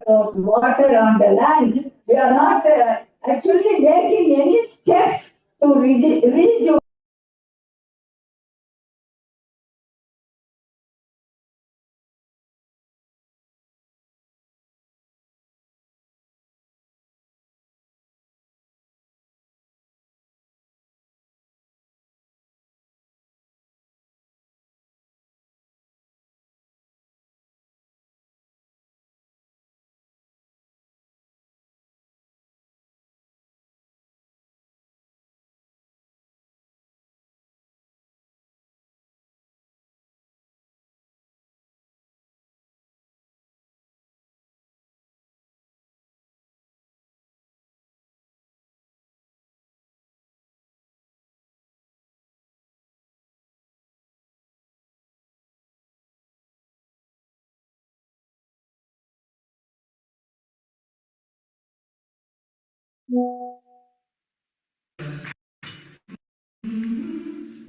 water on the land. We are not actually making any steps to reach.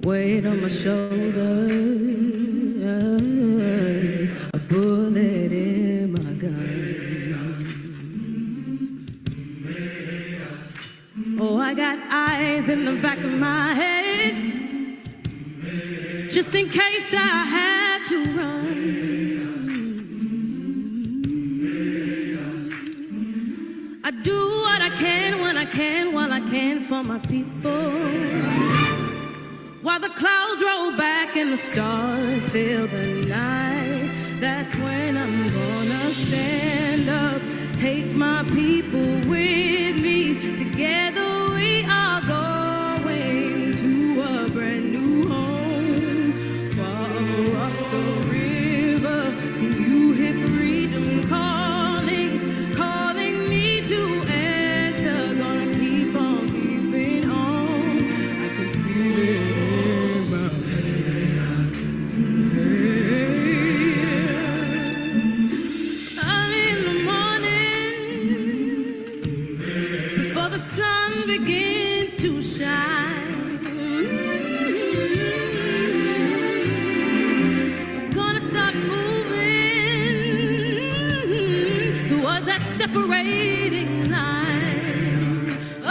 Weight on my shoulders, a bullet in my gun. Oh, I got eyes in the back of my head, just in case I have to run. I do what I can when I can, while I can for my people. While the clouds roll back and the stars fill the night, that's when I'm gonna stand up, take my people with me. Together we are going to a brand new home, far across the river. Can you hear freedom calling, calling me to answer? Gonna keep on keeping on. I can feel it. Begins to shine. We're gonna start moving towards that separating line. Oh,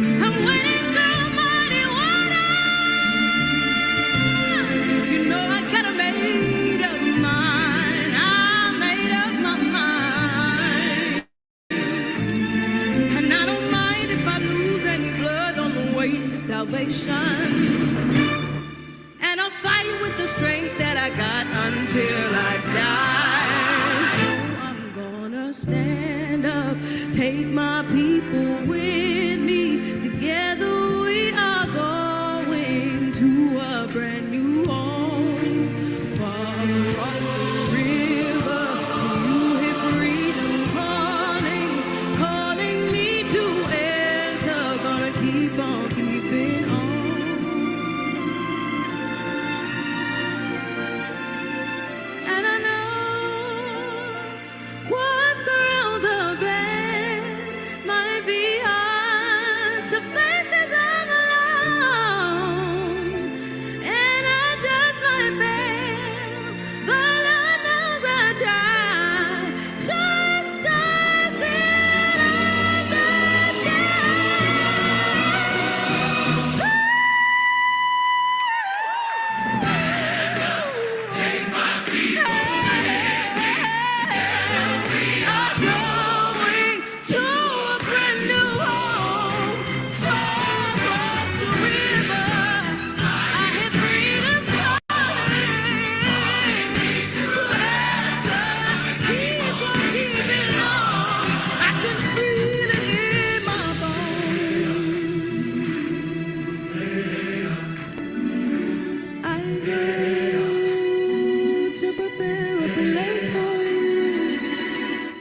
I'm waiting for mighty water. You know I got a made up mind. I made up my mind. And I don't mind if I lose any blood on the way to salvation. And I'll fight with the strength that I got until I die. So I'm gonna stand up, take my people with me. Together we are going to a brand new home, far across the river. You hear freedom calling, calling me to answer. Gonna keep on keeping on. And I know what's around the bend might be hard to face 'cause I'm alone. And I just might fail, but Lord knows I try. Just as real as the Take my people. I'm going to a brand new home, far across the river. I hear freedom calling to answer. Keep on keeping on. I can feel it in my bones. I go to prepare a place for you.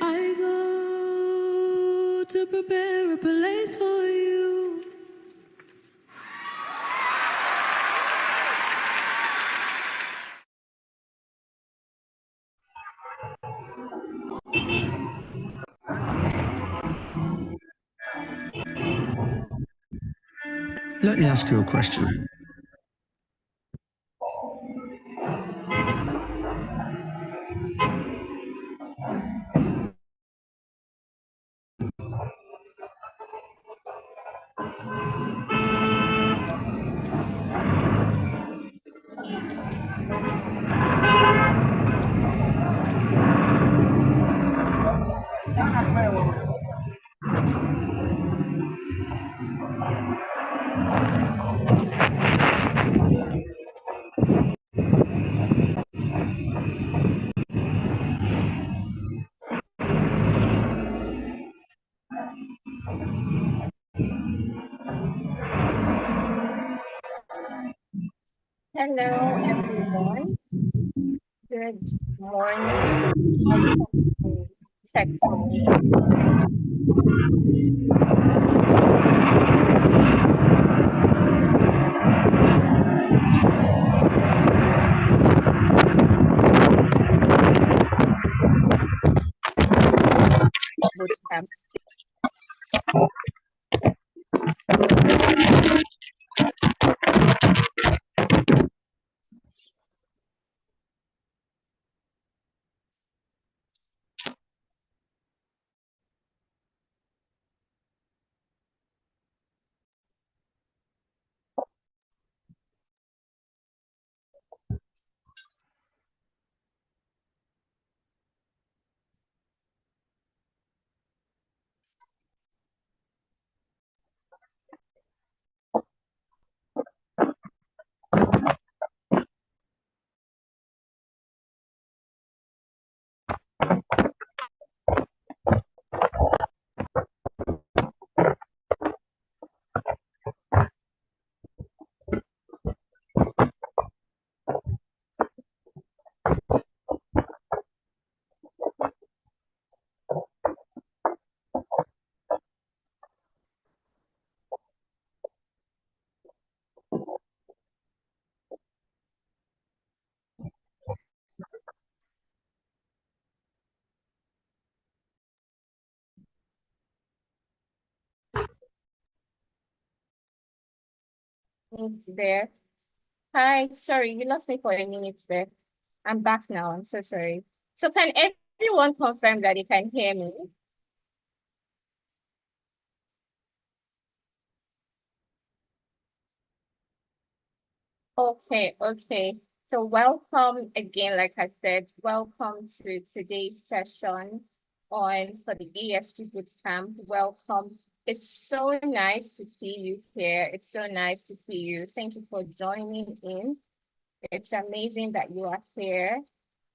I go to prepare a place for you. Let me ask you a question. Hello, everyone. Good morning. Welcome to Tech for Good. Bootcamp. It's there. Hi, sorry, you lost me for a minute there. I'm back now. I'm so sorry. So can everyone confirm that you can hear me? Okay, okay. So welcome again, like I said, welcome to today's session on for the ESG Bootcamp. Welcome. It's so nice to see you here. It's so nice to see you. Thank you for joining in. It's amazing that you are here.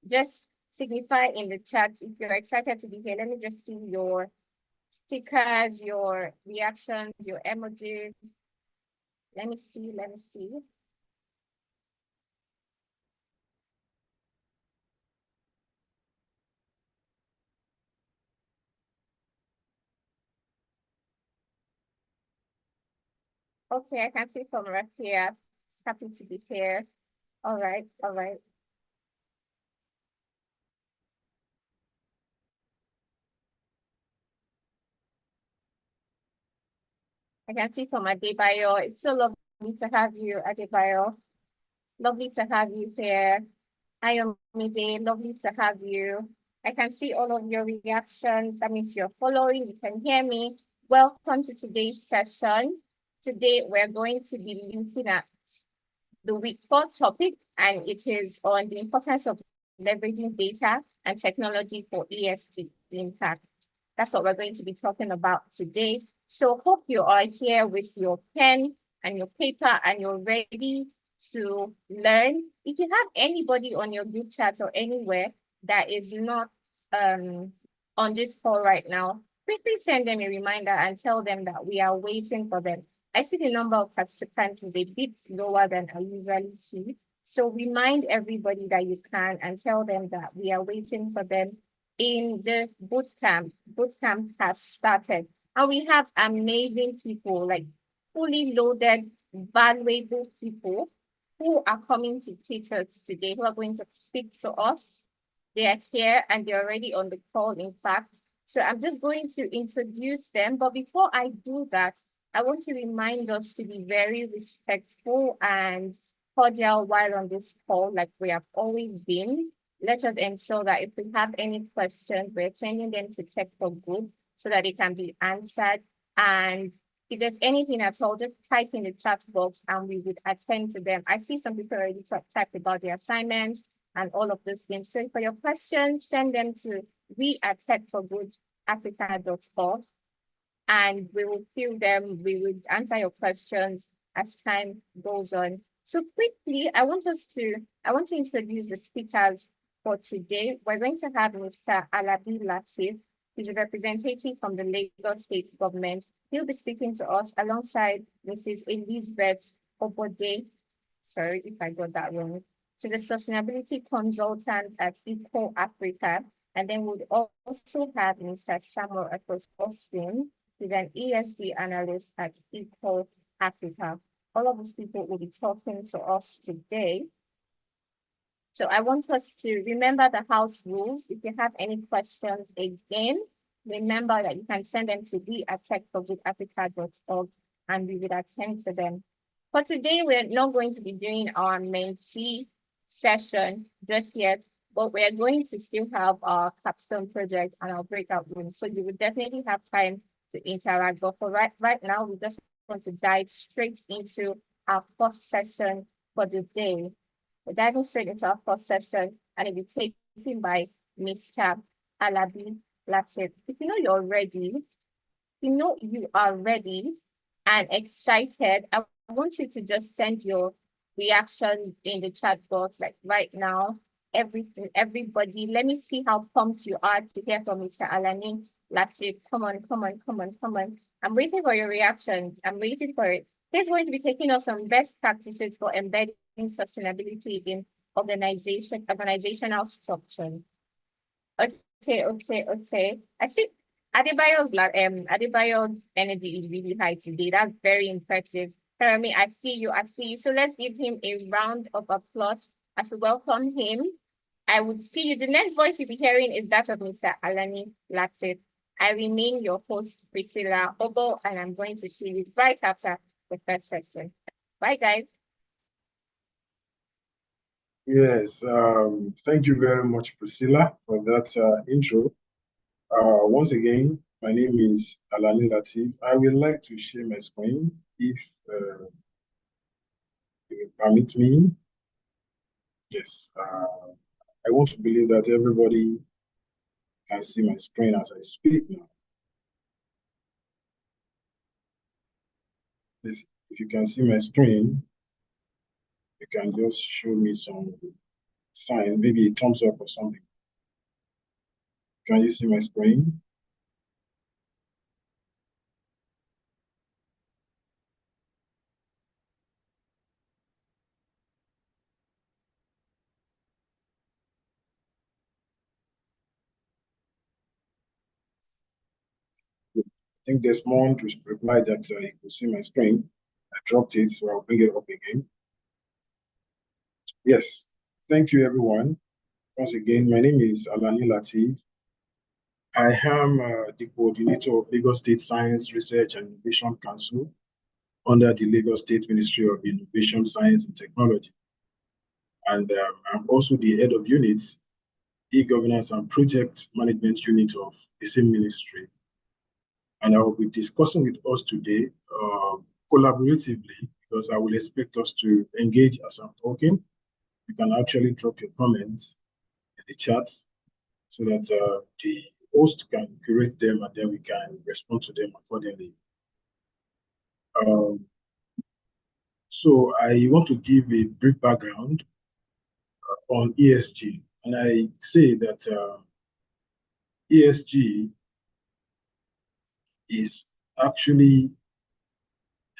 Just signify in the chat if you're excited to be here. Let me just see your stickers, your reactions, your emojis. Let me see, let me see. Okay, I can see from Rafia. It's happy to be here. All right, all right. I can see from Adebayo. It's so lovely to have you, Adebayo. Lovely to have you here. Ayomide, lovely to have you. I can see all of your reactions. That means you're following, you can hear me. Welcome to today's session. Today, we're going to be looking at the week 4 topic, and it is on the importance of leveraging data and technology for ESG impact. That's what we're going to be talking about today. So hope you are here with your pen and your paper and you're ready to learn. If you have anybody on your group chat or anywhere that is not on this call right now, quickly send them a reminder and tell them that we are waiting for them. I see the number of participants is a bit lower than I usually see. So remind everybody that you can and tell them that we are waiting for them in the bootcamp. Bootcamp has started. And we have amazing people, like fully loaded, valuable people who are coming to teach us today, who are going to speak to us. They are here and they're already on the call, in fact. So I'm just going to introduce them. But before I do that, I want to remind us to be very respectful and cordial while on this call, like we have always been. Let us ensure that if we have any questions, we're sending them to Tech for Good so that it can be answered. And if there's anything at all, just type in the chat box and we would attend to them. I see some people already typed about the assignment and all of those things. So for your questions, send them to we@techforgoodafrica.org. And we will fill them. We will answer your questions as time goes on. So quickly, I want to introduce the speakers for today. We're going to have Mr. Alabi Latif. He's a representative from the Lagos State Government. He'll be speaking to us alongside Mrs. Elizabeth Obode. sorry if I got that wrong. She's a sustainability consultant at Eco Africa. And then we'd also have Mr. Samuel Austin, who's an ESG analyst at Eco Africa. All of these people will be talking to us today. So I want us to remember the house rules. If you have any questions, again, remember that you can send them to be@techforgoodafrica.org and we will attend to them. For today, we're not going to be doing our mentee session just yet, but we're going to still have our capstone project and our breakout room. So you will definitely have time to interact. But for right now, we just want to dive straight into our first session for the day. We're diving straight into our first session, and it'll be taken by Mr. Alabi Latif. If you know you're ready, and excited, I want you to just send your reaction in the chat box, like right now. Everybody, let me see how pumped you are to hear from Mr. Alani Latif. Come on. I'm waiting for your reaction. I'm waiting for it. He's going to be taking us some best practices for embedding sustainability in organizational structure. Okay. I see Adebayo's energy is really high today. That's very impressive. Jeremy, I see you. So let's give him a round of applause as we welcome him. I would see you. The next voice you'll be hearing is that of Mr. Alani Latif. I remain your host, Priscilla Obo, and I'm going to see you right after the first session. Bye, guys. Yes, thank you very much, Priscilla, for that intro. Once again, my name is Alani Latif. I would like to share my screen if you will permit me. Yes, I want to believe that everybody can see my screen as I speak now. Yes, if you can see my screen, you can just show me some sign, maybe a thumbs up or something. Can you see my screen? I think Desmond replied that he could see my screen. I dropped it, so I'll bring it up again. Yes, thank you, everyone. Once again, my name is Alani Latif. I am the coordinator of Lagos State Science Research and Innovation Council under the Lagos State Ministry of Innovation, Science and Technology. And I'm also the head of unit, e-governance and project management unit of the same ministry. And I will be discussing with us today collaboratively, because I will expect us to engage as I'm talking. You can actually drop your comments in the chat so that the host can curate them and then we can respond to them accordingly. So I want to give a brief background on ESG. And I say that ESG is actually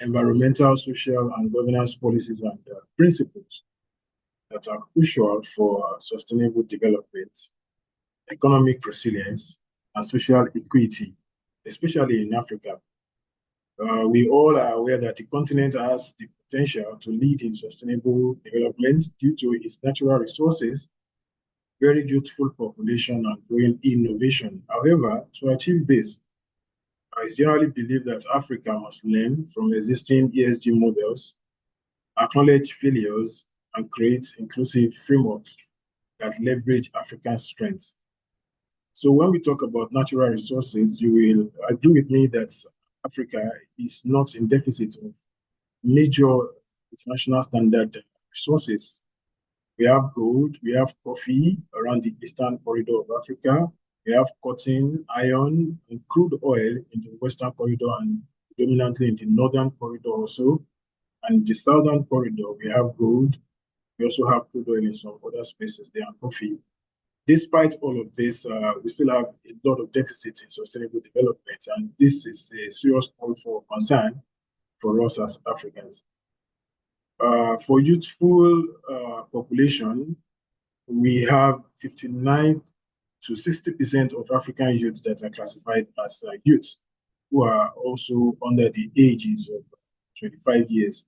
environmental, social, and governance policies and principles that are crucial for sustainable development, economic resilience, and social equity, especially in Africa. We all are aware that the continent has the potential to lead in sustainable development due to its natural resources, very youthful population, and growing innovation. However, to achieve this, it's generally believed that Africa must learn from existing ESG models, acknowledge failures, and create inclusive frameworks that leverage African strengths. So when we talk about natural resources, you will agree with me that Africa is not in deficit of major international standard resources. We have gold, we have coffee around the eastern corridor of Africa, we have cotton, iron, and crude oil in the western corridor and dominantly in the northern corridor also. And the southern corridor, we have gold, we also have crude oil in some other spaces there and coffee. Despite all of this, we still have a lot of deficits in sustainable development, and this is a serious call for concern for us as Africans. For youthful population, we have 59 to 60% of African youth that are classified as youth, who are also under the ages of 25 years.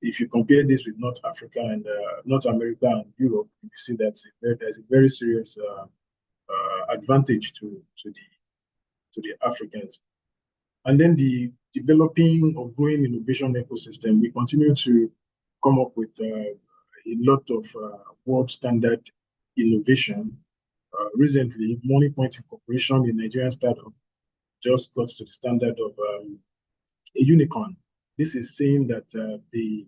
If you compare this with North Africa and North America and Europe, you see that there's a very serious advantage to the Africans. And then the developing or growing innovation ecosystem, we continue to come up with a lot of world standard innovation. Recently, Money Point Incorporation, the Nigerian startup, just got to the standard of a unicorn. This is saying that the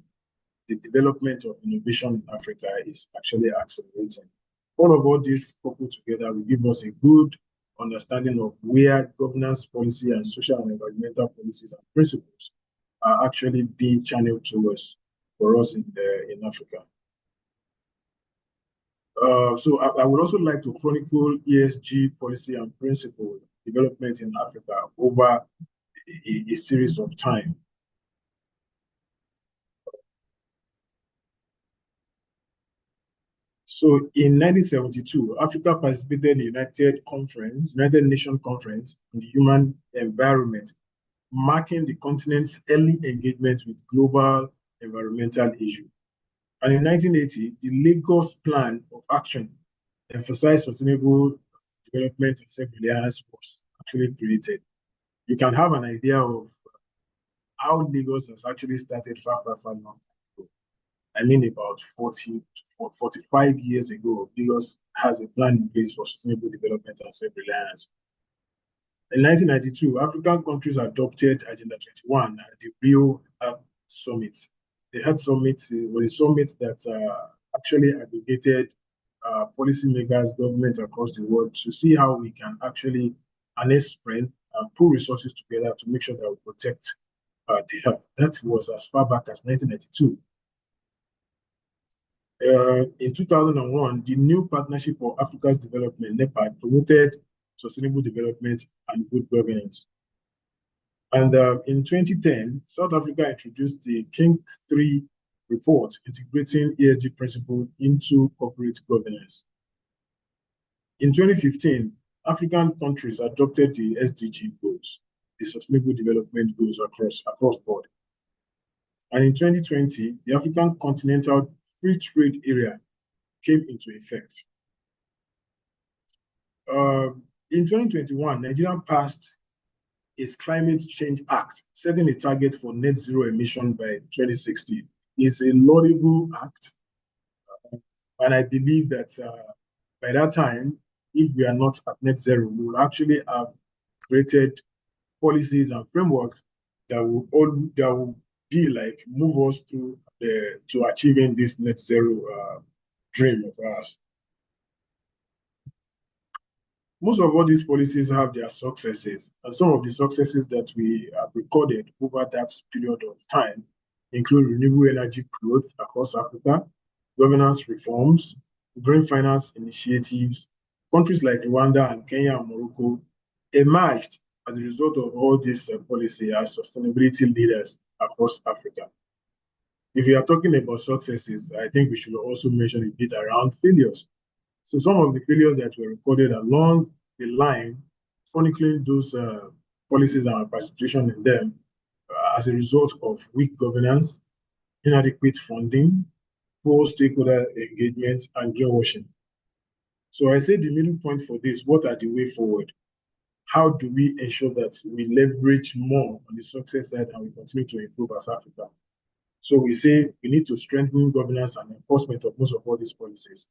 development of innovation in Africa is actually accelerating. All this coupled together will give us a good understanding of where governance policy and social and environmental policies and principles are actually being channeled towards for us in Africa. So I would also like to chronicle ESG policy and principle development in Africa over a series of time. So in 1972, Africa participated in the United Nations Conference on the Human Environment, marking the continent's early engagement with global environmental issues. And in 1980, the Lagos Plan of Action emphasized sustainable development and self-reliance was actually created. You can have an idea of how Lagos has actually started far long. I mean, about 40 to 45 years ago, Lagos has a plan in place for sustainable development and self-reliance. In 1992, African countries adopted Agenda 21 at the Rio Summit. The Earth Summit was a summit that actually aggregated policymakers, governments across the world to see how we can actually harness strength and pull resources together to make sure that we protect the Earth. That was as far back as 1992. In 2001, the New Partnership for Africa's Development, NEPAD, promoted sustainable development and good governance. And in 2010, South Africa introduced the King 3 report, integrating ESG principles into corporate governance. In 2015, African countries adopted the SDG goals, the Sustainable Development Goals across board. And in 2020, the African Continental Free Trade Area came into effect. In 2021, Nigeria passed its Climate Change Act, setting a target for net zero emission by 2060. It's a laudable act, and I believe that by that time, if we are not at net zero, we will actually have created policies and frameworks that will be like move us to achieving this net zero dream of ours. Most of all these policies have their successes, and some of the successes that we have recorded over that period of time include renewable energy growth across Africa, governance reforms, green finance initiatives. Countries like Rwanda and Kenya and Morocco emerged as a result of all this policy as sustainability leaders across Africa. If we are talking about successes, I think we should also mention a bit around failures. So some of the failures that were recorded along the line, chronicling those policies and our participation in them as a result of weak governance, inadequate funding, poor stakeholder engagement, and greenwashing. So I say the middle point for this, what are the way forward? How do we ensure that we leverage more on the success side and we continue to improve as Africa? So we say we need to strengthen governance and enforcement of most of all these policies.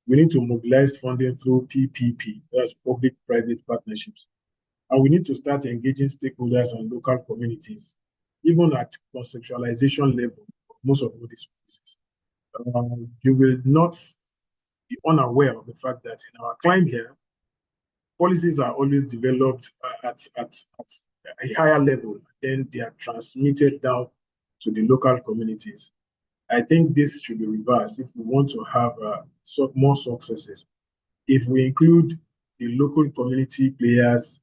We need to mobilize funding through PPP, that's public-private partnerships. And we need to start engaging stakeholders and local communities, even at conceptualization level of most of all these policies. You will not be unaware of the fact that in our climb here, policies are always developed at a higher level, then they are transmitted down to the local communities. I think this should be reversed if we want to have more successes. If we include the local community players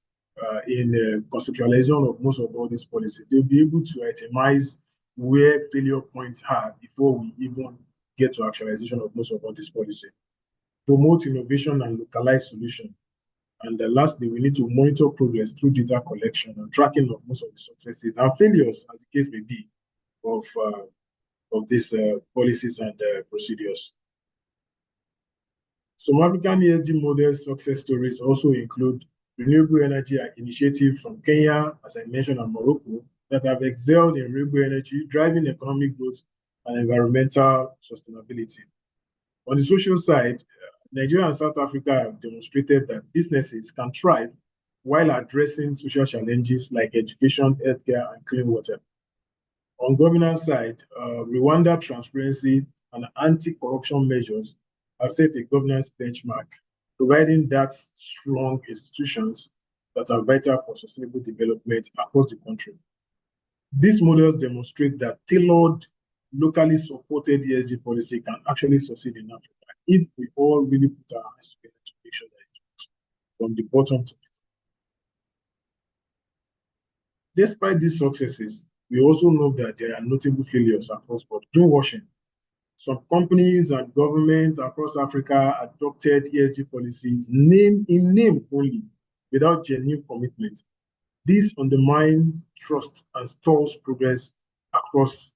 in conceptualization of most of all these policies, they'll be able to itemize where failure points are before we even get to actualization of most of all this policy. Promote innovation and localized solution. And lastly, we need to monitor progress through data collection and tracking of most of the successes and failures, as the case may be, of these policies and procedures. Some African ESG model success stories also include renewable energy initiative from Kenya, as I mentioned, and Morocco, that have excelled in renewable energy, driving economic growth and environmental sustainability. On the social side, Nigeria and South Africa have demonstrated that businesses can thrive while addressing social challenges like education, healthcare, and clean water. On governance side, Rwanda transparency and anti-corruption measures have set a governance benchmark, providing that strong institutions that are vital for sustainable development across the country. These models demonstrate that tailored, locally supported ESG policy can actually succeed in Africa if we all really put our hands together to make sure that it works from the bottom to the top. Despite these successes, we also know that there are notable failures across board. Greenwashing. Some companies and governments across Africa adopted ESG policies in name only, without genuine commitment. This undermines trust and stalls progress across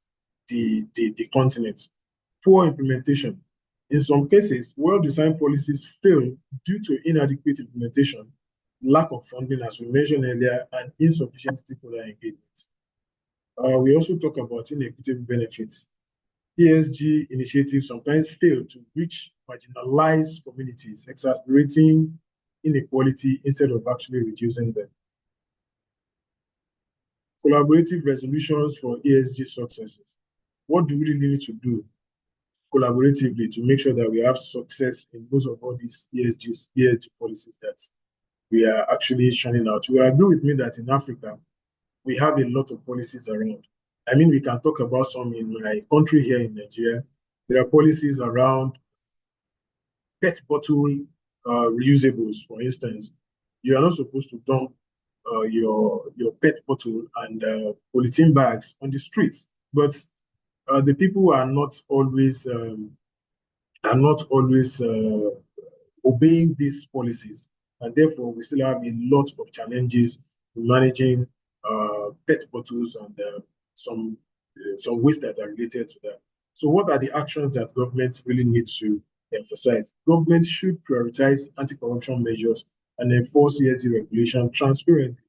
the continent. Poor implementation. In some cases, well-designed policies fail due to inadequate implementation, lack of funding, as we mentioned earlier, and insufficient stakeholder engagement. We also talk about inequitable benefits. ESG initiatives sometimes fail to reach marginalized communities, exacerbating inequality instead of actually reducing them. Collaborative resolutions for ESG successes. What do we really need to do collaboratively to make sure that we have success in most of all these ESG policies that we are actually churning out? You will agree with me that in Africa, we have a lot of policies around. I mean, we can talk about some in my country here in Nigeria. There are policies around PET bottle reusables, for instance. You are not supposed to dump your PET bottle and polythene bags on the streets, but the people are not always obeying these policies, and therefore we still have a lot of challenges in managing PET bottles and some waste that are related to that. So what are the actions that government really needs to emphasize? Government should prioritize anti-corruption measures and enforce ESG regulation transparently.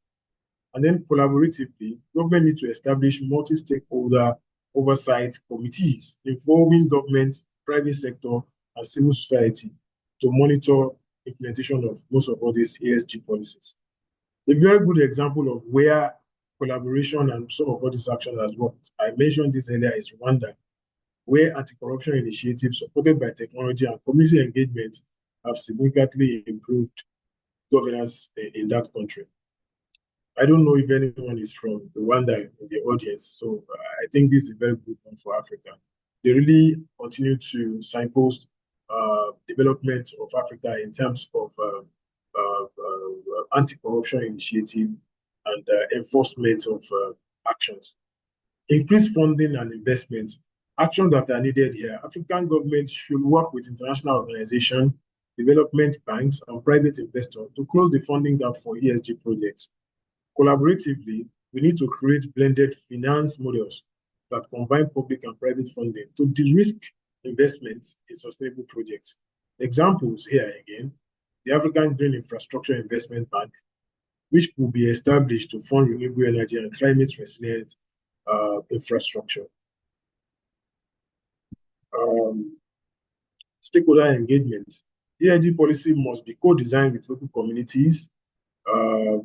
And then collaboratively, government needs to establish multi-stakeholder oversight committees involving government, private sector, and civil society to monitor implementation of most of all these ESG policies. A very good example of where collaboration and some of all these actions has worked, I mentioned this earlier, is Rwanda, where anti-corruption initiatives supported by technology and community engagement have significantly improved governance in that country. I don't know if anyone is from Rwanda in the audience, so I think this is a very good one for Africa. They really continue to signpost development of Africa in terms of anti-corruption initiative and enforcement of actions. Increased funding and investments, actions that are needed here. African governments should work with international organizations, development banks, and private investors to close the funding gap for ESG projects. Collaboratively, we need to create blended finance models that combine public and private funding to de-risk investments in sustainable projects. Examples here again, the African Green Infrastructure Investment Bank, which will be established to fund renewable energy and climate resilient infrastructure. Stakeholder engagement. ESG policy must be co-designed with local communities,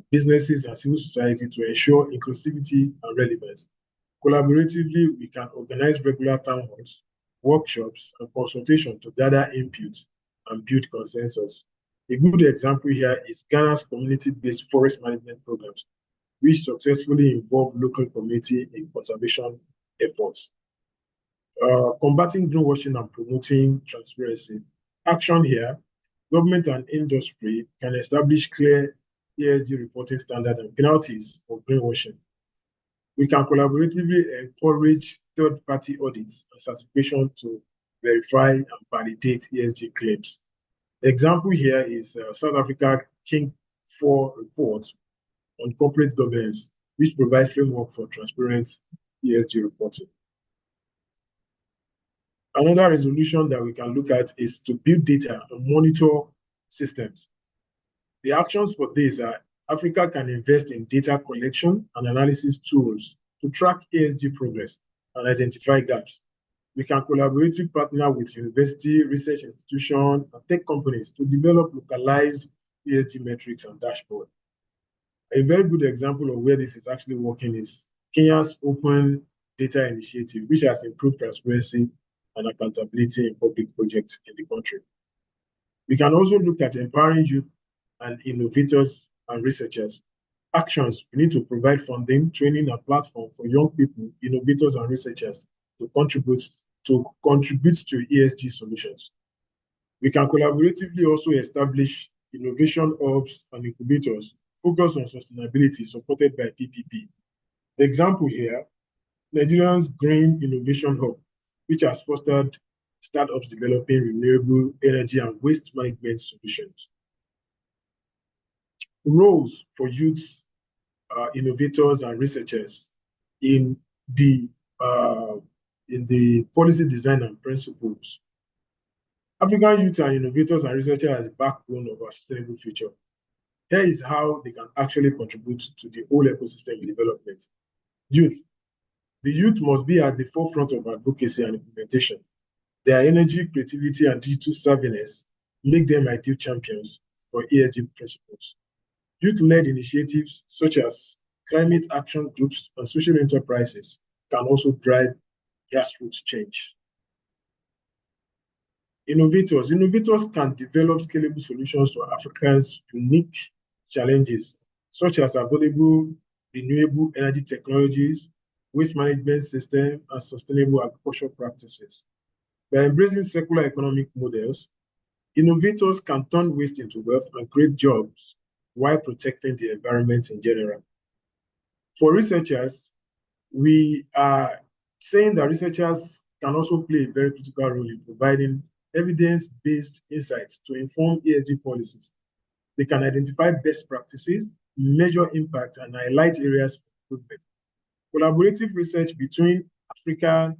businesses, and civil society to ensure inclusivity and relevance. Collaboratively, we can organize regular town halls, workshops, and consultation to gather input and build consensus. A good example here is Ghana's community-based forest management programs, which successfully involve local community in conservation efforts. Combating greenwashing and promoting transparency. Action here, government and industry can establish clear ESG reporting standards and penalties for greenwashing. We can collaboratively encourage third-party audits and certification to verify and validate ESG claims. Example here is South Africa King 4 report on corporate governance, which provides framework for transparent ESG reporting. Another resolution that we can look at is to build data and monitor systems. The actions for this are Africa can invest in data collection and analysis tools to track ESG progress and identify gaps. We can collaboratively partner with university, research institutions, and tech companies to develop localized ESG metrics and dashboard. A very good example of where this is actually working is Kenya's Open Data Initiative, which has improved transparency and accountability in public projects in the country. We can also look at empowering youth and innovators and researchers. Actions, we need to provide funding, training, and platform for young people, innovators, and researchers to contribute to ESG solutions. We can collaboratively also establish innovation hubs and incubators focused on sustainability supported by PPP. The example here, Nigeria's Green Innovation Hub, which has fostered startups developing renewable energy and waste management solutions. Roles for youth, innovators, and researchers in the policy design and principles. African youth and innovators and researchers as the backbone of our sustainable future. Here is how they can actually contribute to the whole ecosystem development. Youth. The youth must be at the forefront of advocacy and implementation. Their energy, creativity, and digital savviness make them ideal champions for ESG principles. Youth-led initiatives such as climate action groups and social enterprises can also drive grassroots change. Innovators. Innovators can develop scalable solutions to Africa's unique challenges, such as available renewable energy technologies, waste management system, and sustainable agricultural practices. By embracing circular economic models, innovators can turn waste into wealth and create jobs while protecting the environment in general. For researchers, we are saying that researchers can also play a very critical role in providing evidence-based insights to inform ESG policies. They can identify best practices, measure impact, and highlight areas for improvement. Collaborative research between African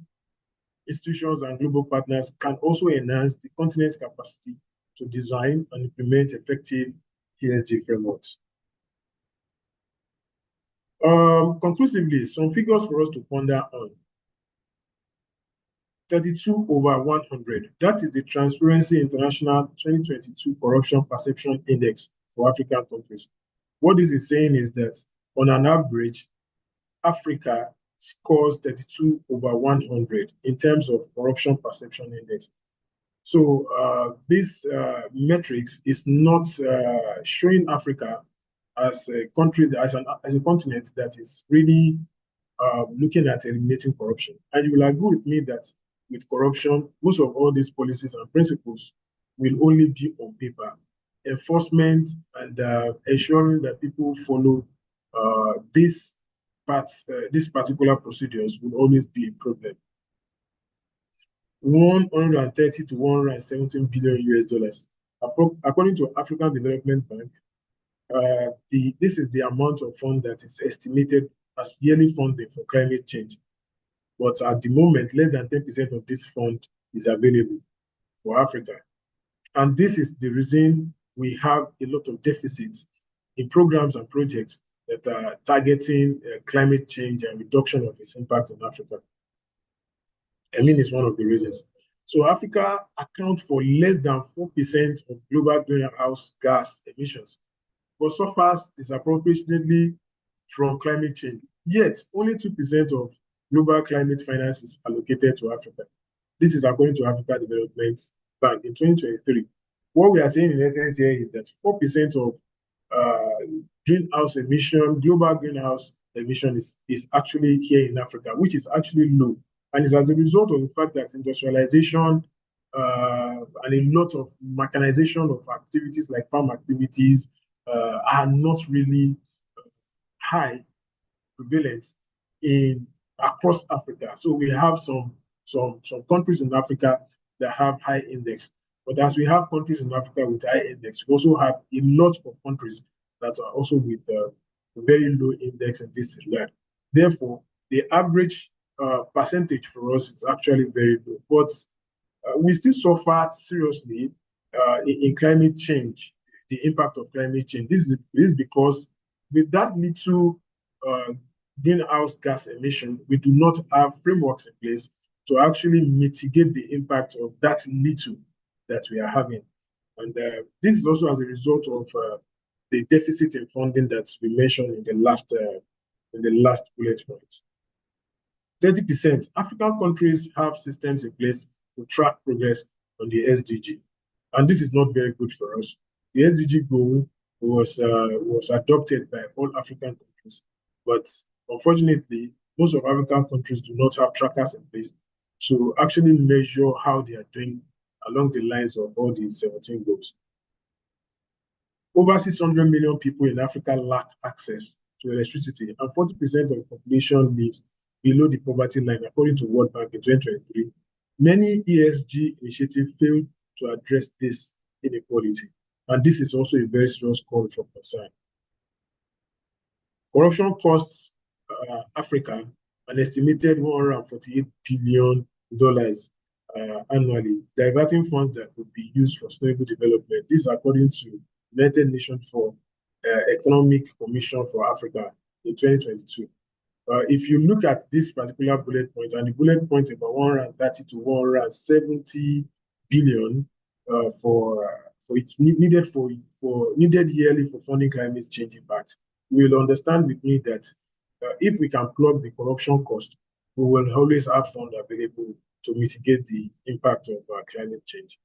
institutions and global partners can also enhance the continent's capacity to design and implement effective ESG frameworks. Conclusively, some figures for us to ponder on. 32/100. That is the Transparency International 2022 Corruption Perception Index for African countries. What this is saying is that on an average, Africa scores 32/100 in terms of corruption perception index. So this metrics is not showing Africa as a country, as a continent that is really looking at eliminating corruption. And you will agree with me that with corruption, most of all these policies and principles will only be on paper. Enforcement and ensuring that people follow these particular procedures will always be a problem. 130 to 117 billion US dollars. According to African Development Bank, this is the amount of fund that is estimated as yearly funding for climate change. But at the moment, less than 10% of this fund is available for Africa. And this is the reason we have a lot of deficits in programs and projects that are targeting climate change and reduction of its impact in Africa. I mean, it's one of the reasons. So Africa accounts for less than 4% of global greenhouse gas emissions, but suffers disproportionately from climate change. Yet, only 2% of global climate finance is allocated to Africa. This is according to Africa Development Bank in 2023. What we are saying in essence here is that 4% of global greenhouse emission is actually here in Africa, which is actually low. And it's as a result of the fact that industrialization and a lot of mechanization of activities like farm activities are not really high prevalence in across Africa. So we have some countries in Africa that have high index. But as we have countries in Africa with high index, we also have a lot of countries that are also with very low index in this regard. Therefore, the average percentage for us is actually very low. But we still suffer seriously in climate change, the impact of climate change. This is because with that little greenhouse gas emission, we do not have frameworks in place to actually mitigate the impact of that little that we are having. And this is also as a result of the deficit in funding that we mentioned in the last bullet point. 30%. African countries have systems in place to track progress on the SDG, and this is not very good for us. The SDG goal was adopted by all African countries, but unfortunately, most of African countries do not have trackers in place to actually measure how they are doing along the lines of all these 17 goals. Over 600 million people in Africa lack access to electricity, and 40% of the population lives below the poverty line, according to World Bank in 2023. Many ESG initiatives failed to address this inequality, and this is also a very serious call for concern. Corruption costs Africa an estimated $148 billion annually, diverting funds that could be used for sustainable development. This is according to United Nations for Economic Commission for Africa in 2022. If you look at this particular bullet point, and the bullet point about 130 to 170 billion needed yearly for funding climate change impact, you will understand with me that if we can plug the corruption cost, we will always have funds available to mitigate the impact of climate change.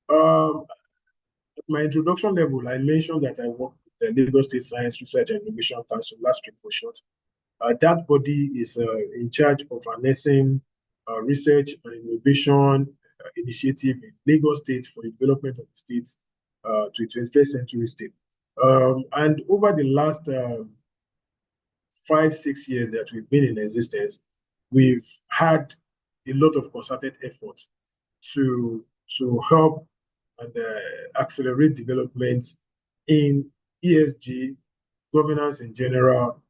At my introduction level, I mentioned that I work with the Lagos State Science Research and Innovation Council, LASTRIC for short. That body is in charge of harnessing research and innovation initiative in Lagos State for the development of the state to a 21st century state. And over the last 5-6 years that we've been in existence, we've had a lot of concerted effort to help and accelerate development in ESG, governance in general,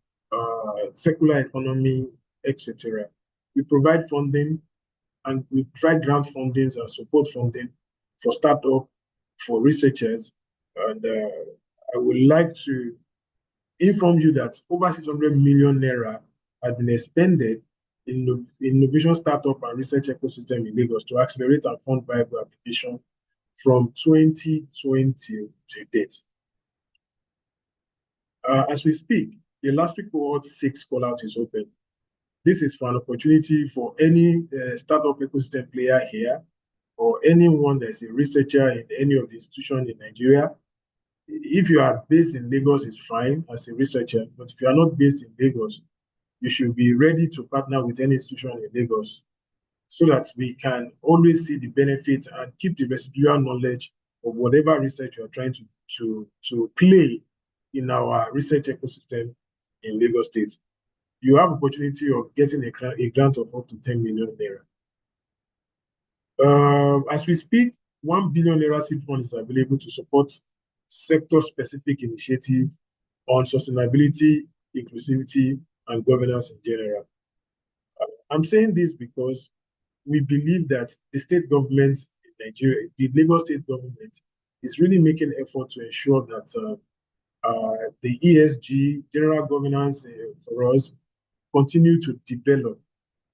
circular economy, etc. We provide funding, and we provide grant fundings and support funding for startup, for researchers. And I would like to inform you that over 600 million naira has been expended in innovation startup and research ecosystem in Lagos to accelerate and fund viable application from 2020 to date. As we speak, the last cohort 6 call-out is open. This is for an opportunity for any startup ecosystem player here, or anyone that's a researcher in any of the institutions in Nigeria. If you are based in Lagos, it's fine as a researcher, but if you are not based in Lagos, you should be ready to partner with any institution in Lagos so that we can always see the benefits and keep the residual knowledge of whatever research you are trying to play in our research ecosystem in Lagos State. You have opportunity of getting a grant of up to 10 million naira. As we speak, 1 billion naira seed fund is available to support sector-specific initiatives on sustainability, inclusivity, and governance in general. I'm saying this because we believe that the state government in Nigeria, the Lagos state government, is really making effort to ensure that the ESG, general governance for us, continue to develop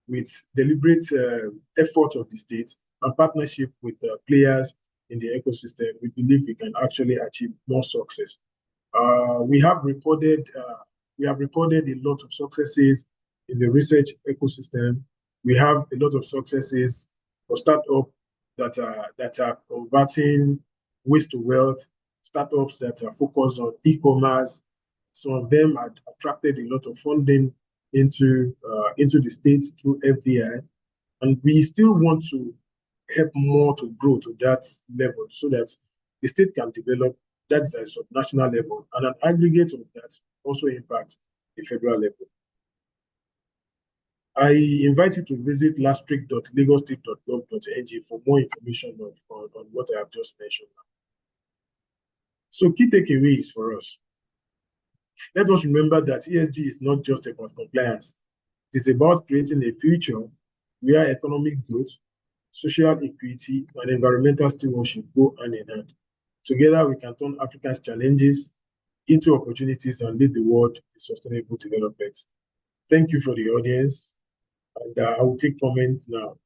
with deliberate effort of the state and partnership with players in the ecosystem. We believe we can actually achieve more success. We have recorded a lot of successes in the research ecosystem. We have a lot of successes for startups that are converting waste to wealth, startups that are focused on e-commerce. Some of them have attracted a lot of funding into the states through FDI, and we still want to help more to grow to that level so that the state can develop. That is at a subnational level, and an aggregate of that also impacts the federal level. I invite you to visit lastweek.lagostate.gov.ng for more information on what I have just mentioned. So key takeaways for us. Let us remember that ESG is not just about compliance. It is about creating a future where economic growth, social equity, and environmental stewardship go hand in hand. Together, we can turn Africa's challenges into opportunities and lead the world in sustainable development. Thank you for the audience, and I will take comments now.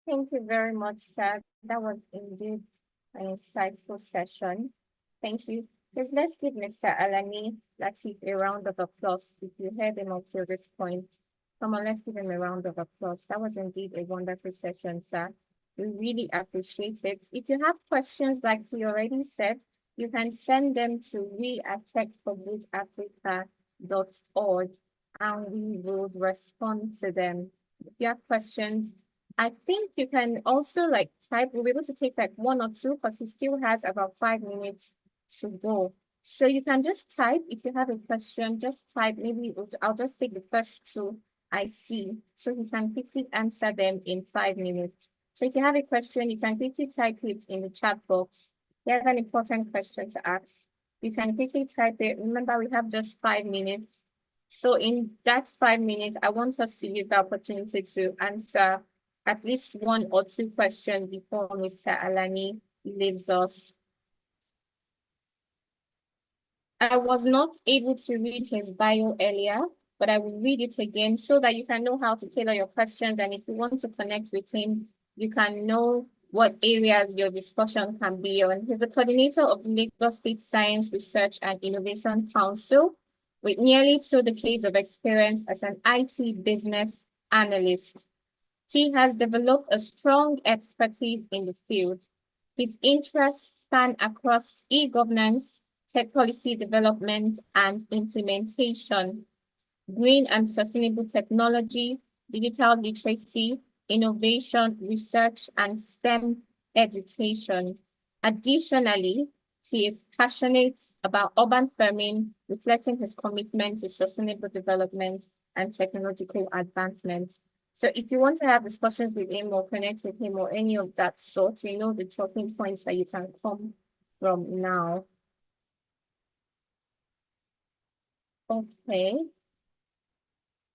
Thank you very much, sir. That was indeed an insightful session. Thank you. Let's give Mr. Alani Latif a round of applause. If you heard him up till this point, come on, let's give him a round of applause. That was indeed a wonderful session, sir. We really appreciate it. If you have questions, like he already said, you can send them to we@techforgoodafrica.org and we will respond to them. If you have questions, I think you can also type. We'll be able to take 1 or 2 because he still has about 5 minutes to go. So you can just type. If you have a question, just type. Maybe I'll just take the first 2 I see. So he can quickly answer them in 5 minutes. So if you have a question, you can quickly type it in the chat box. You have an important question to ask. You can quickly type it. Remember, we have just 5 minutes. So in that 5 minutes, I want us to use the opportunity to answer at least 1 or 2 questions before Mr. Alani leaves us. I was not able to read his bio earlier, but I will read it again so that you can know how to tailor your questions. And if you want to connect with him, you can know what areas your discussion can be on. He's the coordinator of the Lagos State Science Research and Innovation Council with nearly 2 decades of experience as an IT business analyst. He has developed a strong expertise in the field. His interests span across e-governance, tech policy development and implementation, green and sustainable technology, digital literacy, innovation, research, and STEM education. Additionally, he is passionate about urban farming, reflecting his commitment to sustainable development and technological advancement. So if you want to have discussions with him or connect with him or any of that sort, you know the talking points that you can come from now. Okay.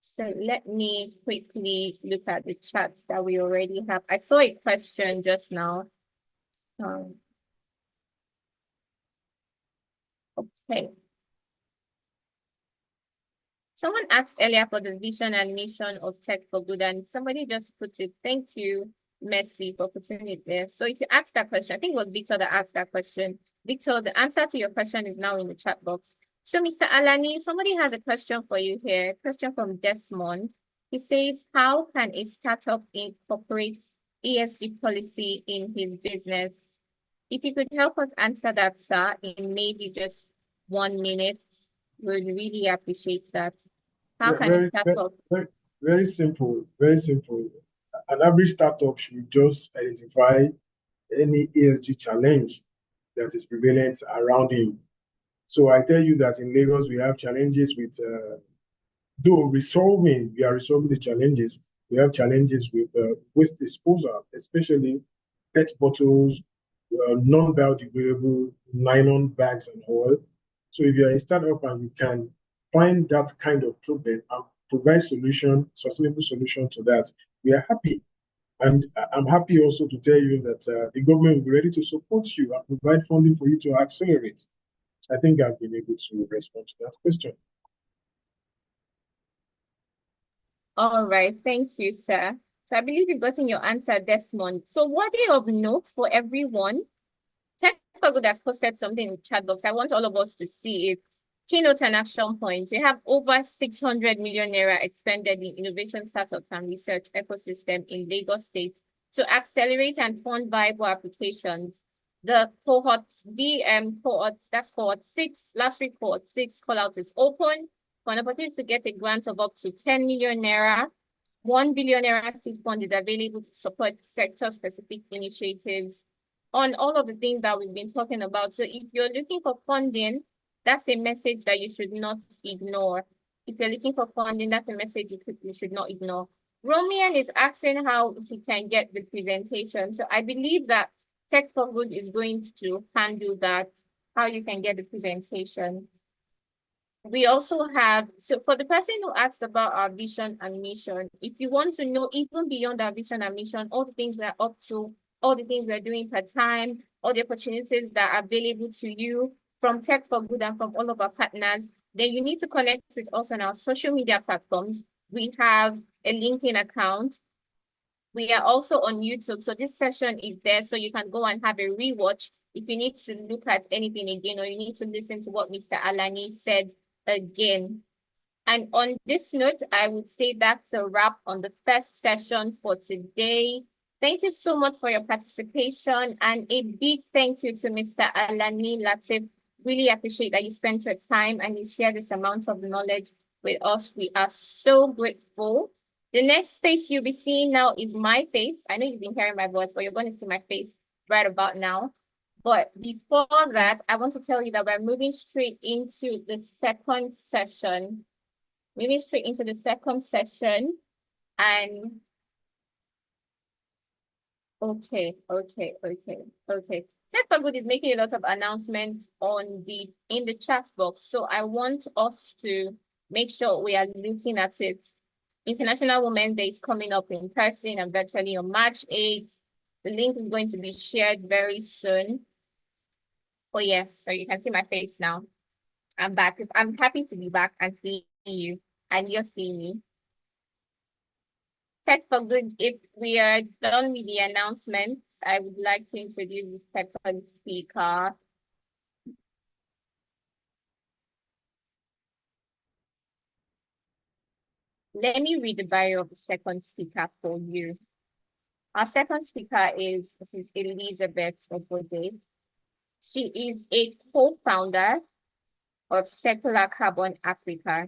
So let me quickly look at the chats that we already have. I saw a question just now. Okay. Someone asked earlier for the vision and mission of Tech for Good, and somebody just put it. Thank you, Messi, for putting it there. So if you asked that question, I think it was Victor that asked that question. Victor, the answer to your question is now in the chat box. So Mr. Alani, somebody has a question for you here. Question from Desmond. He says, how can a startup incorporate ESG policy in his business? If you could help us answer that, sir, in maybe just 1 minute, we'd really appreciate that. How can a startup? Very simple, very simple. An average startup should just identify any ESG challenge that is prevalent around him. So I tell you that in Lagos, we have challenges with, we are resolving the challenges. We have challenges with waste disposal, especially PET bottles, non-biodegradable nylon bags and all. So if you're a startup and you can find that kind of problem and provide sustainable solution to that, we are happy. And I'm happy also to tell you that the government will be ready to support you and provide funding for you to accelerate. I think I've been able to respond to that question. All right, thank you, sir. So I believe you've gotten your answer, Desmond. So worthy of note for everyone, Tech for Good has posted something in the chat box. I want all of us to see it. Keynote and action points. We have over 600 million naira expended in innovation startups and research ecosystem in Lagos State to accelerate and fund viable applications. The cohorts, that's cohort 6, last week cohort 6 call out is open for an opportunity to get a grant of up to 10 million naira. 1 billion naira seed fund is available to support sector-specific initiatives on all of the things that we've been talking about. So if you're looking for funding, that's a message that you should not ignore. If you're looking for funding, that's a message you should not ignore. Romian is asking how he can get the presentation. So I believe that Tech for Good is going to handle that, how you can get the presentation. We also have, so for the person who asked about our vision and mission, if you want to know even beyond our vision and mission, all the things we're up to, all the things we're doing per time, all the opportunities that are available to you from Tech for Good and from all of our partners, then you need to connect with us on our social media platforms. We have a LinkedIn account. We are also on YouTube. So this session is there so you can go and have a rewatch if you need to look at anything again or you need to listen to what Mr. Alani said again. And on this note, I would say that's a wrap on the first session for today. Thank you so much for your participation and a big thank you to Mr. Alani Latif. Really appreciate that you spent your time and you share this amount of knowledge with us. We are so grateful. The next face you'll be seeing now is my face. I know you've been hearing my voice, but you're going to see my face right about now. But before that, I want to tell you that we're moving straight into the second session. Moving straight into the second session. And okay. Tech for Good is making a lot of announcements in the chat box. So I want us to make sure we are looking at it. International Women's Day is coming up in person and virtually on March 8th. The link is going to be shared very soon. Oh yes, so you can see my face now. I'm back. I'm happy to be back and seeing you and you're seeing me. Tech for Good, if we are done with the announcements, I would like to introduce the second speaker. Let me read the bio of the second speaker for you. Our second speaker is Mrs. Elizabeth Obode. She is a co-founder of Circular Carbon Africa,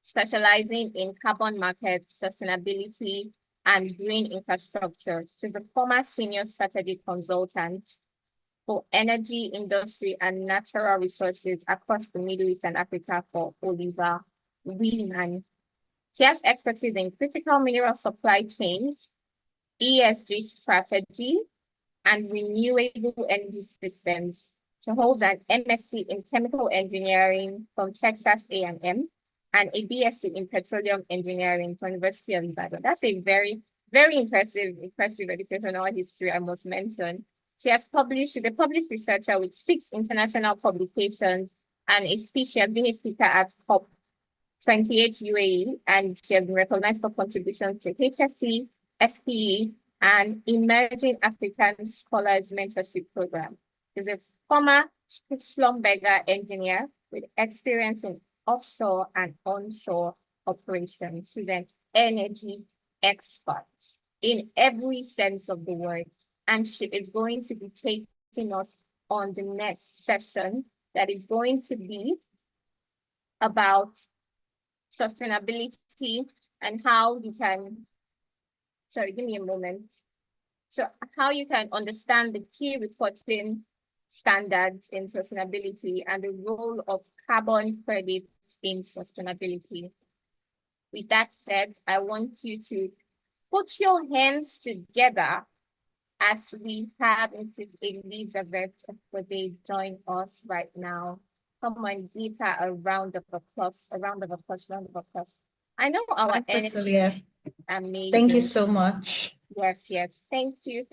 specializing in carbon market sustainability and green infrastructure. She's a former senior strategic consultant for energy, industry, and natural resources across the Middle East and Africa for Oliver Wyman. She has expertise in critical mineral supply chains, ESG strategy, and renewable energy systems. She holds an MSc in chemical engineering from Texas A&M and a BSc in petroleum engineering from University of Ibadan. That's a very, very impressive educational history, I must mention. She's a published researcher with 6 international publications and she has been a speaker at COP28 UAE, and she has been recognized for contributions to HSC, SPE, and Emerging African Scholars Mentorship Program. She's a former Schlumberger engineer with experience in offshore and onshore operations. She's an energy expert in every sense of the word. And she is going to be taking us on the next session that is going to be about sustainability and how you can, sorry, give me a moment. So how you can understand the key reporting standards in sustainability and the role of carbon credits in sustainability. With that said, I want you to put your hands together as we have Mrs. Elizabeth Obode join us right now. Come on, give her a round of applause, a round of applause. I know our energy is amazing. Thank you so much. Yes. Thank you.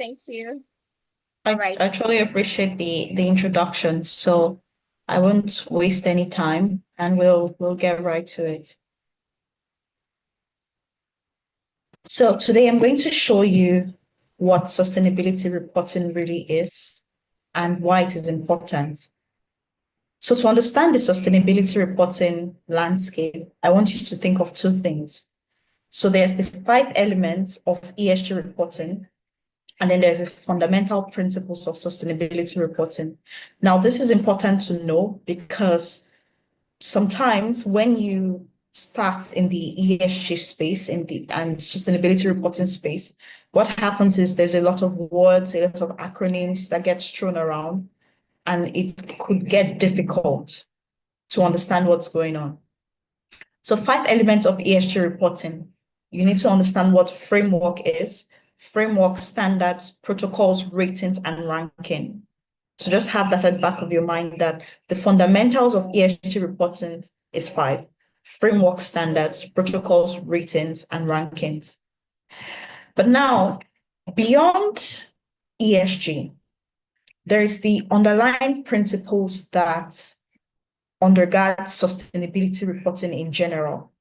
I truly appreciate the introduction. So I won't waste any time and we'll get right to it. So today I'm going to show you what sustainability reporting really is and why it is important. So to understand the sustainability reporting landscape, I want you to think of 2 things. So there's the 5 elements of ESG reporting, and then there's the fundamental principles of sustainability reporting. Now, this is important to know because sometimes when you start in the ESG space, and sustainability reporting space, what happens is there's a lot of words, a lot of acronyms that gets thrown around, and it could get difficult to understand what's going on. So 5 elements of ESG reporting. You need to understand what framework is, framework, standards, protocols, ratings, and ranking. So just have that at the back of your mind that the fundamentals of ESG reporting is 5: framework, standards, protocols, ratings, and rankings. But now, beyond ESG, there is the underlying principles that undergird sustainability reporting in general.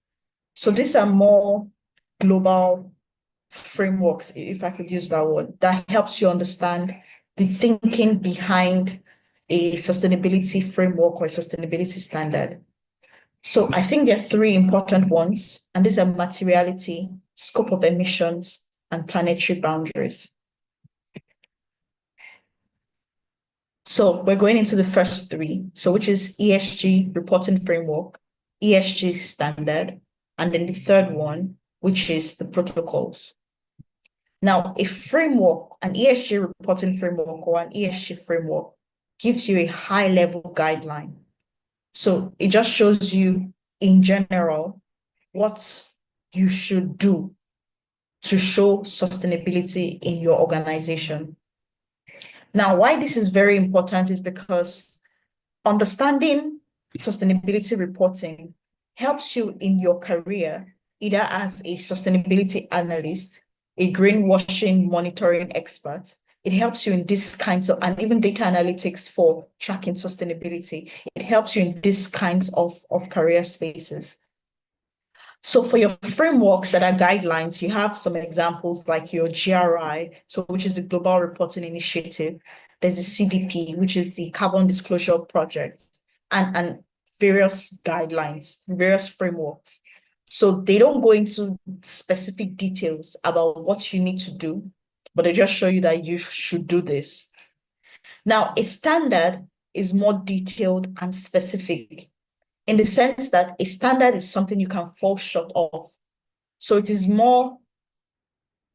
So these are more global frameworks, if I could use that word, that helps you understand the thinking behind a sustainability framework or a sustainability standard. So I think there are 3 important ones, and these are materiality, scope of emissions, and planetary boundaries. So we're going into the first 3, so which is ESG reporting framework, ESG standard, and then the third one, which is the protocols. Now, a framework, an ESG reporting framework or an ESG framework gives you a high-level guideline. So it just shows you, in general, what you should do to show sustainability in your organization. Now, why this is very important is because understanding sustainability reporting helps you in your career, either as a sustainability analyst, a greenwashing monitoring expert. It helps you in these kinds of, and even data analytics for tracking sustainability. It helps you in these kinds of career spaces. So for your frameworks that are guidelines, you have some examples like your GRI, so which is the Global Reporting Initiative. There's the CDP, which is the Carbon Disclosure Project, and various guidelines, various frameworks. So they don't go into specific details about what you need to do, but they just show you that you should do this. Now, a standard is more detailed and specific in the sense that a standard is something you can fall short of. So it is more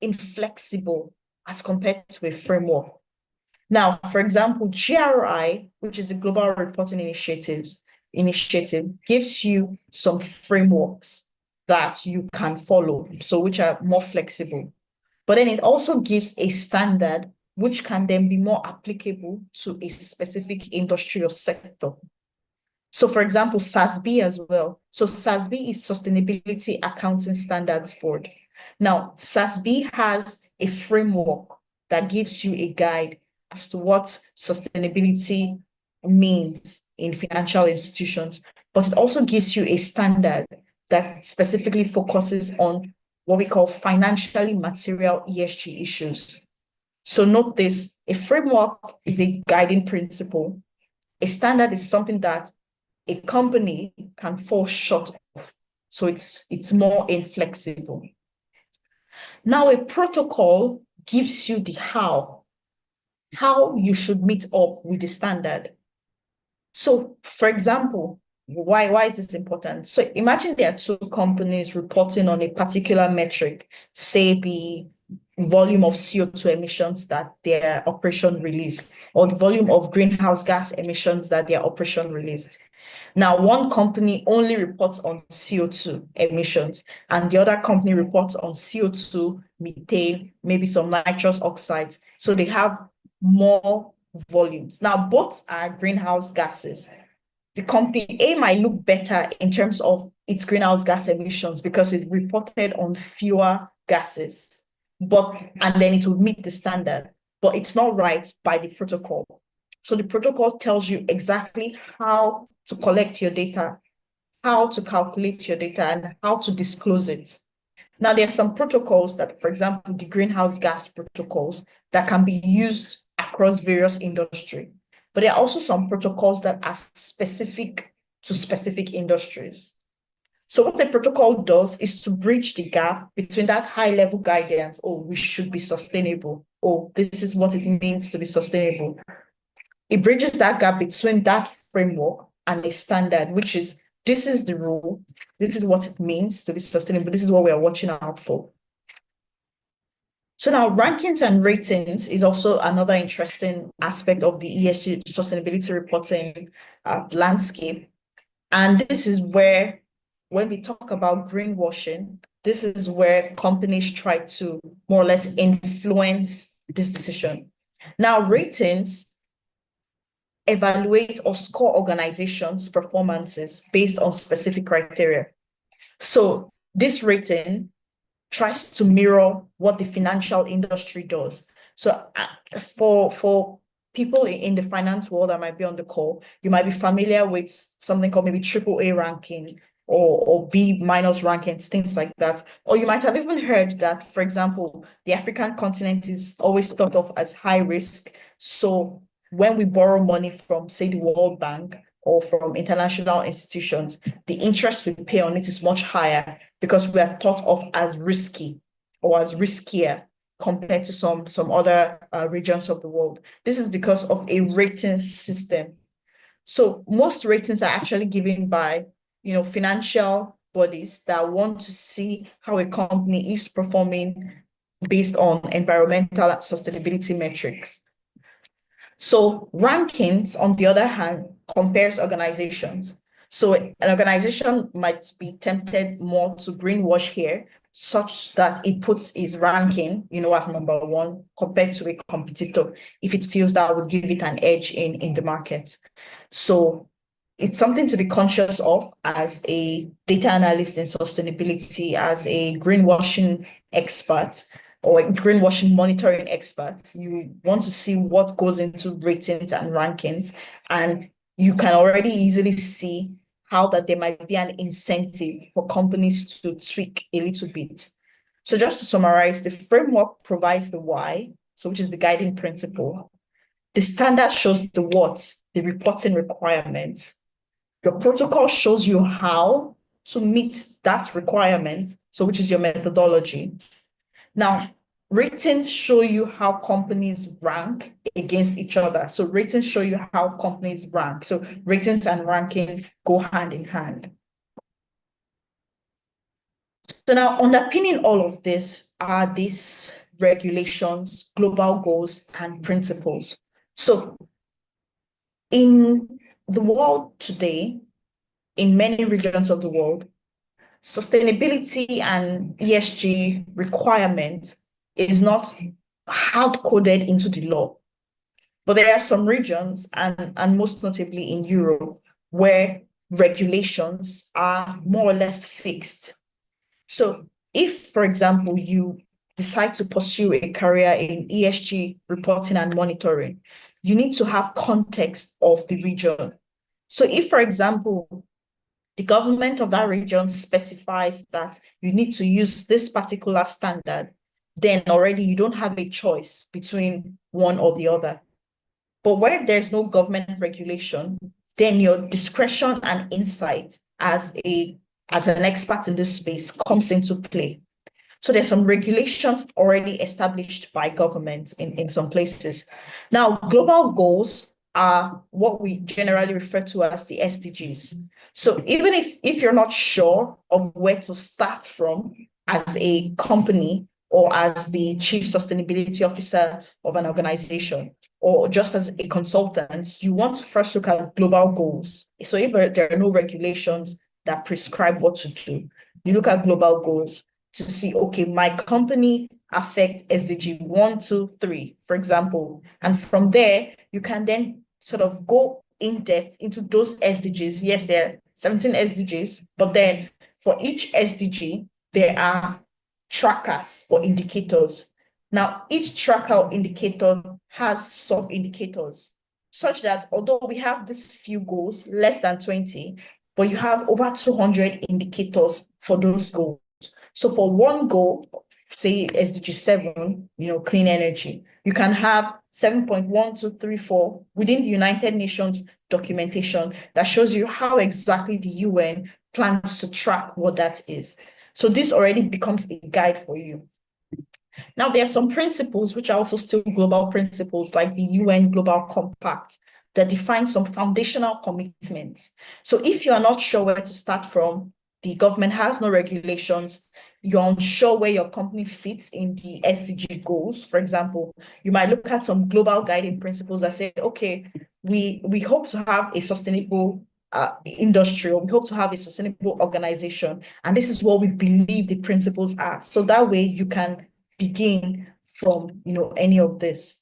inflexible as compared to a framework. Now, for example, GRI, which is the Global Reporting Initiative, gives you some frameworks that you can follow, so which are more flexible. But then it also gives a standard which can then be more applicable to a specific industry or sector. So for example, SASB as well. So SASB is Sustainability Accounting Standards Board. Now, SASB has a framework that gives you a guide as to what sustainability means in financial institutions, but it also gives you a standard that specifically focuses on what we call financially material ESG issues. So note this, a framework is a guiding principle. A standard is something that a company can fall short of. So it's more inflexible. Now, a protocol gives you the how you should meet up with the standard. So, for example, why is this important? So imagine there are 2 companies reporting on a particular metric, say the volume of CO2 emissions that their operation released, or the volume of greenhouse gas emissions that their operation released. Now, one company only reports on CO2 emissions, and the other company reports on CO2, methane, maybe some nitrous oxides. So they have more volumes. Now, both are greenhouse gases. The company A might look better in terms of its greenhouse gas emissions because it reported on fewer gases, and then it would meet the standard, but it's not right by the protocol. So the protocol tells you exactly how to collect your data, how to calculate your data, and how to disclose it. Now, there are some protocols that, for example, the greenhouse gas protocols that can be used across various industries. But there are also some protocols that are specific to specific industries. So what the protocol does is to bridge the gap between that high-level guidance, oh, we should be sustainable, oh, this is what it means to be sustainable. It bridges that gap between that framework and a standard, which is this is the rule. This is what it means to be sustainable. This is what we are watching out for. So now rankings and ratings is also another interesting aspect of the ESG sustainability reporting landscape. And this is where, when we talk about greenwashing, this is where companies try to more or less influence this decision. Now, ratings evaluate or score organizations' performances based on specific criteria. So this rating tries to mirror what the financial industry does. So for people in the finance world that might be on the call, you might be familiar with something called maybe AAA ranking or B- rankings, things like that. Or you might have even heard that, for example, the African continent is always thought of as high risk. So when we borrow money from, say, the World Bank or from international institutions, the interest we pay on it is much higher because we are thought of as risky or as riskier compared to some other regions of the world. This is because of a rating system. So most ratings are actually given by, financial bodies that want to see how a company is performing based on environmental and sustainability metrics. So rankings, on the other hand, compares organizations. So an organization might be tempted more to greenwash here, such that it puts its ranking, at number one compared to a competitor, if it feels that would give it an edge in the market. So it's something to be conscious of as a data analyst in sustainability, as a greenwashing expert, or a greenwashing monitoring expert. You want to see what goes into ratings and rankings, and you can already easily see how that there might be an incentive for companies to tweak a little bit. So just to summarize, the framework provides the why, so which is the guiding principle. The standard shows the what, the reporting requirements. Your protocol shows you how to meet that requirement, so which is your methodology. Now, ratings show you how companies rank against each other. So ratings show you how companies rank. So ratings and ranking go hand in hand. So now, underpinning all of this are these regulations, global goals, and principles. So in the world today, in many regions of the world, sustainability and ESG requirement is not hard-coded into the law. But there are some regions, and most notably in Europe, where regulations are more or less fixed. So if, for example, you decide to pursue a career in ESG reporting and monitoring, you need to have context of the region. So if, for example, the government of that region specifies that you need to use this particular standard, then already you don't have a choice between one or the other. But where there's no government regulation, then your discretion and insight as an expert in this space comes into play. So there's some regulations already established by governments in some places. Now, global goals are what we generally refer to as the SDGs. So even if you're not sure of where to start from as a company or as the chief sustainability officer of an organization, or just as a consultant, you want to first look at global goals. So if there are no regulations that prescribe what to do, you look at global goals to see, okay, my company affects SDG 1, 2, 3, for example. And from there, you can then sort of go in depth into those SDGs. Yes, there are 17 SDGs, but then for each SDG, there are trackers or indicators. Now, each tracker or indicator has sub-indicators, such that although we have these few goals, less than 20, but you have over 200 indicators for those goals. So for one goal, say SDG 7, clean energy, you can have 7.1234 within the United Nations documentation that shows you how exactly the UN plans to track what that is. So this already becomes a guide for you. Now, there are some principles which are also still global principles, like the UN Global Compact, that define some foundational commitments. So if you are not sure where to start from, the government has no regulations, you're unsure where your company fits in the SDG goals. For example, you might look at some global guiding principles that say, okay, we hope to have a sustainable industry, or we hope to have a sustainable organization, and this is what we believe the principles are. So that way you can begin from any of this.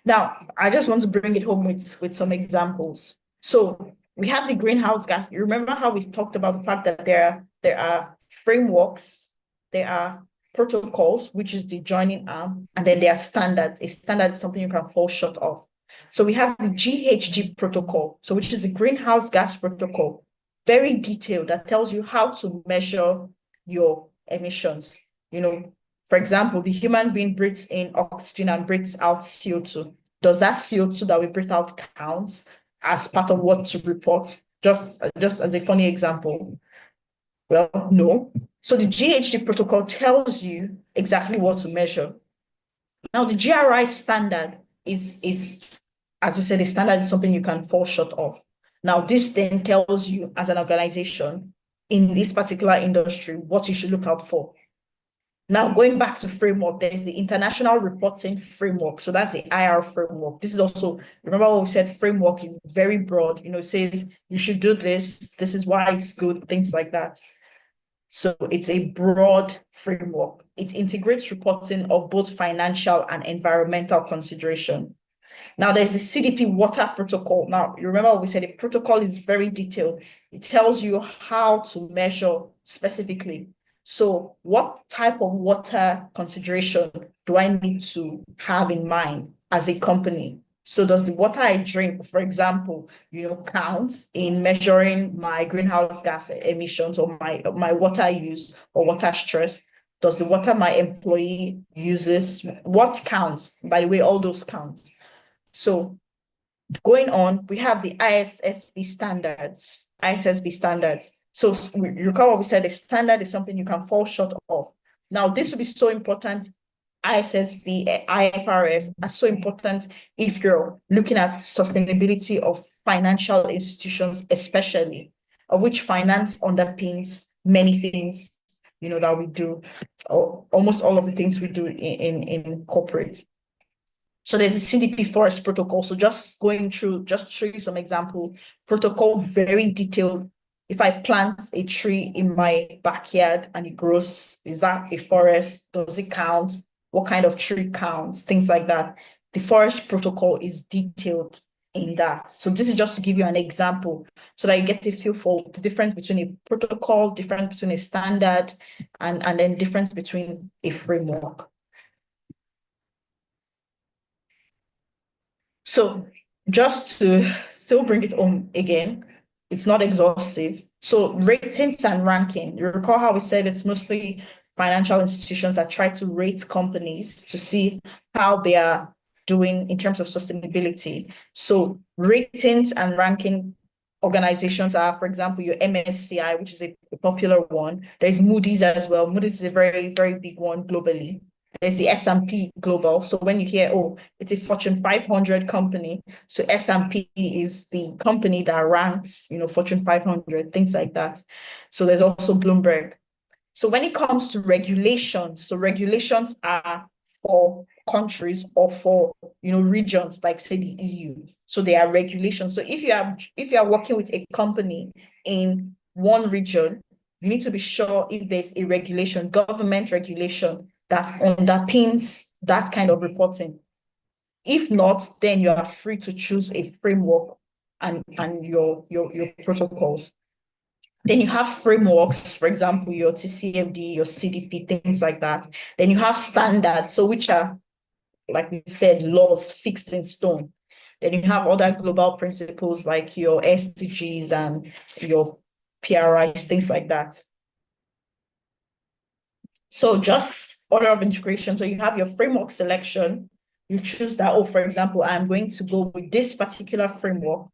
Now, I just want to bring it home with some examples. So we have the greenhouse gas. You remember how we talked about the fact that there are frameworks, there are protocols, which is the joining arm, and then there are standards. A standard is something you can fall short of. So we have the GHG protocol, so which is the greenhouse gas protocol, very detailed, that tells you how to measure your emissions. For example, the human being breathes in oxygen and breathes out CO2. Does that CO2 that we breathe out count as part of what to report? Just as a funny example. Well, no. So the GHG protocol tells you exactly what to measure. Now, the GRI standard is, as we said, a standard is something you can fall short of. Now, this then tells you as an organization in this particular industry what you should look out for. Now, going back to framework, there's the International Reporting Framework. So that's the IR framework. This is also, remember what we said, framework is very broad. It says you should do this. This is why it's good, things like that. So it's a broad framework. It integrates reporting of both financial and environmental consideration. Now, there's the CDP water protocol. Now, you remember what we said, the protocol is very detailed. It tells you how to measure specifically. So what type of water consideration do I need to have in mind as a company? So does the water I drink, for example, count in measuring my greenhouse gas emissions, or my water use or water stress? Does the water my employee uses, what counts? By the way, all those counts. So going on, we have the ISSB standards. So you recall what we said, a standard is something you can fall short of. Now, this will be so important. ISSB, IFRS are so important if you're looking at sustainability of financial institutions, especially, of which finance underpins many things, that we do, or almost all of the things we do in corporate. So there's a CDP forest protocol. So just going through, just to show you some example, protocol, very detailed. If I plant a tree in my backyard and it grows, is that a forest? Does it count? What kind of tree counts? Things like that. The forest protocol is detailed in that. So this is just to give you an example so that you get a feel for the difference between a protocol, difference between a standard, and then difference between a framework. So just to still bring it home again, it's not exhaustive. So ratings and ranking, you recall how we said it's mostly financial institutions that try to rate companies to see how they are doing in terms of sustainability. So ratings and ranking organizations are, for example, your MSCI, which is a popular one. There's Moody's as well. Moody's is a very, very big one globally. There's the S&P Global. So when you hear, oh, it's a Fortune 500 company, so S&P is the company that ranks, Fortune 500, things like that. So there's also Bloomberg. So when it comes to regulations, so regulations are for countries or for, regions, like say the EU. So they are regulations. So if you are working with a company in one region, you need to be sure if there's a regulation, government regulation, that underpins that kind of reporting. If not, then you are free to choose a framework and your protocols. Then you have frameworks, for example, your TCFD, your CDP, things like that. Then you have standards, so which are, like we said, laws fixed in stone. Then you have other global principles like your SDGs and your PRIs, things like that. So just order of integration. So you have your framework selection. You choose that, oh, for example, I'm going to go with this particular framework.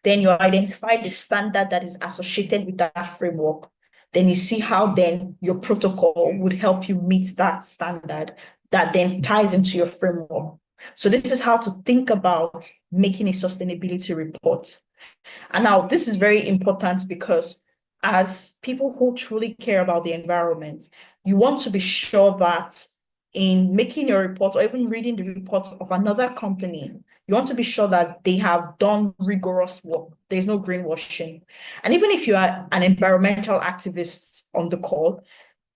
Then you identify the standard that is associated with that framework. Then you see how then your protocol would help you meet that standard that then ties into your framework. So this is how to think about making a sustainability report. And now this is very important because as people who truly care about the environment, you want to be sure that in making your report or even reading the report of another company, you want to be sure that they have done rigorous work. There's no greenwashing. And even if you are an environmental activist on the call,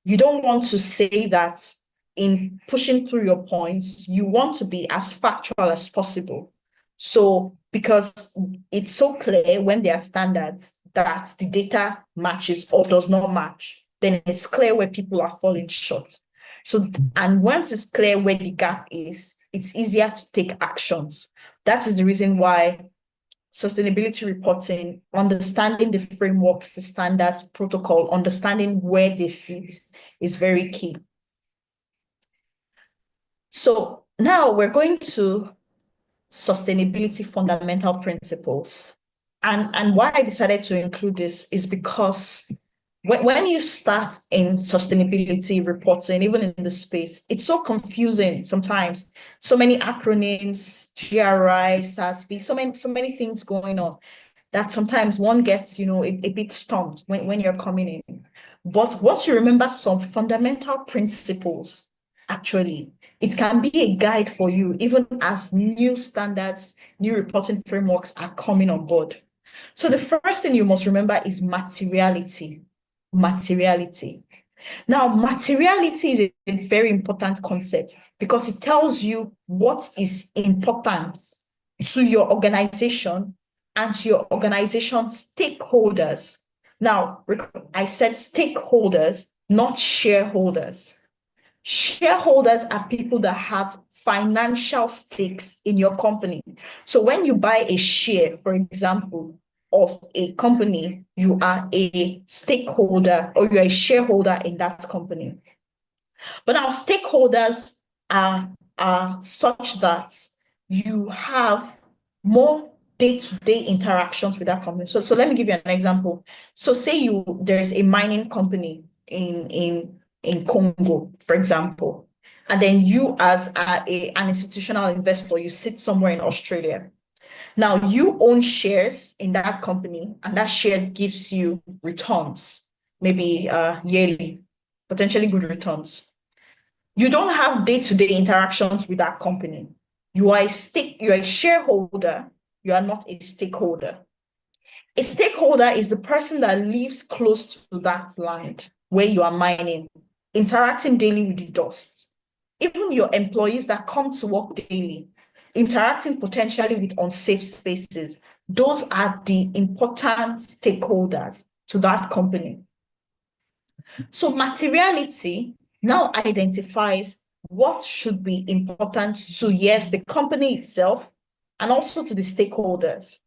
you don't want to say that in pushing through your points, you want to be as factual as possible. So, because it's so clear when there are standards that the data matches or does not match, then it's clear where people are falling short. So, and once it's clear where the gap is, it's easier to take actions. That is the reason why sustainability reporting, understanding the frameworks, the standards, protocol, understanding where they fit is very key. So now we're going to sustainability fundamental principles. And why I decided to include this is because when you start in sustainability reporting, even in the space, it's so confusing sometimes. So many acronyms, GRI, SASB, so many things going on that sometimes one gets, a bit stumped when you're coming in. But once you remember some fundamental principles, actually, it can be a guide for you, even as new standards, new reporting frameworks are coming on board. So the first thing you must remember is materiality. Materiality. Now, materiality is a very important concept because it tells you what is important to your organization and to your organization stakeholders. Now, I said stakeholders, not shareholders. Shareholders are people that have financial stakes in your company. So when you buy a share, for example, of a company, you are a stakeholder or you're a shareholder in that company. But our stakeholders are such that you have more day-to-day interactions with that company. So let me give you an example. So say there's a mining company in Congo, for example, and then you as an institutional investor, you sit somewhere in Australia. Now you own shares in that company, and that shares gives you returns, maybe yearly, potentially good returns. You don't have day-to-day interactions with that company. You're a shareholder, you are not a stakeholder. A stakeholder is the person that lives close to that land where you are mining, interacting daily with the dust. Even your employees that come to work daily, interacting potentially with unsafe spaces, those are the important stakeholders to that company. So materiality now identifies what should be important to, yes, the company itself and also to the stakeholders.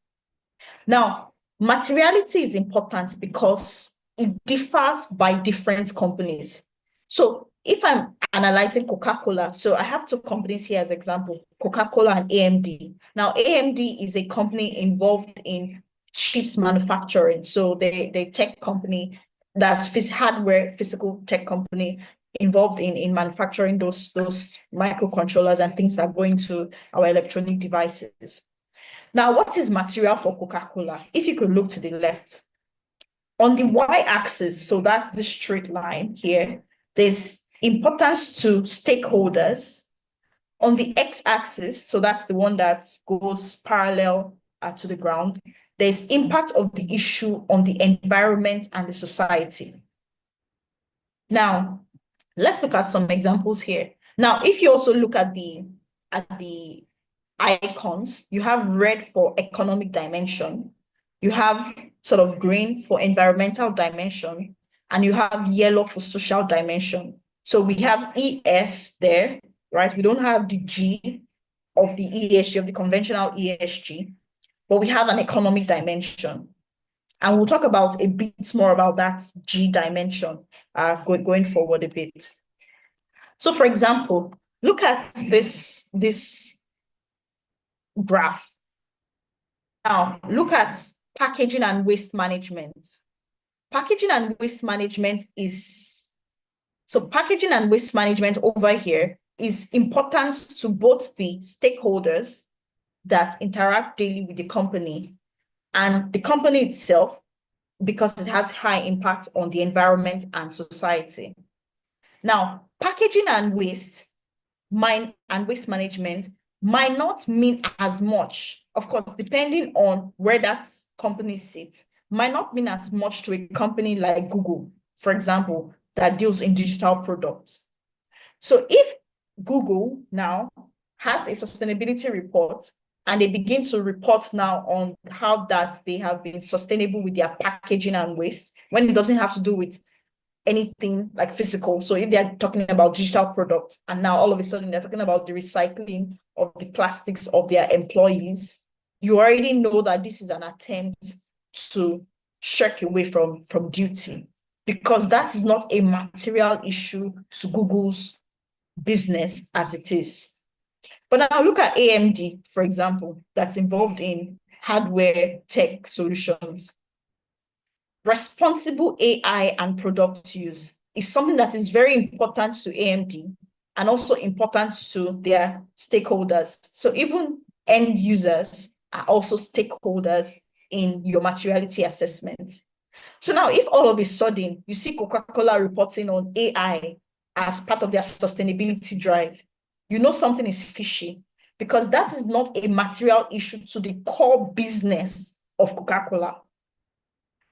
Now, materiality is important because it differs by different companies. So if I'm analyzing Coca-Cola, so I have two companies here as example, Coca-Cola and AMD. Now, AMD is a company involved in chips manufacturing. So they tech company that's hardware, physical tech company involved in manufacturing those microcontrollers and things that go into our electronic devices. Now, what is material for Coca-Cola? If you could look to the left, on the y-axis, so that's the straight line here, there's importance to stakeholders. On the x-axis, so that's the one that goes parallel to the ground, there's impact of the issue on the environment and the society. Now, let's look at some examples here. Now, if you also look at the icons, you have red for economic dimension, you have sort of green for environmental dimension, and you have yellow for social dimension. So we have ES there, right? We don't have the G of the ESG, of the conventional ESG, but we have an economic dimension. And we'll talk about a bit more about that G dimension going forward a bit. So for example, look at this graph. Now, look at packaging and waste management. Packaging and waste management is, so packaging and waste management over here is important to both the stakeholders that interact daily with the company and the company itself, because it has high impact on the environment and society. Now, packaging and waste management might not mean as much, of course, depending on where that company sits, might not mean as much to a company like Google, for example, that deals in digital products. So if Google now has a sustainability report and they begin to report now on how that they have been sustainable with their packaging and waste, when it doesn't have to do with anything like physical. So if they're talking about digital products and now all of a sudden they're talking about the recycling of the plastics of their employees, you already know that this is an attempt to shirk away from duty, because that is not a material issue to Google's business as it is. But now look at AMD, for example, that's involved in hardware tech solutions. Responsible AI and product use is something that is very important to AMD and also important to their stakeholders. So even end users are also stakeholders in your materiality assessment. So now if all of a sudden you see Coca-Cola reporting on AI as part of their sustainability drive, you know something is fishy, because that is not a material issue to the core business of Coca-Cola.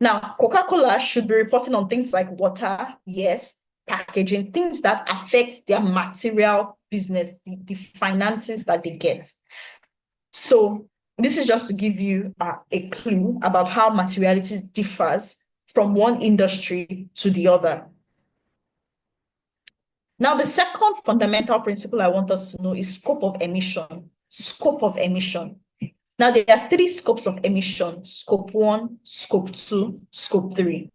Now, Coca-Cola should be reporting on things like water, yes, packaging, things that affect their material business, the finances that they get. So this is just to give you a clue about how materiality differs from one industry to the other. Now, the second fundamental principle I want us to know is scope of emission. Scope of emission. Now, there are three scopes of emission: scope 1, scope 2, scope 3.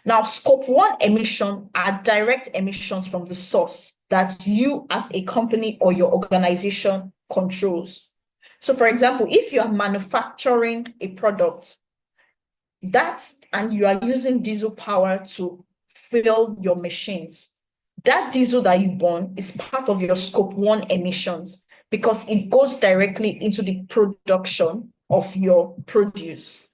Now, scope 1 emission are direct emissions from the source that you as a company or your organization controls. So, for example, if you are manufacturing a product and you are using diesel power to fill your machines, that diesel that you burn is part of your scope 1 emissions, because it goes directly into the production of your produce.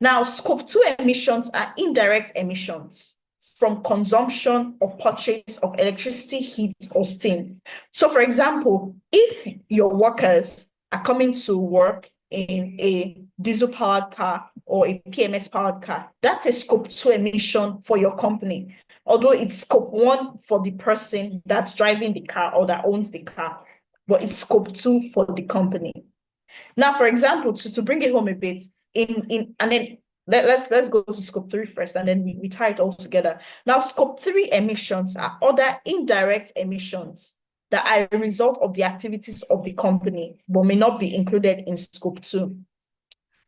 Now, scope 2 emissions are indirect emissions from consumption or purchase of electricity, heat, or steam. So, for example, if your workers are coming to work in a diesel-powered car or a PMS-powered car, that's a scope 2 emission for your company, although it's scope 1 for the person that's driving the car or that owns the car, but it's scope 2 for the company. Now, for example, to bring it home a bit, and then let's go to scope 3 first, and then we tie it all together. Now, scope 3 emissions are other indirect emissions that are a result of the activities of the company, but may not be included in scope 2.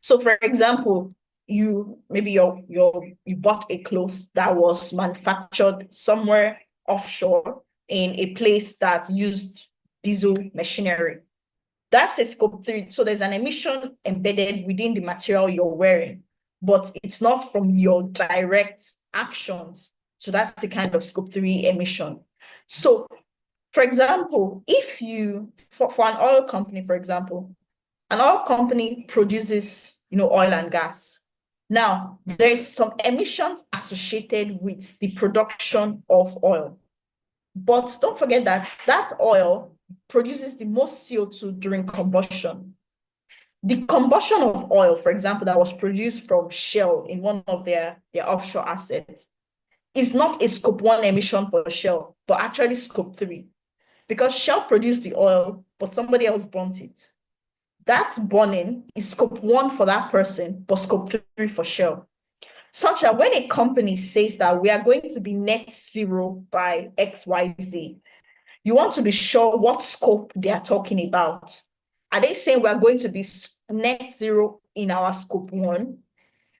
So, for example, you bought a cloth that was manufactured somewhere offshore in a place that used diesel machinery. That's a scope 3. So there's an emission embedded within the material you're wearing, but it's not from your direct actions. So that's the kind of scope 3 emission. So, for example, if you, for an oil company, for example, an oil company produces, oil and gas. Now, there's some emissions associated with the production of oil. But don't forget that oil produces the most CO2 during combustion. The combustion of oil, for example, that was produced from Shell in one of their offshore assets, is not a scope 1 emission for Shell, but actually scope 3. Because Shell produced the oil, but somebody else burnt it. That burning is scope 1 for that person, but scope 3 for Shell. Such that when a company says that we are going to be net zero by XYZ, you want to be sure what scope they are talking about. Are they saying we are going to be net zero in our scope 1?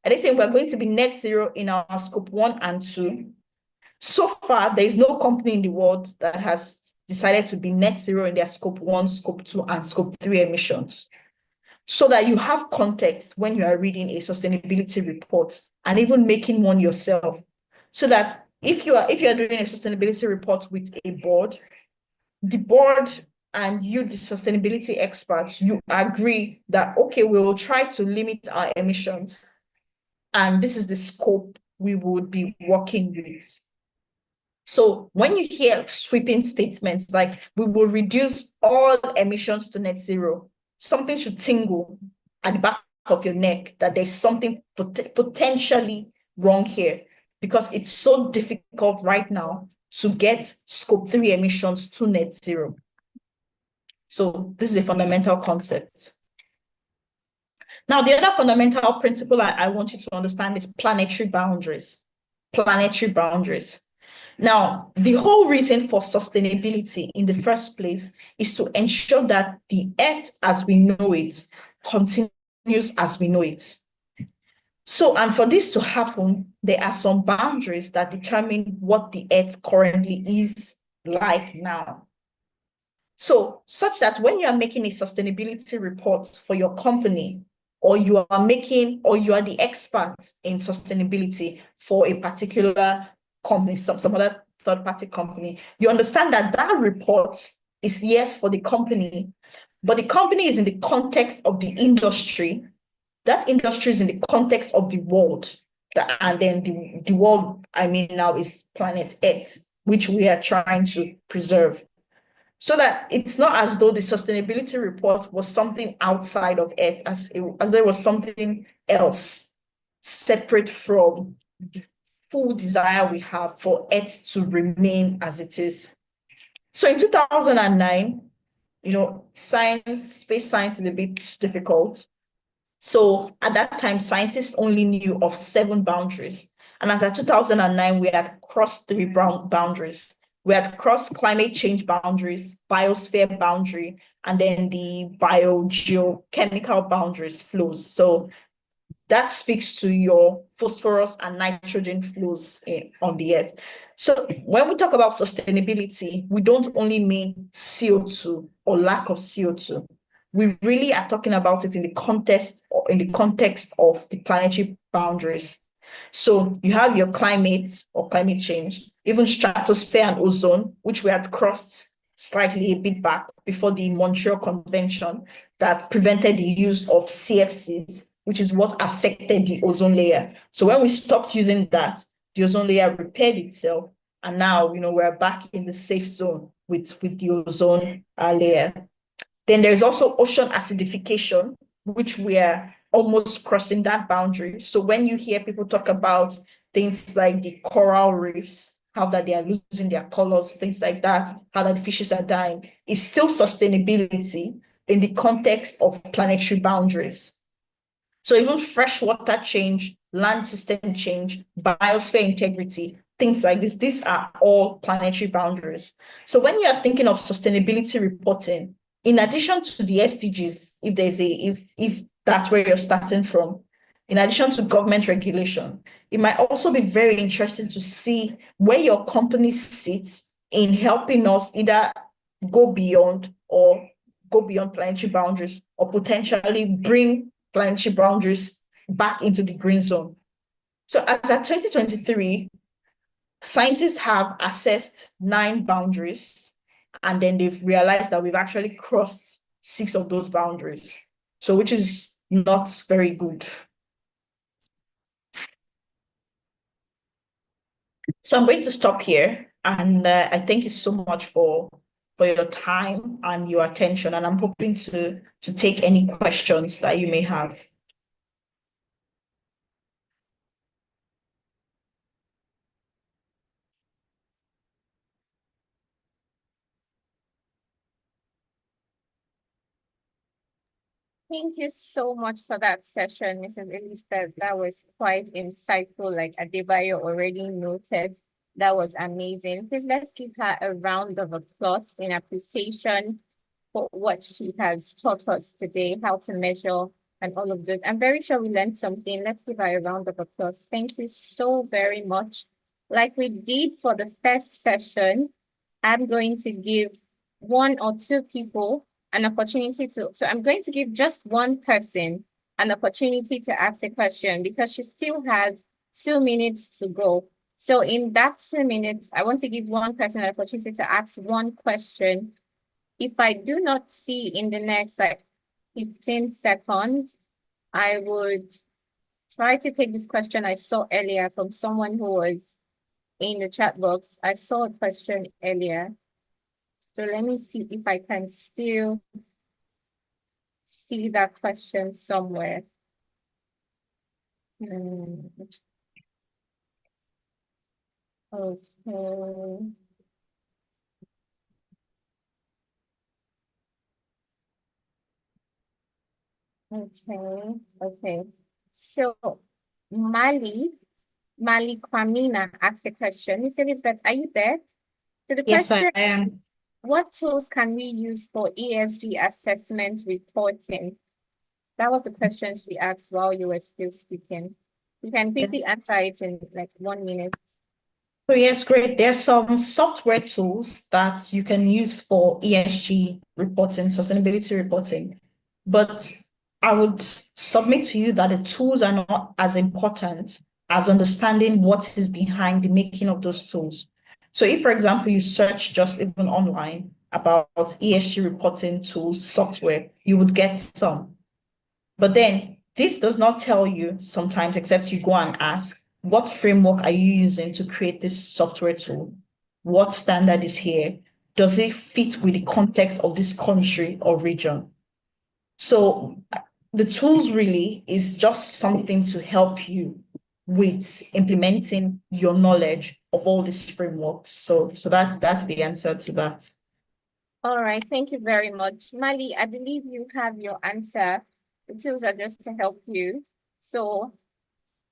Are they saying we are going to be net zero in our scope 1 and 2? So far, there is no company in the world that has decided to be net zero in their scope 1, scope 2, and scope 3 emissions. So that you have context when you are reading a sustainability report and even making one yourself. So that if you are doing a sustainability report with a board, the board and you, the sustainability experts, you agree that, okay, we will try to limit our emissions, and this is the scope we would be working with. So when you hear sweeping statements like we will reduce all emissions to net zero, something should tingle at the back of your neck that there's something potentially wrong here, because it's so difficult right now to get scope 3 emissions to net zero. So this is a fundamental concept. Now, the other fundamental principle I want you to understand is planetary boundaries. Planetary boundaries. Now, the whole reason for sustainability in the first place is to ensure that the Earth as we know it continues as we know it. So, and for this to happen, there are some boundaries that determine what the Earth currently is like now. So, such that when you are making a sustainability report for your company, or you are the expert in sustainability for a particular company, some other third-party company, you understand that that report is, yes, for the company, but the company is in the context of the industry. That industry is in the context of the world. And then the world, I mean, now is planet Earth, which we are trying to preserve. So that it's not as though the sustainability report was something outside of Earth, as there was something else separate from the full desire we have for Earth to remain as it is. So in 2009, space science is a bit difficult. So at that time, scientists only knew of 7 boundaries. And as of 2009, we had crossed 3 boundaries. We had crossed climate change boundaries, biosphere boundary, and then the biogeochemical boundaries flows. So that speaks to your phosphorus and nitrogen flows on the Earth. So when we talk about sustainability, we don't only mean CO2 or lack of CO2. We really are talking about it in the context of the planetary boundaries. So you have your climate or climate change, even stratosphere and ozone, which we had crossed slightly a bit back before the Montreal Convention that prevented the use of CFCs, which is what affected the ozone layer. So when we stopped using that, the ozone layer repaired itself, and now we're back in the safe zone with the ozone layer. Then there's also ocean acidification, which we are almost crossing that boundary. So when you hear people talk about things like the coral reefs, how that they are losing their colors, things like that, how that the fishes are dying, it's still sustainability in the context of planetary boundaries. So even freshwater change, land system change, biosphere integrity, things like this, these are all planetary boundaries. So when you are thinking of sustainability reporting, in addition to the SDGs, if that's where you're starting from, in addition to government regulation, it might also be very interesting to see where your company sits in helping us either go beyond planetary boundaries, or potentially bring planetary boundaries back into the green zone. So as of 2023, scientists have assessed 9 boundaries, and then they've realized that we've actually crossed 6 of those boundaries. So which is not very good. So I'm going to stop here, and I thank you so much for your time and your attention, and I'm hoping to take any questions that you may have. Thank you so much for that session, Mrs. Elizabeth. That was quite insightful, like Adebayo already noted. That was amazing. Please let's give her a round of applause in appreciation for what she has taught us today, how to measure and all of those. I'm very sure we learned something. Let's give her a round of applause. Thank you so very much. Like we did for the first session, I'm going to give 1 or 2 people an opportunity so I'm going to give just one person an opportunity to ask a question, because she still has 2 minutes to go. So in that 2 minutes, I want to give one person an opportunity to ask one question. If I do not see in the next like 15 seconds, I would try to take this question I saw earlier from someone who was in the chat box. I saw a question earlier. So let me see if I can still see that question somewhere. Okay. Okay. So Mali Kwamina asked a question. Miss Elizabeth, are you there? So the Yes, I question, am. what tools can we use for ESG assessment reporting? That was the question she asked while you were still speaking. You can quickly answer it in like 1 minute. So yes, great. There's some software tools that you can use for ESG reporting, sustainability reporting. But I would submit to you that the tools are not as important as understanding what is behind the making of those tools. So if, for example, you search just even online about ESG reporting tools, software, you would get some. But then this does not tell you sometimes, except you go and ask, what framework are you using to create this software tool? What standard is here? Does it fit with the context of this country or region? So the tools really is just something to help you with implementing your knowledge of all these frameworks. So that's the answer to that. All right, thank you very much. Mali, I believe you have your answer. The tools are just to help you. So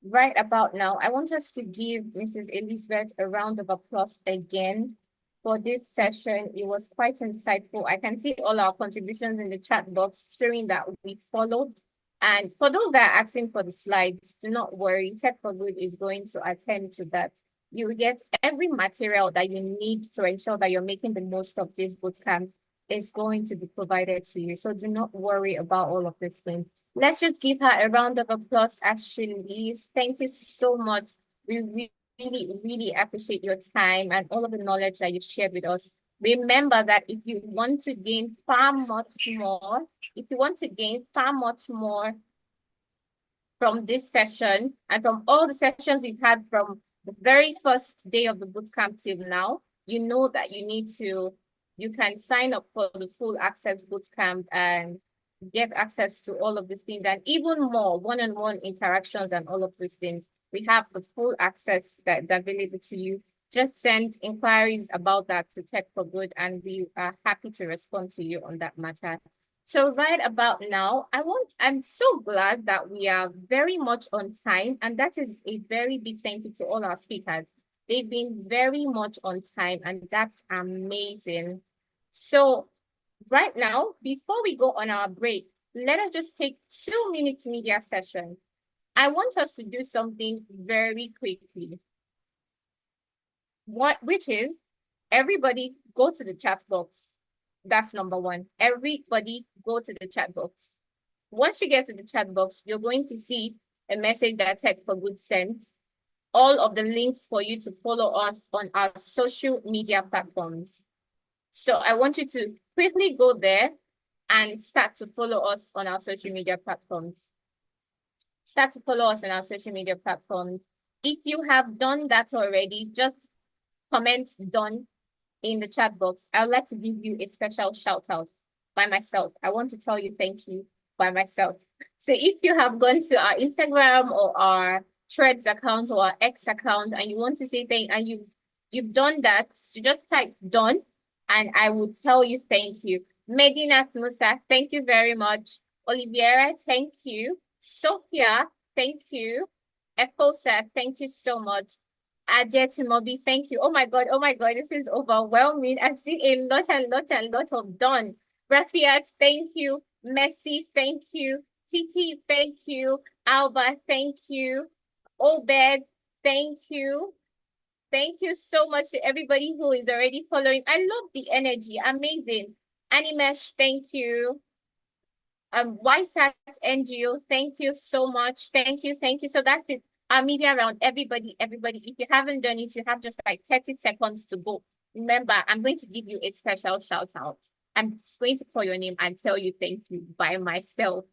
right about now, I want us to give Mrs. Elizabeth a round of applause again for this session. It was quite insightful. I can see all our contributions in the chat box showing that we followed. And for those that are asking for the slides, do not worry. Tech for Good is going to attend to that. You will get every material that you need to ensure that you're making the most of this bootcamp is going to be provided to you. So do not worry about all of this thing. Let's just give her a round of applause as she leaves. Thank you so much. We really appreciate your time and all of the knowledge that you shared with us. Remember that if you want to gain far much more, from this session and from all the sessions we've had from the very first day of the bootcamp till now, you know that you can sign up for the full access bootcamp and get access to all of these things and even more one-on-one interactions and all of these things. We have the full access that's available to you. Just send inquiries about that to Tech for Good and we are happy to respond to you on that matter. So right about now, I'm so glad that we are very much on time, and that is a very big thank you to all our speakers. They've been very much on time, and that's amazing. So right now, before we go on our break, let us just take 2 minutes media session. I want us to do something very quickly. Which is everybody go to the chat box. That's number one. Everybody go to the chat box. Once you get to the chat box, you're going to see a message that Tech for Good sent. All of the links for you to follow us on our social media platforms. So I want you to quickly go there and start to follow us on our social media platforms. Start to follow us on our social media platforms. If you have done that already, just comment done in the chat box. I would like to give you a special shout out by myself. I want to tell you thank you by myself. So if you have gone to our Instagram or our Threads account or our X account and you want to say thank and you've done that, so just type done and I will tell you thank you. Medina Musa, thank you very much. Oliviera, thank you. Sophia, thank you. Echosa, thank you so much. Ajet Mobi, thank you. Oh my God, this is overwhelming. I've seen a lot of done. Rafiat, thank you. Messi, thank you. Titi, thank you. Alba, thank you. Obed, thank you. Thank you so much to everybody who is already following. I love the energy. Amazing. Animesh, thank you. YSAT NGO, thank you so much. Thank you. So that's it. our media round, everybody, if you haven't done it, you have just like 30 seconds to go. Remember, I'm going to give you a special shout out. I'm going to call your name and tell you thank you by myself.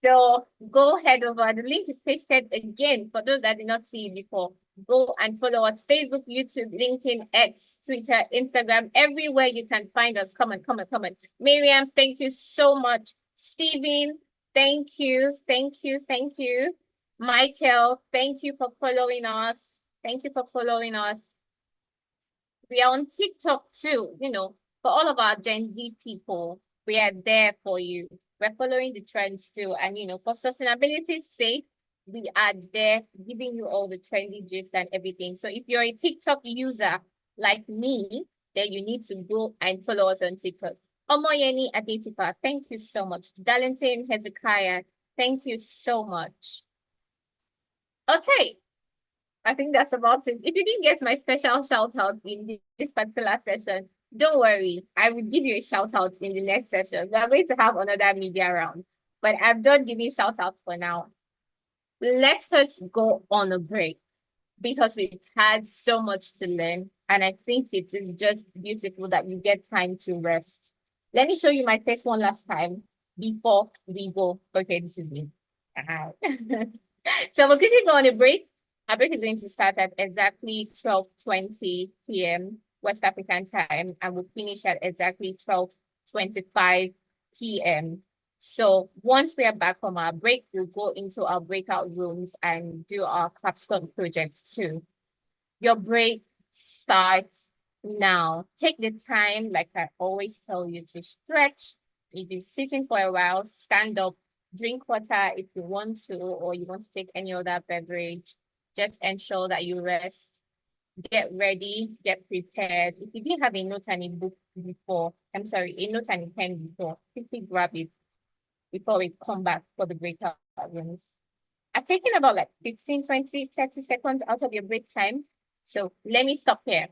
So go head over. The link is pasted again for those that did not see it before. Go and follow us: Facebook, YouTube, LinkedIn, X, Twitter, Instagram, everywhere you can find us. Come on. Miriam, thank you so much. Stephen, thank you. Michael, thank you for following us. We are on TikTok too, for all of our Gen Z people. We are there for you. We're following the trends too. And, for sustainability's sake, we are there giving you all the trendy gist and everything. So if you're a TikTok user like me, then you need to go and follow us on TikTok. Omoyeni Adetipa, thank you so much. Darlington Hezekiah, thank you so much. Okay, I think that's about it. If you didn't get my special shout out in this particular session, don't worry. I will give you a shout out in the next session. We are going to have another media round, but I'm done giving shout outs for now. Let us go on a break because we've had so much to learn. And I think it is just beautiful that you get time to rest. Let me show you my first one last time before we go. Okay, this is me. So we'll quickly go on a break. Our break is going to start at exactly 12:20 p.m. West African time, and we'll finish at exactly 12:25 p.m. So once we are back from our break, we'll go into our breakout rooms and do our capstone project too. Your break starts now. Take the time, like I always tell you, to stretch. If you're sitting for a while, stand up, drink water if you want to, or you want to take any other beverage. Just ensure that you rest. Get ready, get prepared. If you didn't have a note and a book before, a note and a pen before, quickly grab it before we come back for the breakout rooms. I've taken about like 15, 20, 30 seconds out of your break time. So let me stop here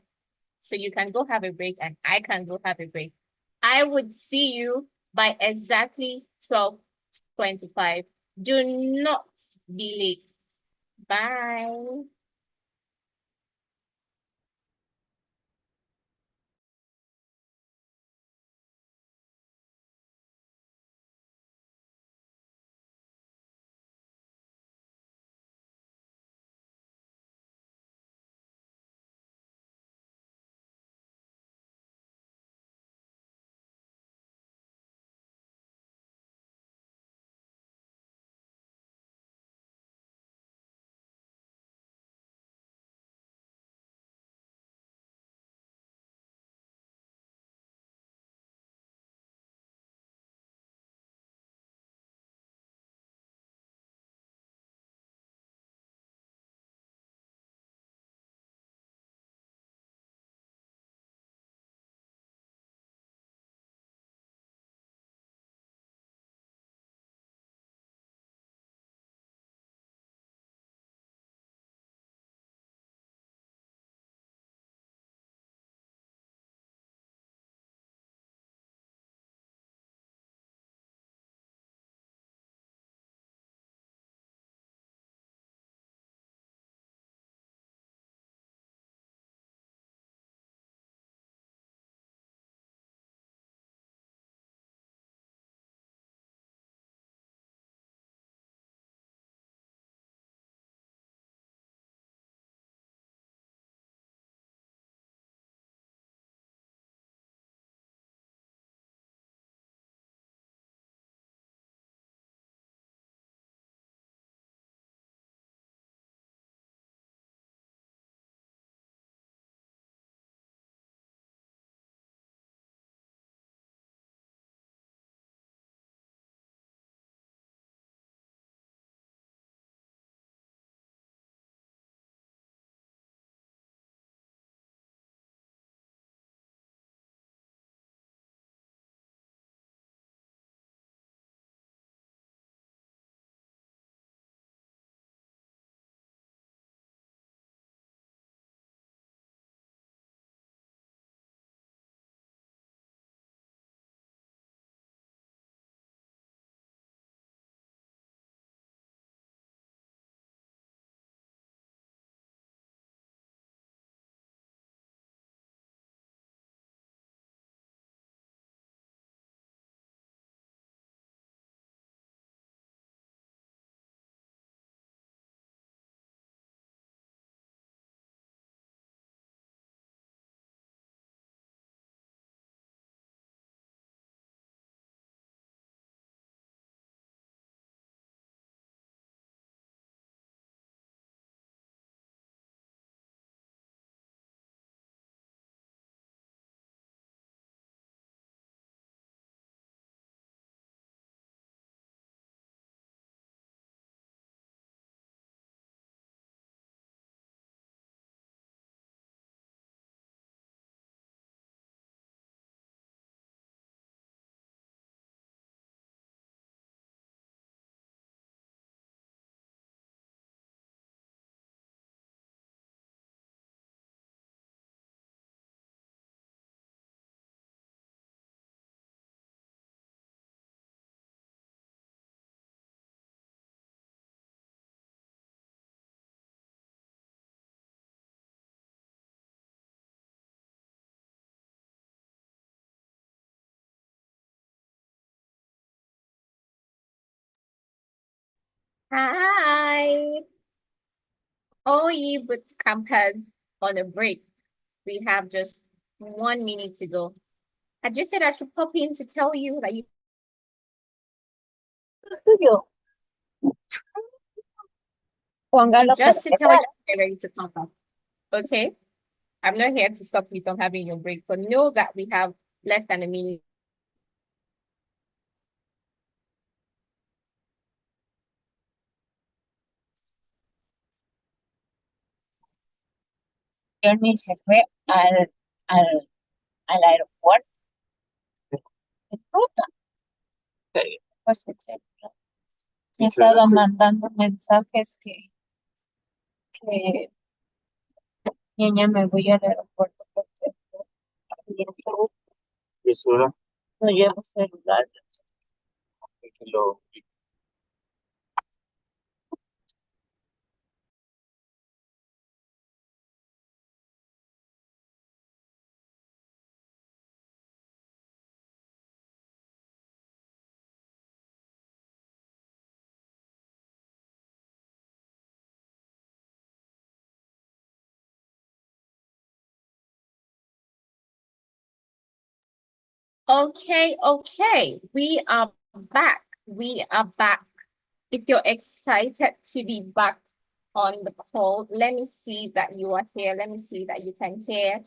so you can go have a break and I can go have a break. I would see you by exactly 12:25. Do not be late. Bye. Hi. All you boot campers on a break. We have just 1 minute to go. I just said I should pop in to tell you that you just to tell you that you're ready to come back. Okay? I'm not here to stop you from having your break, but know that we have less than a minute. Johnny se fue al aeropuerto de ruta. Pues he estado mandando mensajes que niña me voy al aeropuerto porque bien ruta, no llevo celular. Okay. We are back. We are back. If you're excited to be back on the call, let me see that you are here. Let me see that you can hear.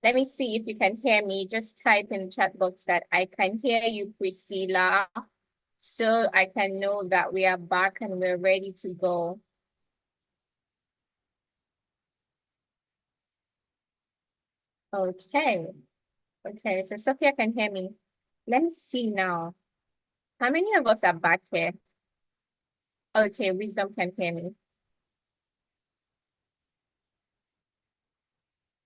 Let me see if you can hear me. Just type in the chat box that I can hear you, Priscilla, so I can know that we are back and we're ready to go. Okay, so Sophia can hear me. Let me see now. How many of us are back here? Okay, Wisdom can hear me.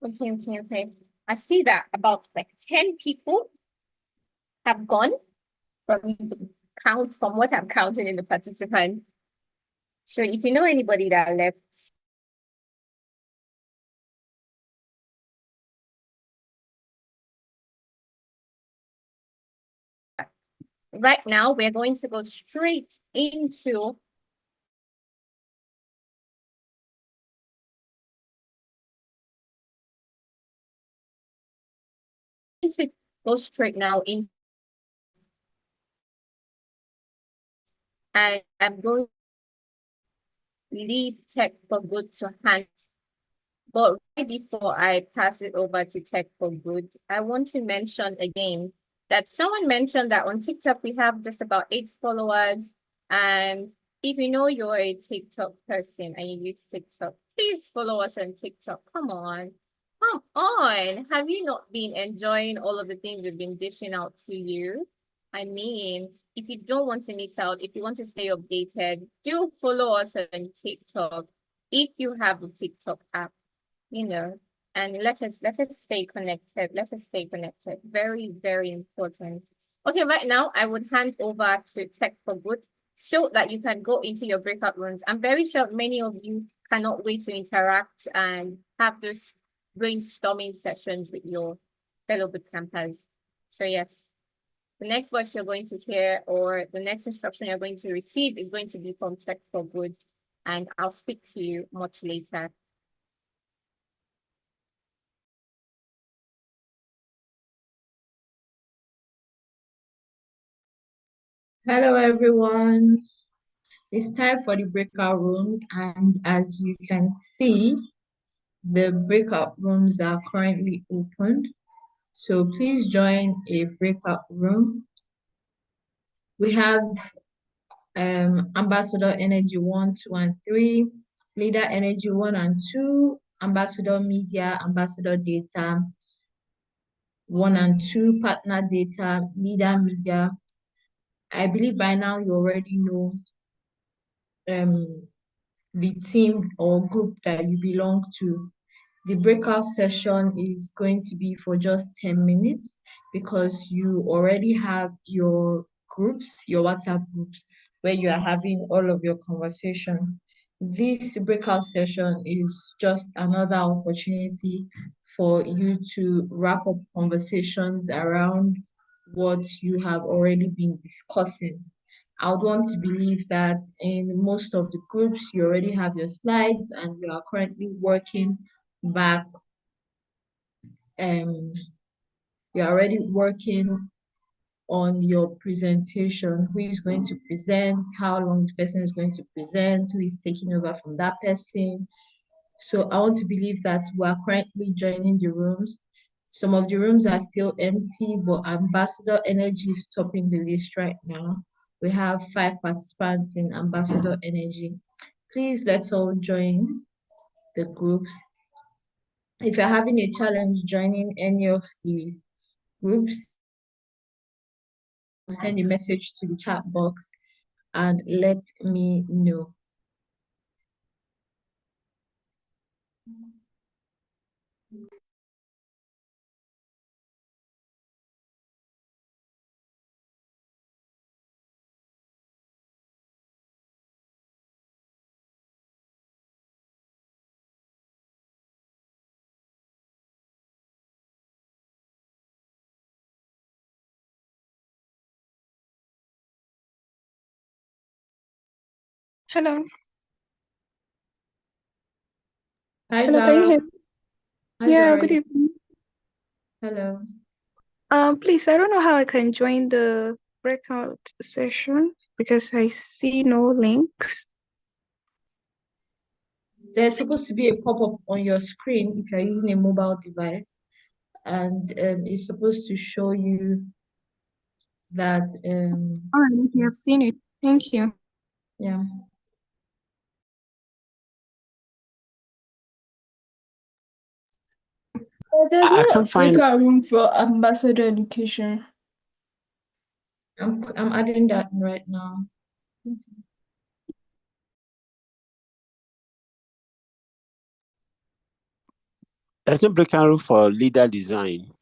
Okay. I see that about like 10 people have gone from the count, from what I'm counting in the participants. So if you know anybody that left, right now we're going to go straight into now in, and I'm going to leave Tech for Good to Hans. But right before I pass it over to Tech for Good, I want to mention again that someone mentioned that on TikTok we have just about 8 followers. And if you know you're a TikTok person and you use TikTok, please follow us on TikTok. Come on. Have you not been enjoying all of the things we've been dishing out to you? I mean, if you don't want to miss out, if you want to stay updated, do follow us on TikTok if you have the TikTok app, you know, and let us stay connected. Let us stay connected. Very, very important. Okay, right now I would hand over to Tech for Good so that you can go into your breakout rooms. I'm very sure many of you cannot wait to interact and have those brainstorming sessions with your fellow bootcampers. So yes, the next voice you're going to hear or the next instruction you're going to receive is going to be from Tech for Good, and I'll speak to you much later. Hello, everyone. It's time for the breakout rooms, and as you can see, the breakout rooms are currently open. So please join a breakout room. We have Ambassador Energy 1, 2, and 3, Leader Energy 1 and 2, Ambassador Media, Ambassador Data 1 and 2, Partner Data, Leader Media. I believe by now you already know the team or group that you belong to. The breakout session is going to be for just 10 minutes because you already have your groups, your WhatsApp groups, where you are having all of your conversation. This breakout session is just another opportunity for you to wrap up conversations around what you have already been discussing. I would want to believe that in most of the groups, you already have your slides and you are currently working back. You're already working on your presentation, who is going to present, how long the person is going to present, who is taking over from that person. So I want to believe that we are currently joining the rooms. Some of the rooms are still empty, but Ambassador Energy is topping the list right now. We have 5 participants in Ambassador Energy. Please let's all join the groups. If you're having a challenge joining any of the groups, send a message to the chat box and let me know. Hello. Hi, Hello, can you Zara. hear me? Hi, Yeah, Zara. good evening. Hello. Please, I don't know how I can join the breakout session because I see no links. There's supposed to be a pop-up on your screen if you're using a mobile device, and it's supposed to show you that All right, okay, I've seen it. Thank you. yeah. There's I no can't find. breakout room for ambassador education. I'm adding that right now. There's no breakout room for leader design.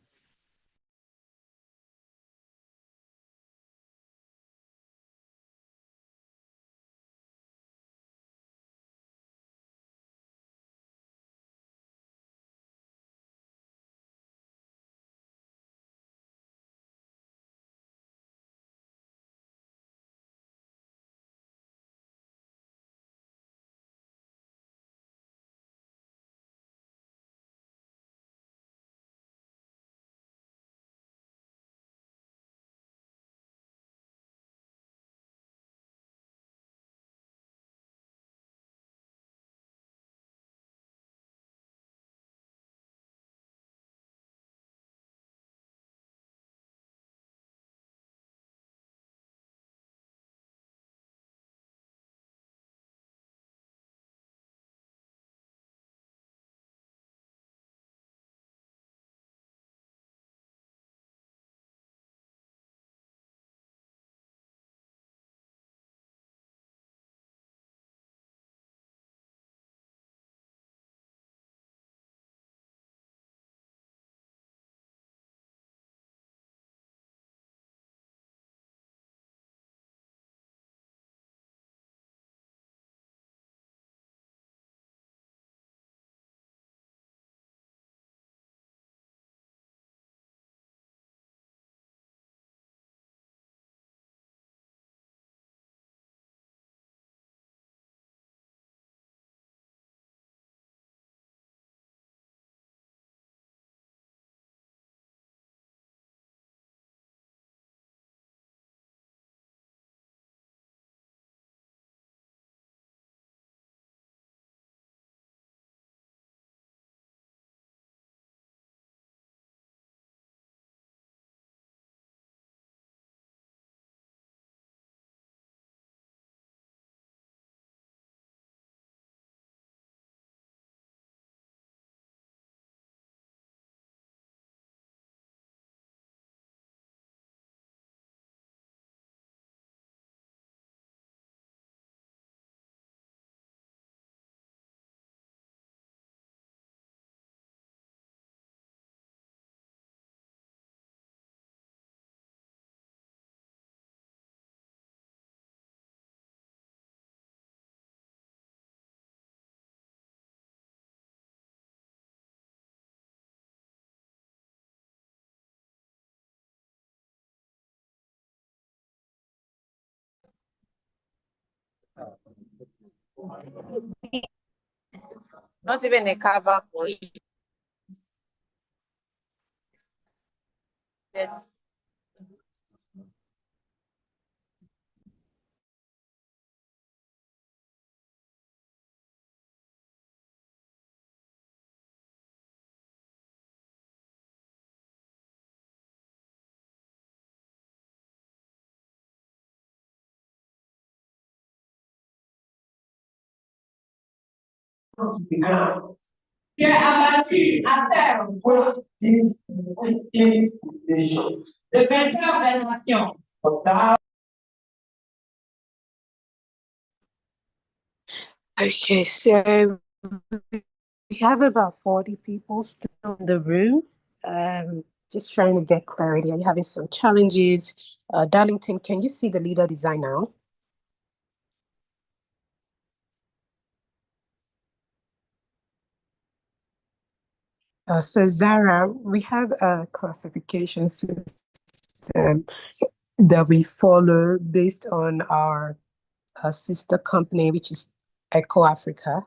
Not even a cover for it. Yes. Okay, so we have about 40 people still in the room. Just trying to get clarity. Are you having some challenges? Darlington, can you see the leader design now? So Zara, we have a classification system that we follow based on our sister company, which is Eco Africa.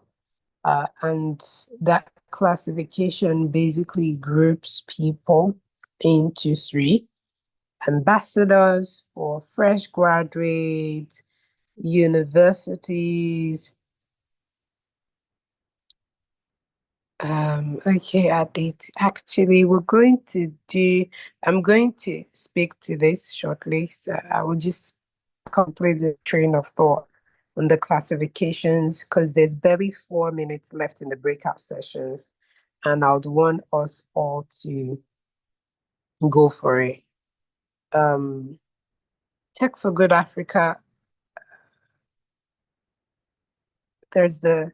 And that classification basically groups people into three: ambassadors for fresh graduates, universities. Okay, Adit. Actually, I'm going to speak to this shortly. So I will just complete the train of thought on the classifications because there's barely 4 minutes left in the breakout sessions, and I would want us all to go for it. Tech for Good Africa, there's the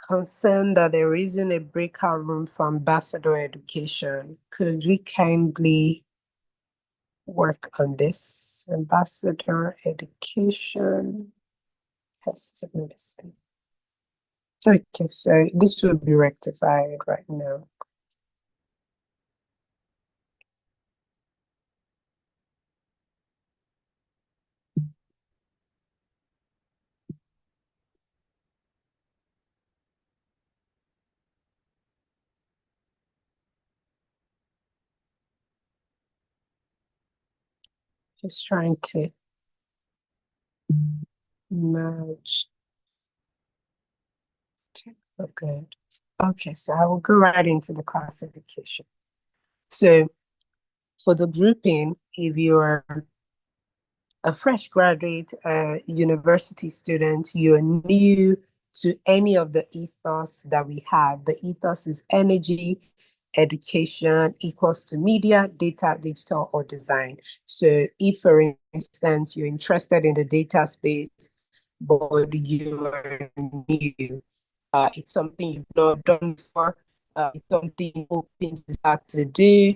concern that there isn't a breakout room for ambassador education. Could we kindly work on this? Ambassador education has to be missing. Okay, so this will be rectified right now. Just trying to merge. Oh, good. Okay, so I will go right into the classification. So for the grouping, if you're a fresh graduate, university student, you're new to any of the ethos that we have. The ethos is energy, education equals to media, data, digital, or design. So if, for instance, you're interested in the data space, but you're new, it's something you've not done before, it's something you're hoping to start to do,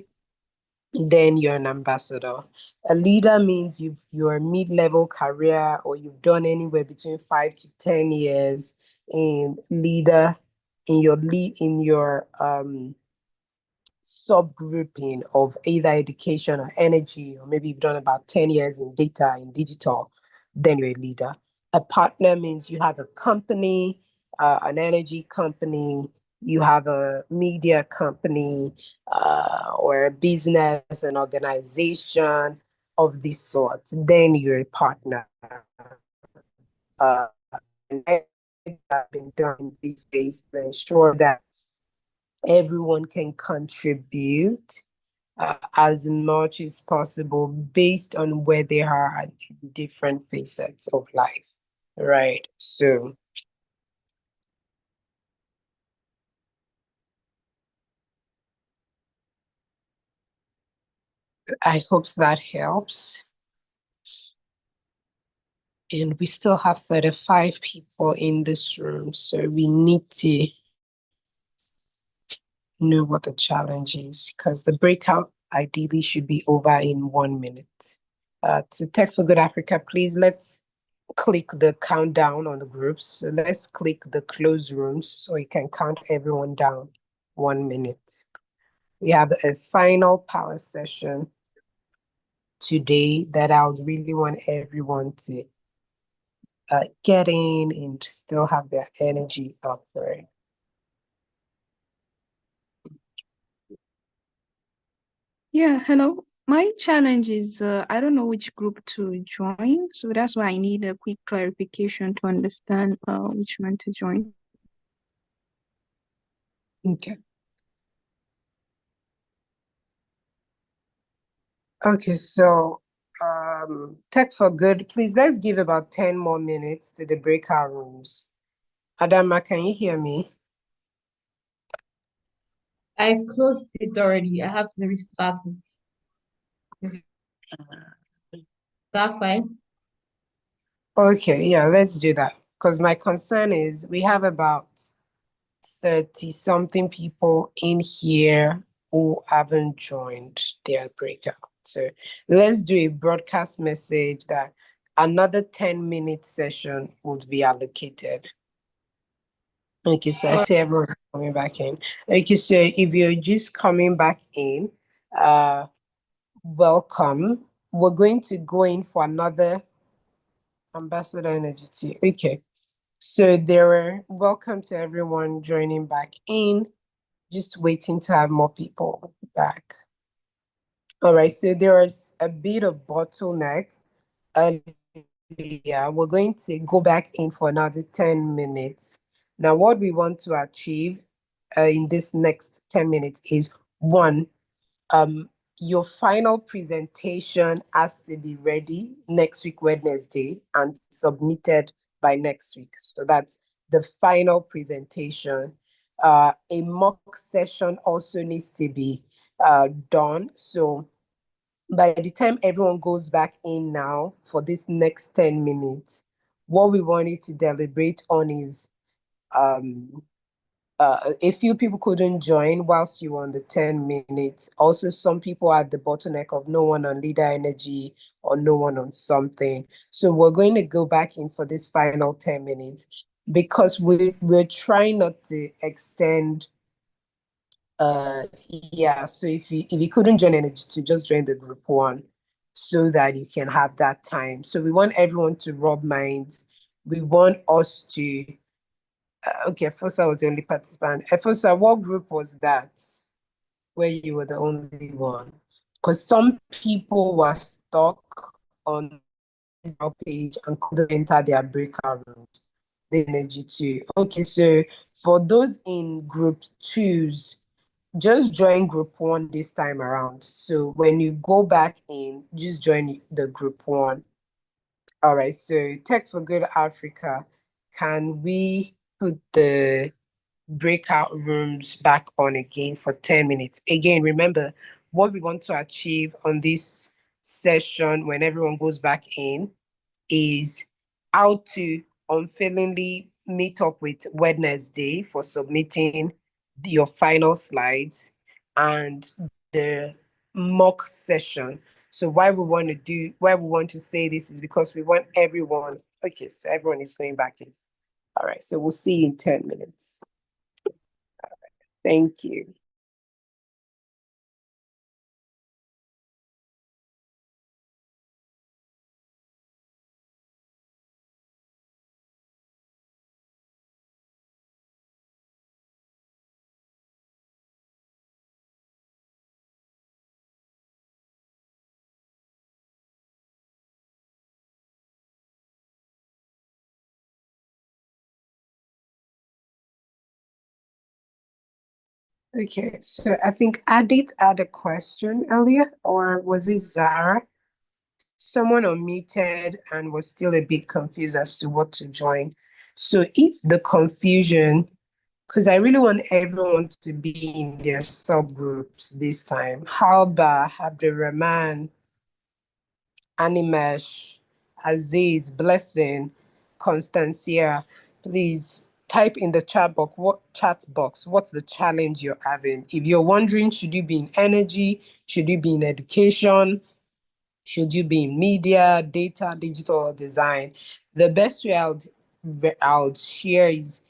then you're an ambassador. A leader means you're a mid-level career or you've done anywhere between 5 to 10 years in leader in your subgrouping of either education or energy, or maybe you've done about 10 years in data and digital, then you're a leader. A partner means you have a company, an energy company, you have a media company, or a business, an organization of this sort, then you're a partner. And I've been done these days to ensure that everyone can contribute as much as possible based on where they are at different facets of life, right? So I hope that helps. And we still have 35 people in this room, so we need to know what the challenge is because the breakout ideally should be over in 1 minute. To Tech for Good Africa, please let's click the countdown on the groups. So let's click the close rooms so you can count everyone down 1 minute. We have a final power session today that I would really want everyone to get in and still have their energy up for it. Yeah, hello. My challenge is I don't know which group to join, so that's why I need a quick clarification to understand which one to join. Okay. Okay, so Tech for Good, please let's give about 10 more minutes to the breakout rooms. Adama, can you hear me? I closed it already. I have to restart it. Is that fine? Okay, yeah, let's do that. Because my concern is we have about 30 something people in here who haven't joined their breakout. So let's do a broadcast message that another 10-minute session would be allocated. Okay, so I see everyone coming back in. Okay, so if you're just coming back in, welcome. We're going to go in for another Ambassador Energy tea. Okay, so welcome to everyone joining back in. Just waiting to have more people back. All right, so there is a bit of bottleneck. Yeah, we're going to go back in for another 10 minutes. Now, what we want to achieve in this next 10 minutes is one, your final presentation has to be ready next week, Wednesday, and submitted by next week. So that's the final presentation. A mock session also needs to be done. So by the time everyone goes back in now for this next 10 minutes, what we want you to deliberate on is a few people couldn't join whilst you were on the 10 minutes. Also, some people had the bottleneck of no one on leader energy or no one on something. So we're going to go back in for this final 10 minutes because we're trying not to extend. Yeah, so if you couldn't join energy to just join the group one so that you can have that time. So we want everyone to rub minds. We want us to okay, Fosa was the only participant. Fosa, what group was that where you were the only one? Because some people were stuck on this page and couldn't enter their breakout rooms. The energy too. Okay, so for those in group twos, just join group one this time around. So when you go back in, just join the group one. All right, so Tech for Good Africa, can we put the breakout rooms back on again for 10 minutes? Again, remember what we want to achieve on this session when everyone goes back in is how to unfailingly meet up with Wednesday for submitting your final slides and the mock session. So why we want to say this is because we want everyone. Okay, so everyone is going back in. All right, so we'll see you in 10 minutes. Thank you. Okay, so I think Adit had a question earlier, or was it Zara? Someone unmuted and was still a bit confused as to what to join. So if the confusion, because I really want everyone to be in their subgroups this time. Halba, Abdurrahman, Animesh, Aziz, Blessing, Constancia, please type in the chat box what's the challenge you're having. If you're wondering, should you be in energy, should you be in education, should you be in media, data, digital, or design? The best way I'll share is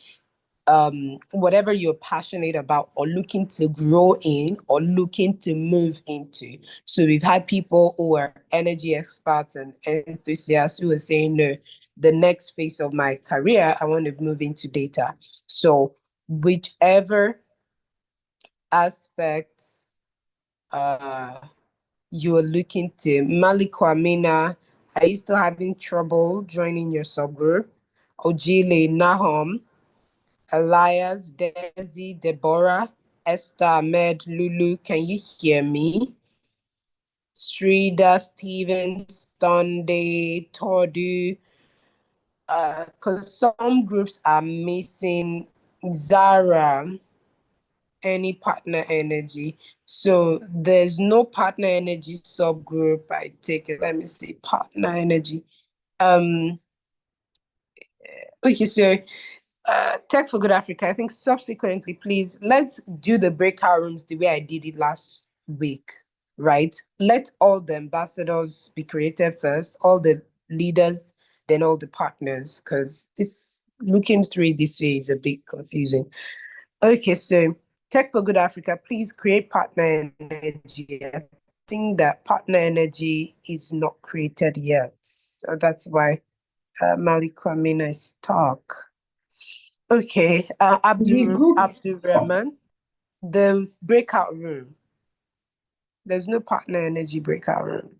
whatever you're passionate about or looking to grow in or looking to move into. So we've had people who are energy experts and enthusiasts who are saying, no, the next phase of my career, I want to move into data. So whichever aspects you're looking to. Malik Kwamina, are you still having trouble joining your subgroup? Ojile, Nahom, Elias, Desi, Deborah, Esther, Ahmed, Lulu, can you hear me? Srida, Stevens, Sunday, Tordu, because some groups are missing Zara, any partner energy. So there's no partner energy subgroup. I take it. Let me see, partner energy. Okay, so Tech for Good Africa, I think subsequently, please, let's do the breakout rooms the way I did it last week, right? Let all the ambassadors be created first, all the leaders, then all the partners, because this looking through it this way is a bit confusing. Okay, so Tech for Good Africa, please create partner energy. I think that partner energy is not created yet. So that's why Malik Kwamina is stuck. Okay, The group, Abdul Rahman, the breakout room. There's no partner energy breakout room.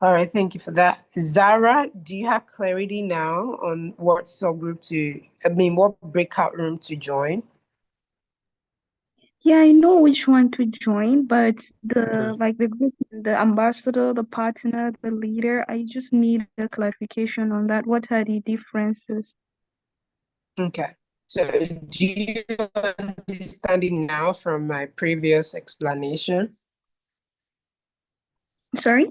All right, thank you for that. Zara, do you have clarity now on what what breakout room to join? Yeah, I know which one to join, but the group, the ambassador, the partner, the leader, I just need a clarification on that. What are the differences? Okay. So do you understand it now from my previous explanation? Sorry?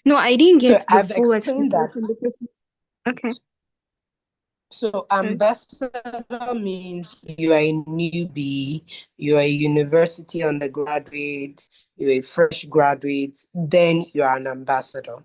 No, I didn't So get the I've full explained that. explanation because okay. So Sorry. ambassador means you are a newbie, you are a university undergraduate, you're a fresh graduate, then you are an ambassador.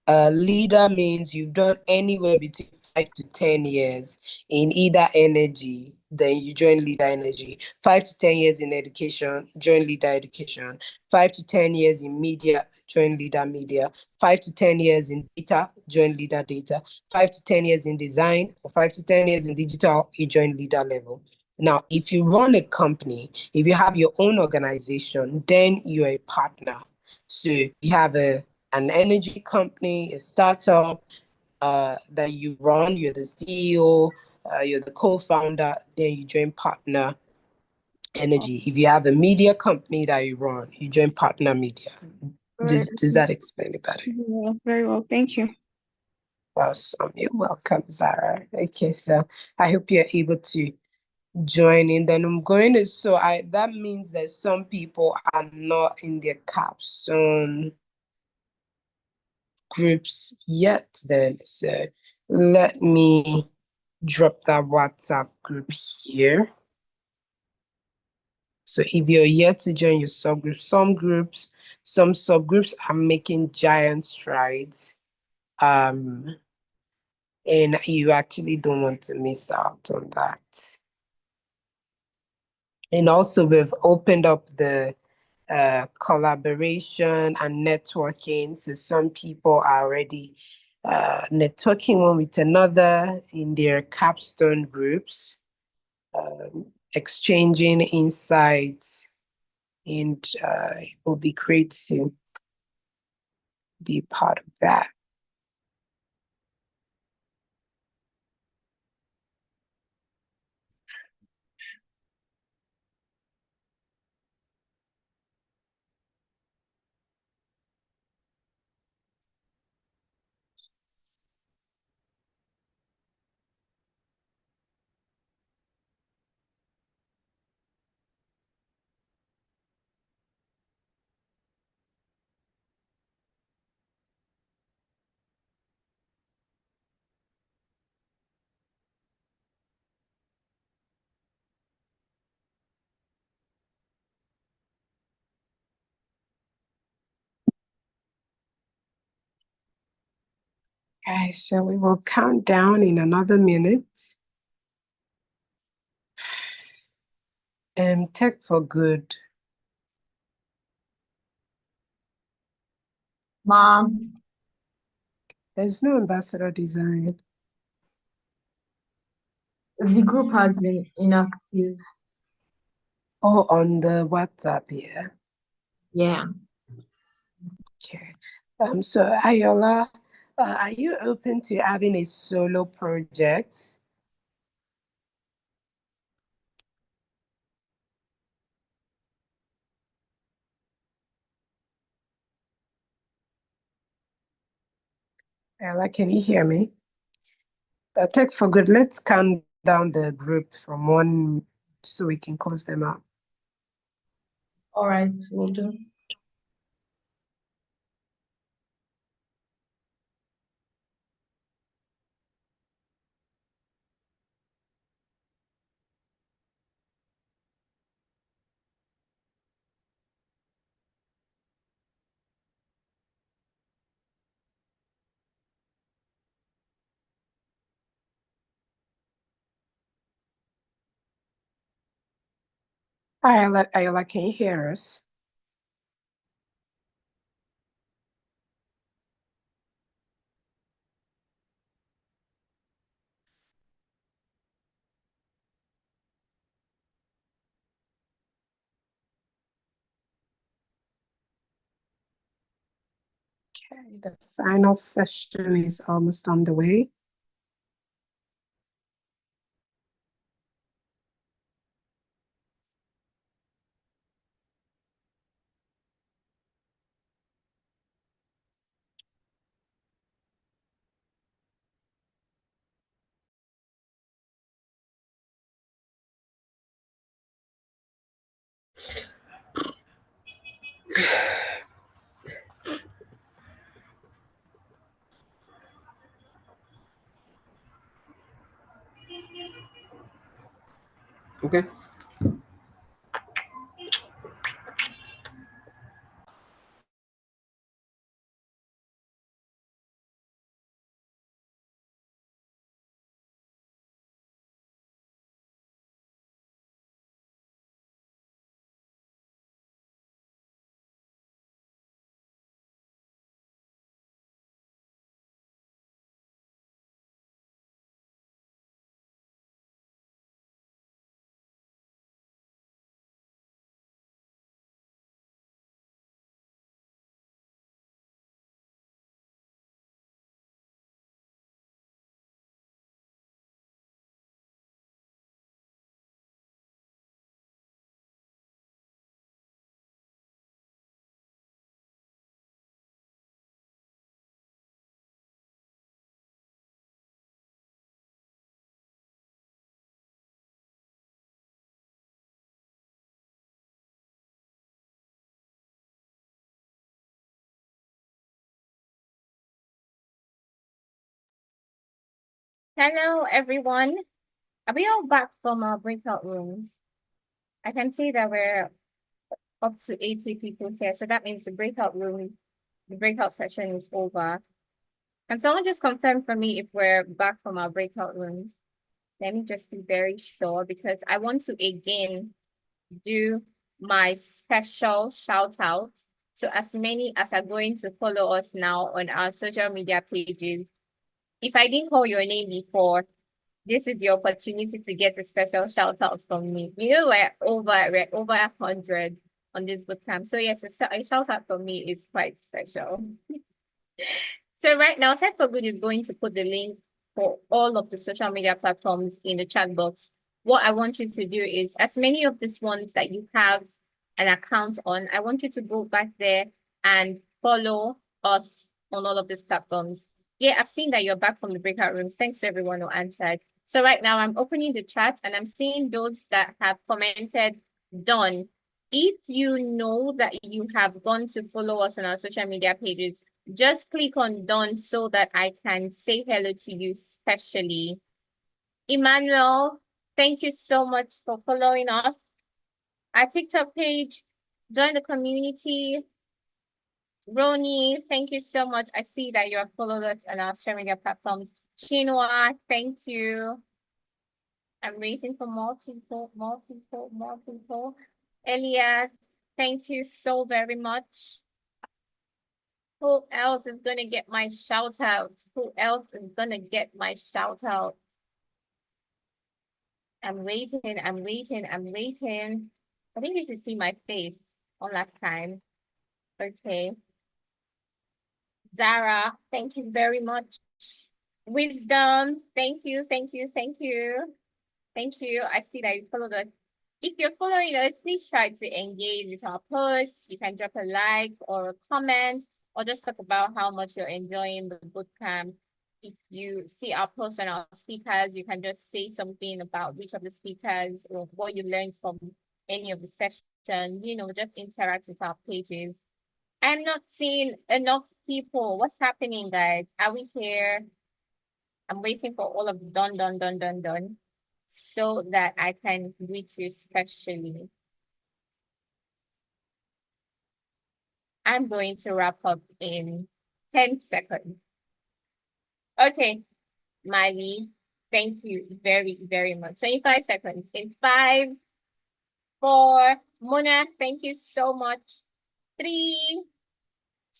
Leader means you've done anywhere between 5 to 10 years in either energy, then you join leader energy. 5 to 10 years in education, join leader education. 5 to 10 years in media, join leader media. 5 to 10 years in data, join leader data. 5 to 10 years in design, or 5 to 10 years in digital, you join leader level. Now, if you run a company, if you have your own organization, then you're a partner. So you have an energy company, a startup that you run, you're the CEO, you're the co-founder, then you join partner energy. If you have a media company that you run, you join partner media. Does that explain it better? Yeah, very well. Thank you. Awesome. You're welcome, Zara. Okay, so I hope you're able to join in. Then I'm going to, that means that some people are not in their capstone groups yet then. So let me drop that WhatsApp group here. So if you're yet to join your subgroup, some subgroups are making giant strides. And you actually don't want to miss out on that. And also we've opened up the collaboration and networking. So some people are already networking one with another in their capstone groups, exchanging insights, and it will be great to be part of that. Okay, so we will count down in another minute. Tech for Good. Mom, There's no ambassador design. the group has been inactive. Oh, on the WhatsApp, yeah. Yeah. Okay. So Ayola, are you open to having a solo project? Ayola, can you hear me? Tech for Good, let's count down the group from 1 so we can close them out. All right, we'll do. Ayola, can you hear us? Okay, the final session is almost on the way. Okay. Hello, everyone. Are we all back from our breakout rooms? I can see that we're up to 80 people here, so that means the breakout session is over. Can someone just confirm for me if we're back from our breakout rooms? Let me just be very sure because I want to again do my special shout out to as many as are going to follow us now on our social media pages. If I didn't call your name before, this is the opportunity to get a special shout out from me. You know, we're over 100 on this bootcamp. So yes, a shout out from me is quite special. So right now, Tech for Good is going to put the link for all of the social media platforms in the chat box. What I want you to do is, as many of these ones that you have an account on, I want you to go back there and follow us on all of these platforms. Yeah, I've seen that you're back from the breakout rooms. Thanks to everyone who answered. So right now I'm opening the chat and I'm seeing those that have commented done. If you know that you have gone to follow us on our social media pages, just click on done so that I can say hello to you specially. Emmanuel, thank you so much for following us. Our TikTok page, join the community. Roni, thank you so much. I see that you have followed us on our social media platforms. Chinua, thank you. I'm waiting for more people, more people, more people. Elias, thank you so very much. Who else is gonna get my shout out? Who else is gonna get my shout out? I'm waiting, I'm waiting, I'm waiting. I think you should see my face one last time. Okay. Zara, thank you very much. Wisdom, thank you, thank you, thank you. Thank you. I see that you followed us. If you're following us, please try to engage with our posts. You can drop a like or a comment, or just talk about how much you're enjoying the bootcamp. If you see our posts and our speakers, you can just say something about which of the speakers or what you learned from any of the sessions, just interact with our pages. I'm not seeing enough people. What's happening, guys? Are we here? I'm waiting for all of done, so that I can greet you specially. I'm going to wrap up in 10 seconds. Okay, Miley, thank you very, very much. 25 seconds. In 5, 4, Mona, thank you so much. 3,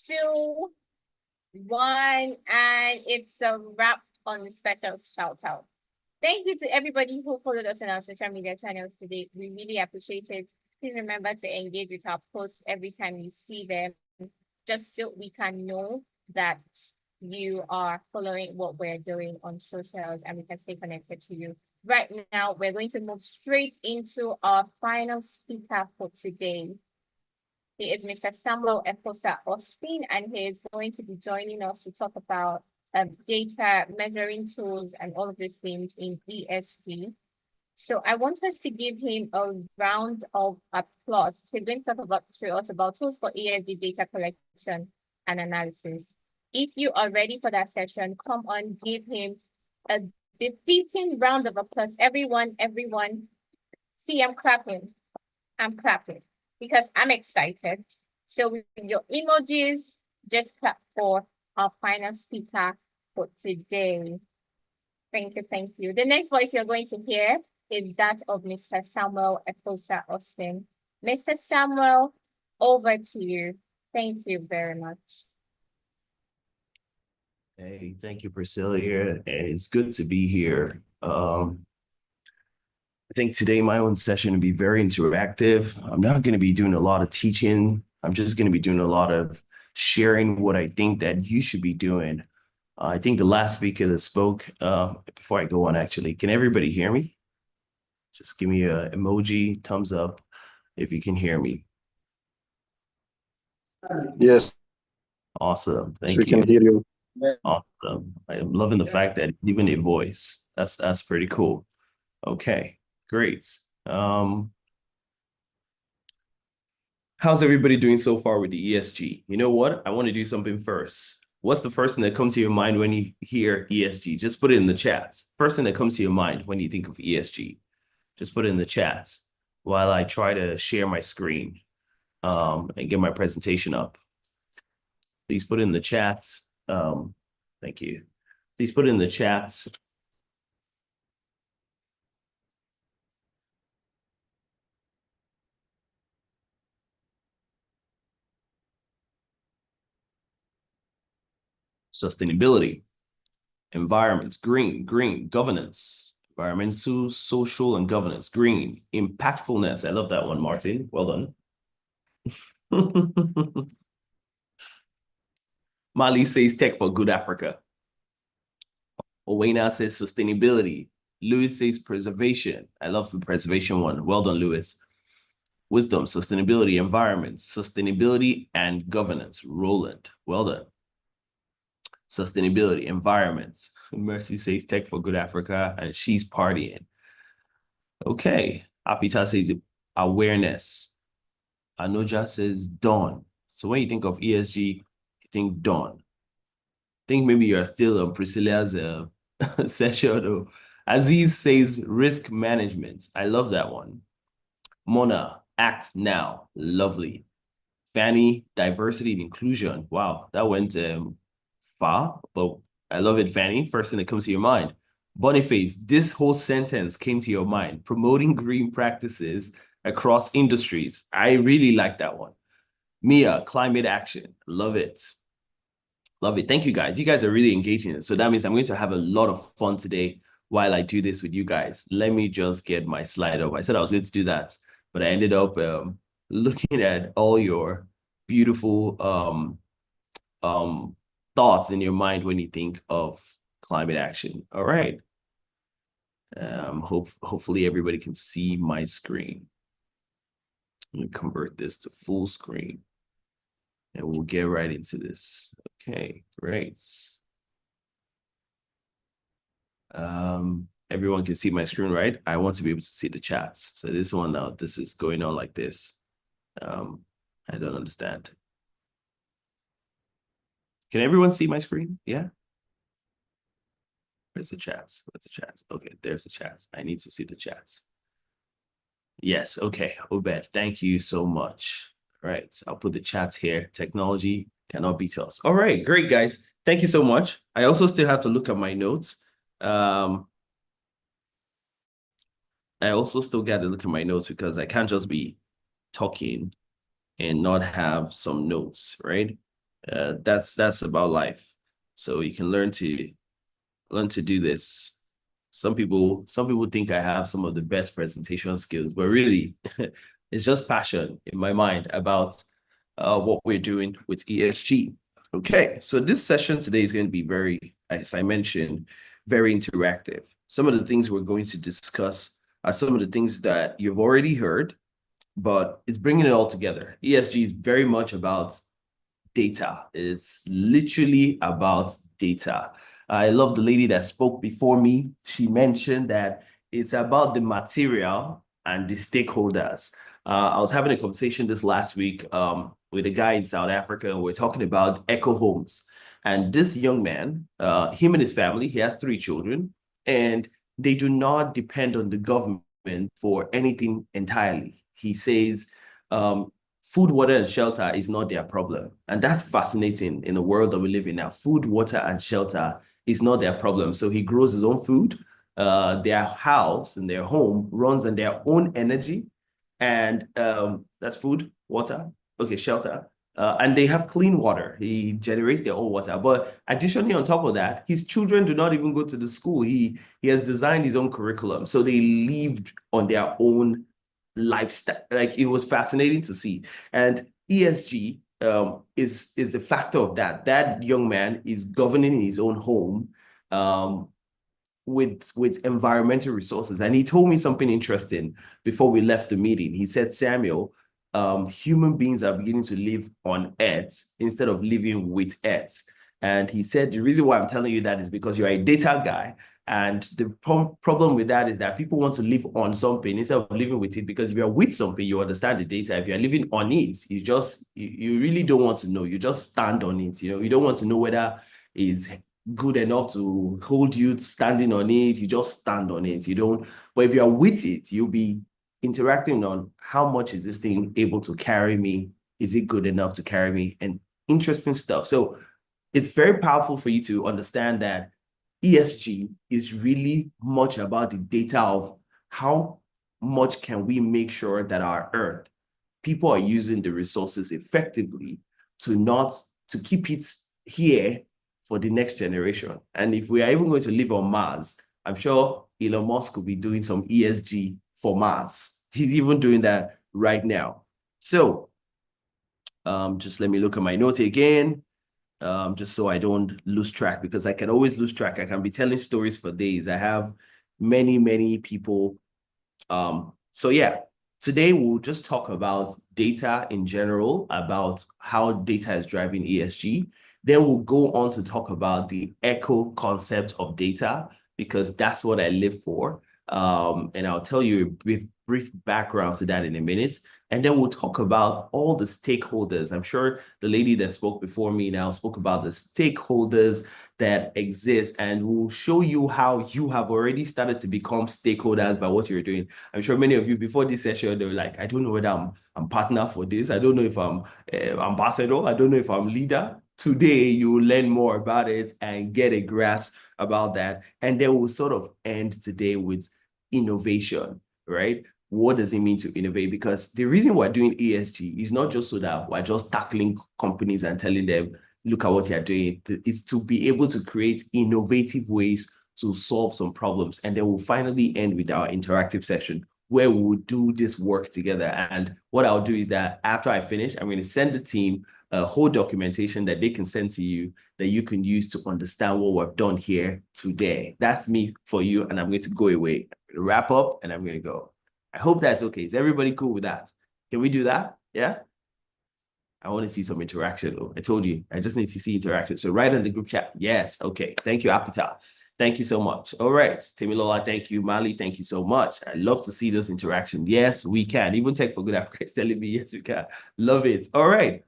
2, 1, and it's a wrap on the special shout out. Thank you to everybody who followed us on our social media channels today. We really appreciate it. Please remember to engage with our posts every time you see them, just so we can know that you are following what we're doing on socials and we can stay connected to you. Right now, we're going to move straight into our final speaker for today. He is Mr. Samuel Efosa Austin, and he is going to be joining us to talk about data measuring tools and all of these things in ESG. So I want us to give him a round of applause. He's going to talk to us about tools for ESG data collection and analysis. If you are ready for that session, come on, give him a defeating round of applause. Everyone. See, I'm clapping because I'm excited. So with your emojis, just clap for our final speaker for today. Thank you. The next voice you're going to hear is that of Mr. Samuel Efosa Austin. Mr. Samuel, over to you. Thank you very much. Hey, thank you, Priscilla here. It's good to be here. I think today my own session will be very interactive. I'm not going to be doing a lot of teaching. I'm just going to be doing a lot of sharing what I think that you should be doing. I think the last speaker that spoke, before I go on, actually, can everybody hear me? Just give me an emoji, thumbs up, if you can hear me. Yes. Awesome. Thank We you. can hear you. Awesome. I am loving the fact that it's even a voice. That's pretty cool. Okay, great. How's everybody doing so far with the ESG? You know what? I want to do something first. What's the first thing that comes to your mind when you hear ESG? Just put it in the chats. First thing that comes to your mind when you think of ESG. Just put it in the chats while I try to share my screen and get my presentation up. Please put it in the chats. Thank you. Please put it in the chats. Sustainability, environment, green, governance, environmental, social, and governance, green, impactfulness. I love that one, Martin. Well done. Mali says tech for good Africa. Owena says sustainability. Lewis says preservation. I love the preservation one. Well done, Lewis. Wisdom, sustainability, environment, sustainability, and governance. Roland, well done. Sustainability, environment. Mercy says tech for good Africa, and she's partying. Okay. Apita says awareness. Anoja says dawn. So when you think of ESG, you think dawn. Think maybe you're still on Priscilla's session. Or Aziz says risk management. I love that one. Mona, act now. Lovely. Fanny, diversity and inclusion. Wow, that went far, but I love it, Fanny. First thing that comes to your mind. Boniface, this whole sentence came to your mind. Promoting green practices across industries. I really like that one. Mia, climate action. Love it. Love it. Thank you, guys. You guys are really engaging. So that means I'm going to have a lot of fun today while I do this with you guys. Let me just get my slide up. I said I was going to do that, but I ended up looking at all your beautiful thoughts in your mind when you think of climate action. All right. Hopefully everybody can see my screen. Let me convert this to full screen and we'll get right into this. Okay, great. Everyone can see my screen, right? I want to be able to see the chats. So this one now, this is going on like this. I don't understand. Can everyone see my screen? Yeah. Where's the chats? Where's the chats? Okay, there's the chats. I need to see the chats. Yes, okay. Obed, thank you so much. All right, so I'll put the chats here. Technology cannot beat us. All right, great, guys. Thank you so much. I also still have to look at my notes. I also still got to look at my notes because I can't just be talking and not have some notes, right? That's about life. So you can learn to do this. Some people think I have some of the best presentation skills, but really it's just passion in my mind about what we're doing with ESG. Okay, so this session today is going to be very, as I mentioned, very interactive. Some of the things we're going to discuss are some of the things that you've already heard, but it's bringing it all together. ESG is very much about data. It's literally about data. I love the lady that spoke before me. She mentioned that it's about the material and the stakeholders. I was having a conversation this last week with a guy in South Africa, and we're talking about eco homes. And this young man, him and his family, he has 3 children, and they do not depend on the government for anything entirely. He says food, water, and shelter is not their problem. And that's fascinating in the world that we live in now. Food, water, and shelter is not their problem. So he grows his own food. Their house and their home runs on their own energy. And that's food, water, okay, shelter. And they have clean water. He generates their own water. But additionally, on top of that, his children do not even go to the school. He has designed his own curriculum. So they lived on their own lifestyle. Like, it was fascinating to see. And ESG is a factor of that. That young man is governing his own home with environmental resources. And he told me something interesting before we left the meeting. He said, Samuel, human beings are beginning to live on Earth instead of living with Earth. And he said, the reason why I'm telling you that is because you're a data guy. And the problem with that is that people want to live on something instead of living with it, because if you're with something, you understand the data. If you're living on it, you really don't want to know. You just stand on it. You don't want to know whether it's good enough to hold you standing on it. You just stand on it. You don't. But if you're with it, you'll be interacting on how much is this thing able to carry me? Is it good enough to carry me? And interesting stuff. So it's very powerful for you to understand that ESG is really much about the data of how much can we make sure that our Earth, people are using the resources effectively to keep it here for the next generation. And if we are even going to live on Mars, I'm sure Elon Musk will be doing some ESG for Mars. He's even doing that right now. So just let me look at my note again. Just so I don't lose track, because I can always lose track. I can be telling stories for days. I have many people. So yeah, today we'll just talk about data in general, about how data is driving ESG. Then we'll go on to talk about the eco concept of data, because that's what I live for. And I'll tell you a brief background to that in a minute. And then we'll talk about all the stakeholders. I'm sure the lady that spoke before me now spoke about the stakeholders that exist, and we'll show you how you have already started to become stakeholders by what you're doing. I'm sure many of you before this session, they were like, I don't know whether I'm partner for this. I don't know if I'm ambassador. I don't know if I'm leader. Today, you will learn more about it and get a grasp about that. And then we'll sort of end today with innovation, right? What does it mean to innovate? Because the reason we're doing ESG is not just so that we're just tackling companies and telling them, look at what you're doing. It's to be able to create innovative ways to solve some problems. And then we'll finally end with our interactive session where we'll do this work together. And what I'll do is that after I finish, I'm going to send the team a whole documentation that they can send to you that you can use to understand what we've done here today. That's me for you, and I'm going to go away, wrap up, and I'm going to go. I hope that's okay. Is everybody cool with that? Can we do that? Yeah? I want to see some interaction, though. I told you, I just need to see interaction. So write in the group chat. Yes, okay. Thank you, Apita. Thank you so much. All right, Temilola, thank you. Mali, thank you so much. I love to see those interactions. Yes, we can. Even Tech for Good Africa is telling me, yes, we can. Love it. All right.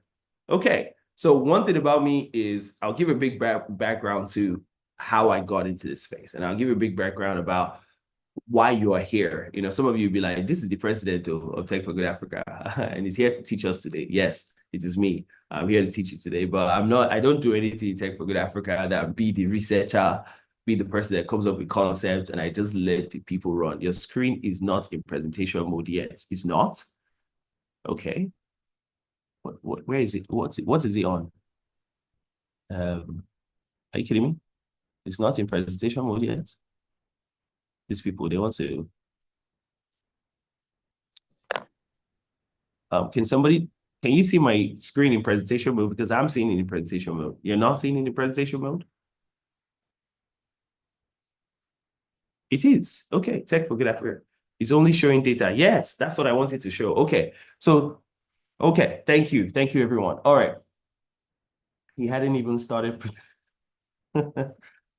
Okay. So one thing about me is I'll give a big background to how I got into this space. And I'll give a big background about why you are here. You know, some of you will be like, this is the president of Tech for Good Africa, and he's here to teach us today. Yes, it is me. I'm here to teach you today, but I don't do anything in Tech for Good Africa that be the researcher, be the person that comes up with concepts, and I just let the people run. Your screen is not in presentation mode yet. It's not? Okay. Where is it? What is it on? Are you kidding me? It's not in presentation mode yet. These people, they want to. Can you see my screen in presentation mode? Because I'm seeing it in presentation mode. You're not seeing it in presentation mode? It is. Okay, Tech for Good Africa. It's only showing data. Yes, that's what I wanted to show. Okay, so, okay, thank you. Thank you, everyone. All right. He hadn't even started.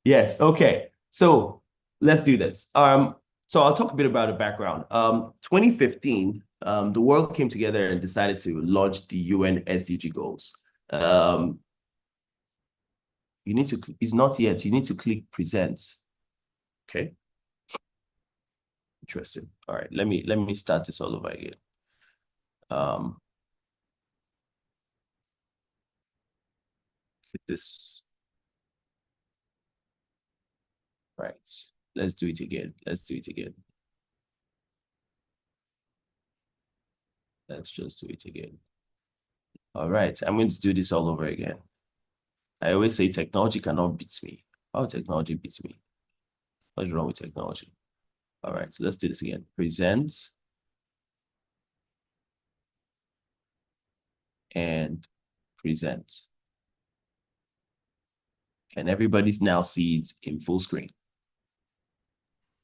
Yes, okay. So let's do this. So I'll talk a bit about the background. 2015, the world came together and decided to launch the UN SDG goals. You need to, it's not yet, you need to click presents. Okay. Interesting. All right, let me start this all over again. With this. Right, let's do it again. Let's do it again. Let's just do it again. All right, I'm going to do this all over again. I always say technology cannot beat me. How technology beats me? What's wrong with technology? All right, so let's do this again. Present and present. And everybody's now sees in full screen.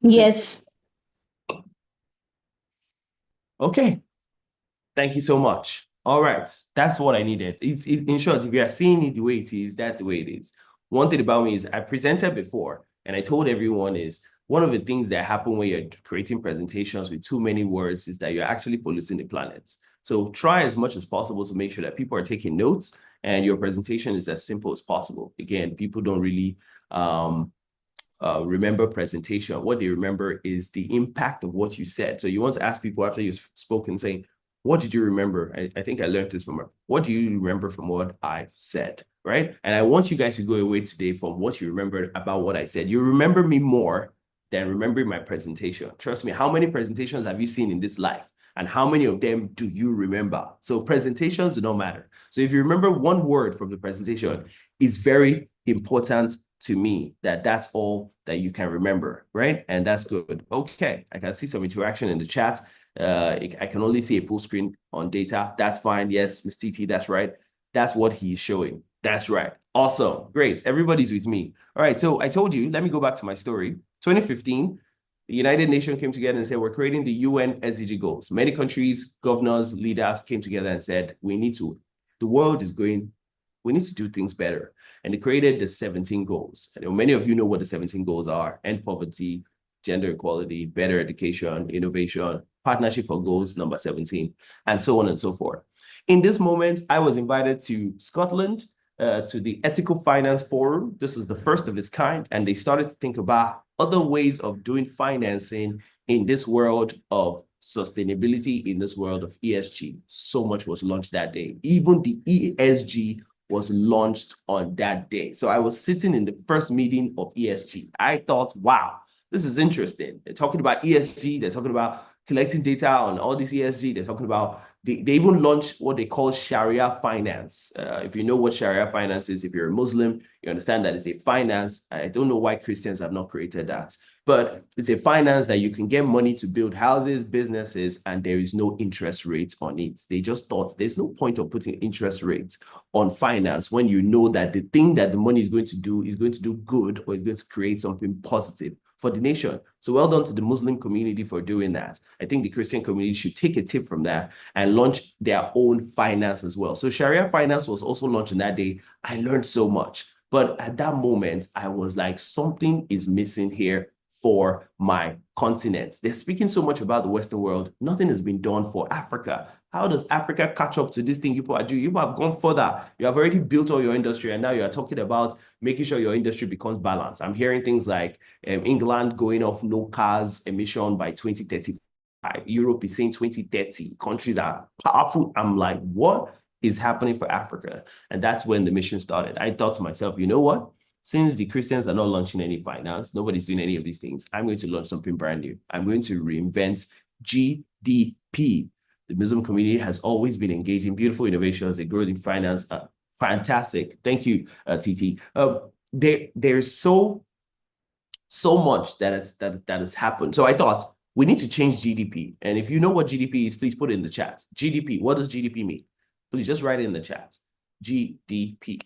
Yes. Okay. Thank you so much. All right, that's what I needed. In short, if you are seeing it the way it is, that's the way it is. One thing about me is I've presented before, and I told everyone is one of the things that happen when you're creating presentations with too many words is that you're actually polluting the planet. So try as much as possible to make sure that people are taking notes and your presentation is as simple as possible. Again, people don't really remember presentation. What they remember is the impact of what you said. So you want to ask people after you've spoken, saying, what did you remember? I think I learned this from her. What do you remember from what I've said, right? And I want you guys to go away today from what you remembered about what I said. You remember me more than remembering my presentation. Trust me, how many presentations have you seen in this life? And how many of them do you remember? So presentations do not matter. So if you remember one word from the presentation, it's very important to me that that's all that you can remember, right? And that's good. Okay, I can see some interaction in the chat. I can only see a full screen on data. That's fine. Yes, Ms. TT, that's right. That's what he's showing. That's right. Awesome. Great. Everybody's with me. All right. So I told you, let me go back to my story. 2015, the United Nations came together and said, we're creating the UN SDG goals. Many countries, governors, leaders came together and said, the world is going, we need to do things better. And they created the 17 goals. And many of you know what the 17 goals are: end poverty, gender equality, better education, innovation, partnership for goals, number 17, and so on and so forth. In this moment, I was invited to Scotland to the Ethical Finance Forum. This is the first of its kind, and they started to think about other ways of doing financing in this world of sustainability, in this world of ESG. So much was launched that day. Even the ESG was launched on that day. So I was sitting in the first meeting of ESG. I thought, wow, this is interesting. They're talking about ESG. They're talking about collecting data on all this ESG. They're talking about, they even launched what they call Sharia finance. If you know what Sharia finance is, if you're a Muslim, you understand that it's a finance. I don't know why Christians have not created that, but it's a finance that you can get money to build houses, businesses, and there is no interest rate on it. They just thought there's no point of putting interest rates on finance when you know that the thing that the money is going to do good, or is going to create something positive for the nation. So well done to the Muslim community for doing that. I think the Christian community should take a tip from that and launch their own finance as well. So Sharia finance was also launched on that day. I learned so much. But at that moment, I was like, something is missing here for my continent. They're speaking so much about the Western world. Nothing has been done for Africa. How does Africa catch up to this thing you people are doing? You people have gone further. You have already built all your industry, and now you are talking about making sure your industry becomes balanced. I'm hearing things like England going off no cars emission by 2035. Europe is saying 2030. Countries are powerful. I'm like, what is happening for Africa? And that's when the mission started. I thought to myself, you know what? Since the Christians are not launching any finance, nobody's doing any of these things, I'm going to launch something brand new. I'm going to reinvent GDP. The Muslim community has always been engaging beautiful innovations, and growth in finance. Fantastic. Thank you, TT. There's so much that has happened. So I thought we need to change GDP. And if you know what GDP is, please put it in the chat. GDP, what does GDP mean? Please just write it in the chat. GDP.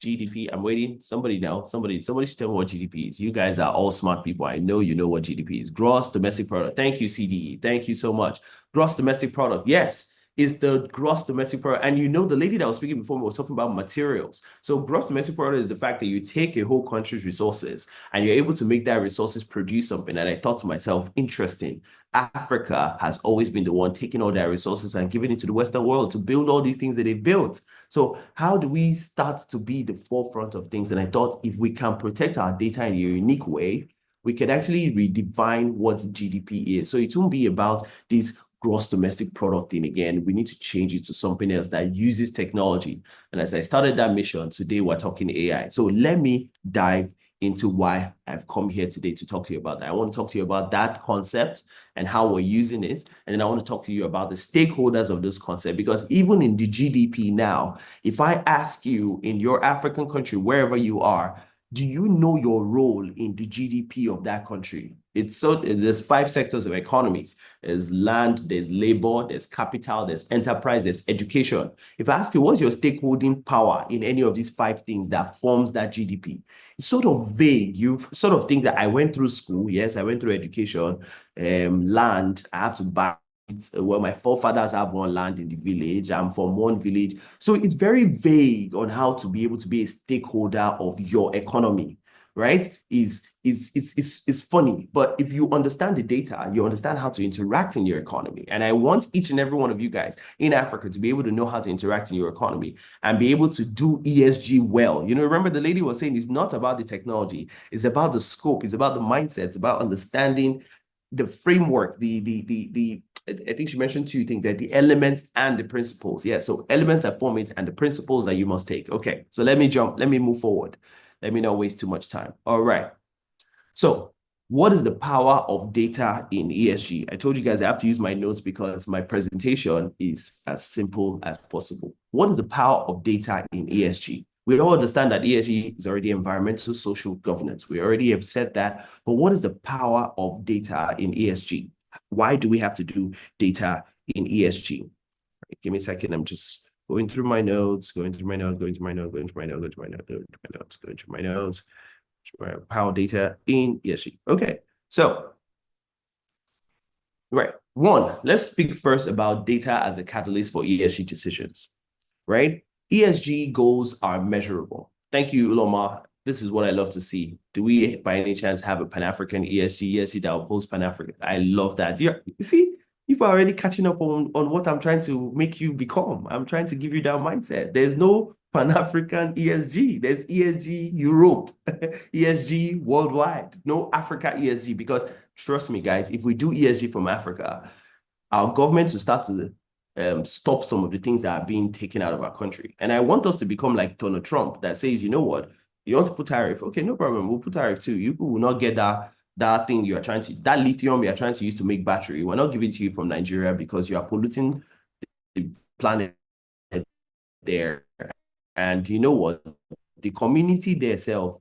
GDP, I'm waiting. Somebody should tell me what GDP is. You guys are all smart people. I know you know what GDP is. Gross domestic product. Thank you, CDE. Thank you so much. Gross domestic product. Yes, is the gross domestic product. And you know, the lady that was speaking before me was talking about materials. So gross domestic product is the fact that you take a whole country's resources and you're able to make that resources produce something. And I thought to myself, interesting. Africa has always been the one taking all their resources and giving it to the Western world to build all these things that they've built. So how do we start to be the forefront of things? And I thought if we can protect our data in a unique way, we can actually redefine what GDP is. So it won't be about this gross domestic product thing again. We need to change it to something else that uses technology. And as I started that mission, today we're talking AI. So let me dive into why I've come here today to talk to you about that. I want to talk to you about that concept and how we're using it. And then I want to talk to you about the stakeholders of this concept, because even in the GDP now, if I ask you in your African country, wherever you are, do you know your role in the GDP of that country? There's 5 sectors of economies. There's land, there's labor, there's capital, there's enterprise, there's education. If I ask you, what's your stakeholding power in any of these 5 things that forms that GDP? It's sort of vague. You sort of think that I went through school. Yes, I went through education. Land, I have to buy it. Well, my forefathers have one land in the village. I'm from one village. So it's very vague on how to be able to be a stakeholder of your economy, right? It's funny, but if you understand the data, you understand how to interact in your economy. And I want each and every one of you guys in Africa to be able to know how to interact in your economy and be able to do ESG well. You know, remember the lady was saying it's not about the technology, it's about the scope, it's about the mindset, it's about understanding the framework, I think she mentioned 2 things, that the elements and the principles. Yeah, so elements that form it and the principles that you must take. Okay, so let me move forward. Let me not waste too much time. All right. So what is the power of data in ESG? I told you guys I have to use my notes because my presentation is as simple as possible. What is the power of data in ESG? We all understand that ESG is already environmental social governance. We already have said that, but what is the power of data in ESG? Why do we have to do data in ESG? Right, give me a second. I'm just going through my notes, power data in ESG. Okay, so, right. 1, let's speak first about data as a catalyst for ESG decisions, right? ESG goals are measurable. Thank you, Uloma. This is what I love to see. Do we, by any chance, have a Pan-African ESG that will post Pan-African? I love that. You see, people are already catching up on what I'm trying to make you become. I'm trying to give you that mindset. There's no Pan-African ESG. There's ESG Europe, ESG worldwide. No Africa ESG, because trust me, guys, if we do ESG from Africa, our government will start to stop some of the things that are being taken out of our country. And I want us to become like Donald Trump that says, you know what, you want to put tariff? Okay, no problem. We'll put tariff too. You will not get that thing you are trying to, that lithium you are trying to use to make battery. We're not giving it to you from Nigeria because you are polluting the planet there. And you know what? The community themselves,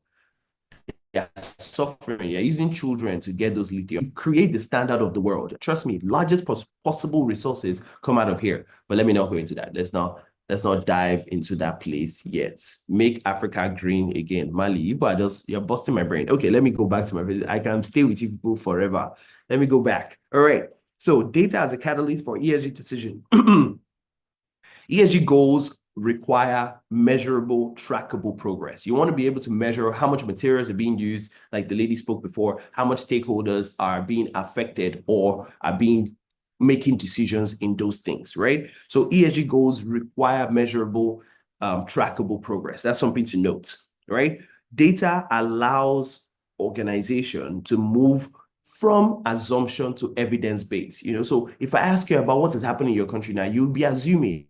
they're suffering. You're using children to get those lithium. Create the standard of the world. Trust me, largest possible resources come out of here. But let me not go into that. Let's not dive into that place yet. Make Africa green again. Mali, you're busting my brain. Okay, let me go back to my, I can stay with you people forever. Let me go back. All right. So data as a catalyst for ESG decision. ESG goals require measurable, trackable progress. You want to be able to measure how much materials are being used, like the lady spoke before, how much stakeholders are being affected or are making decisions in those things, right? So ESG goals require measurable, trackable progress. That's something to note, right? Data allows organization to move from assumption to evidence-based. So if I ask you about what is happening in your country now, you'll be assuming,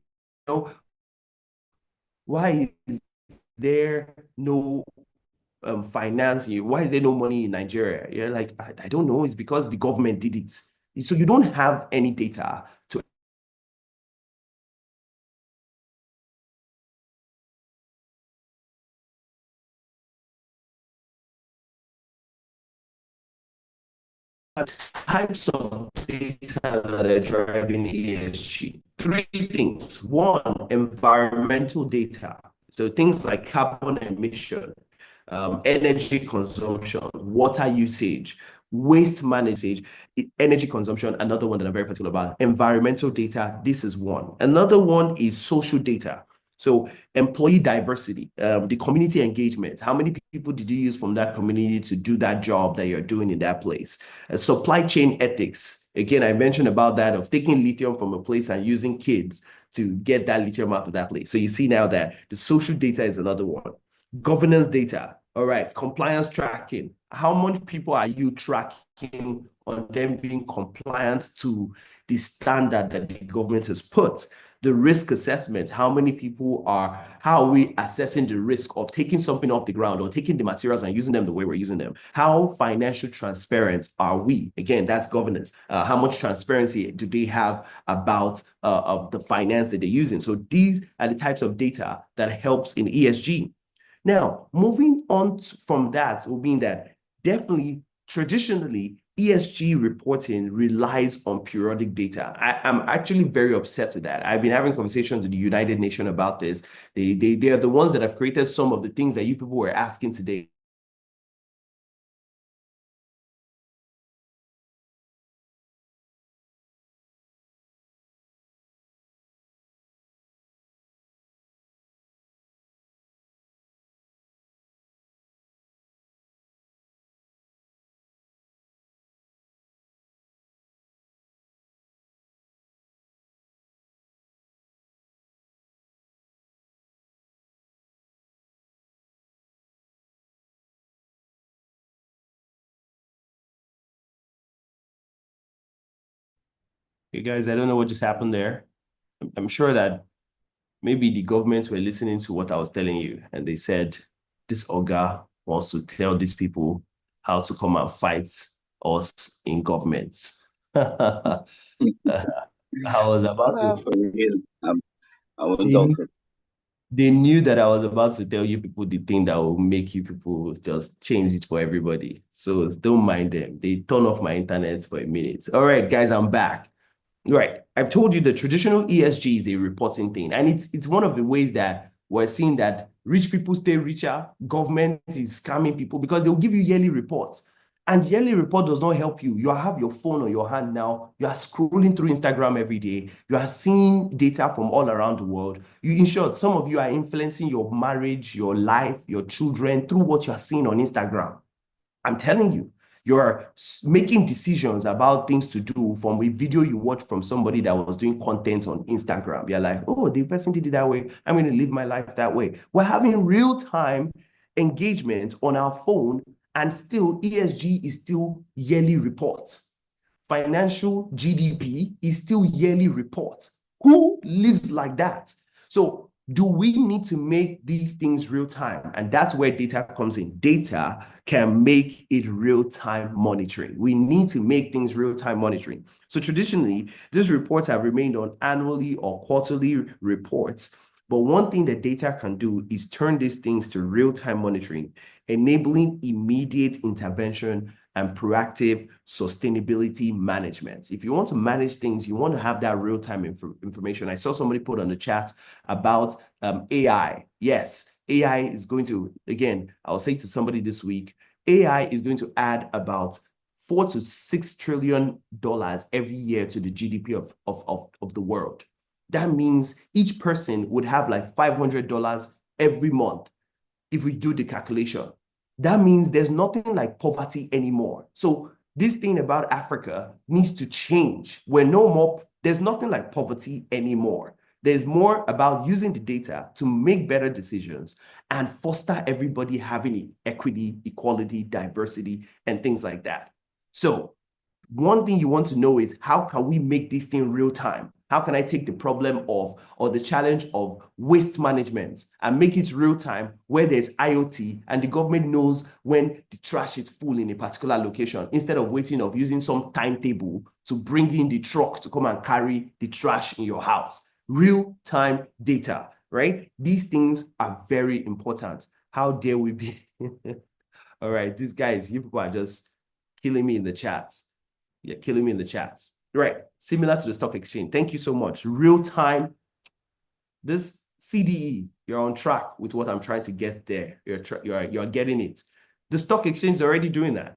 why is there no financing? Why is there no money in Nigeria? You're like, I don't know. It's because the government did it. So you don't have any data to types of data that are driving ESG. Three things. One, environmental data. So things like carbon emission, energy consumption, water usage, waste management, energy consumption. Another one that I'm very particular about, environmental data. This is one. Another one is social data. So employee diversity, the community engagement. How many people did you use from that community to do that job that you're doing in that place? Supply chain ethics. Again, I mentioned about that of taking lithium from a place and using kids to get that lithium out of that place. So you see now that the social data is another one. Governance data. All right, compliance tracking. How many people are you tracking on them being compliant to the standard that the government has put? The risk assessment, how are we assessing the risk of taking something off the ground or taking the materials and using them the way we're using them? How financial transparent are we? Again, that's governance. How much transparency do they have about the finance that they're using? So these are the types of data that helps in ESG. Now, moving on from that will mean that definitely, traditionally, ESG reporting relies on periodic data. I'm actually very upset with that. I've been having conversations with the United Nations about this. They are the ones that have created some of the things that you people were asking today. Hey guys, I don't know what just happened there. I'm sure that maybe the government were listening to what I was telling you, and they said, this Oga wants to tell these people how to come and fight us in government. I was about to. For real. I won't They, doubt it. they knew that I was about to tell you people the thing that will make you people just change it for everybody. So don't mind them. They turn off my internet for a minute. All right, guys, I'm back. Right. I've told you the traditional ESG is a reporting thing. And it's one of the ways that we're seeing that rich people stay richer, government is scamming people because they'll give you yearly reports. And yearly report does not help you. You have your phone on your hand now. You are scrolling through Instagram every day. You are seeing data from all around the world. In short, some of you are influencing your marriage, your life, your children through what you are seeing on Instagram. I'm telling you, you're making decisions about things to do from a video you watched from somebody that was doing content on Instagram. You're like, oh, the person did it that way. I'm going to live my life that way. We're having real-time engagement on our phone, and still ESG is still yearly reports. Financial GDP is still yearly reports. Who lives like that? So do we need to make these things real time? And that's where data comes in. Data can make it real time monitoring. We need to make things real time monitoring. So traditionally, these reports have remained on annually or quarterly reports. But one thing that data can do is turn these things to real time monitoring, enabling immediate intervention and proactive sustainability management. If you want to manage things, you want to have that real-time information. I saw somebody put on the chat about AI. Yes, AI is going to, again, I'll say to somebody this week, AI is going to add about $4 to $6 trillion every year to the GDP of the world. That means each person would have like $500 every month if we do the calculation. That means there's nothing like poverty anymore. So this thing about Africa needs to change. There's nothing like poverty anymore. There's more about using the data to make better decisions and foster everybody having equity, equality, diversity, and things like that. So one thing you want to know is, how can we make this thing real time? How can I take the problem of, or the challenge of waste management and make it real time, where there's IoT and the government knows when the trash is full in a particular location, instead of using some timetable to bring in the truck to come and carry the trash in your house. Real time data, right? These things are very important. How dare we be? All right, these guys, you people are just killing me in the chats. You're killing me in the chats. Right, similar to the stock exchange. Thank you so much. Real time. This CDE, you're on track with what I'm trying to get there. You're getting it. The stock exchange is already doing that.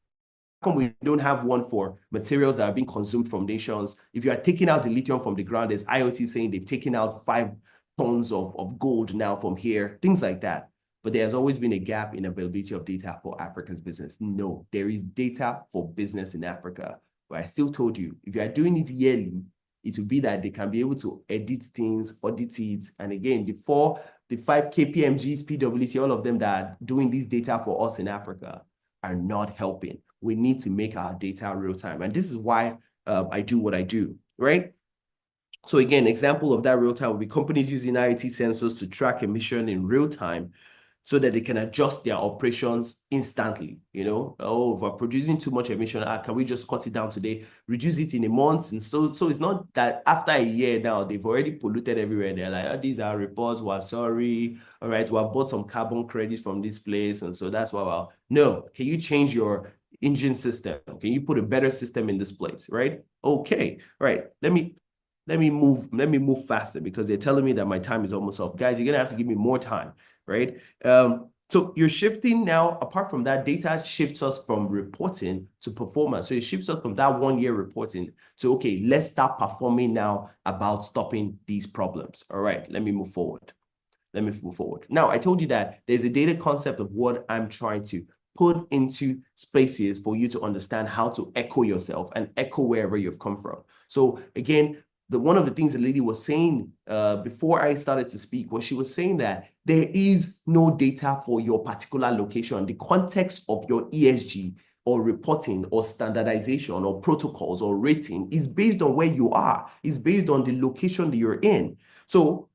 How come we don't have one for materials that are being consumed from nations? If you are taking out the lithium from the ground, there's IoT saying they've taken out 5 tons of gold now from here, things like that. But there's always been a gap in availability of data for Africa's business. No, there is data for business in Africa. But I still told you, if you are doing it yearly, it will be that they can be able to edit things, audit it. And again, the 5 KPMGs, PwC, all of them that are doing this data for us in Africa are not helping. We need to make our data real time. And this is why I do what I do, right? So again, example of that real time will be companies using IoT sensors to track emission in real time, so that they can adjust their operations instantly. Oh, if we're producing too much emission, can we just cut it down today, reduce it in a month? And so it's not that after a year now, they've already polluted everywhere. They're like, oh, these are reports, we're sorry. All right, we have bought some carbon credits from this place. And so that's why, no, can you change your engine system? Can you put a better system in this place, right? Okay, right, let me move faster, because they're telling me that my time is almost up. Guys, you're gonna have to give me more time, right? So you're shifting now. Apart from that, data shifts us from reporting to performance. So it shifts us from that 1-year reporting to, okay, let's start performing now about stopping these problems. All right, let me move forward. Now, I told you that there's a data concept of what I'm trying to put into spaces for you to understand how to echo yourself and echo wherever you've come from. So again, one of the things the lady was saying before I started to speak was, she was saying that there is no data for your particular location. The context of your ESG or reporting or standardization or protocols or rating is based on where you are. It's based on the location that you're in. So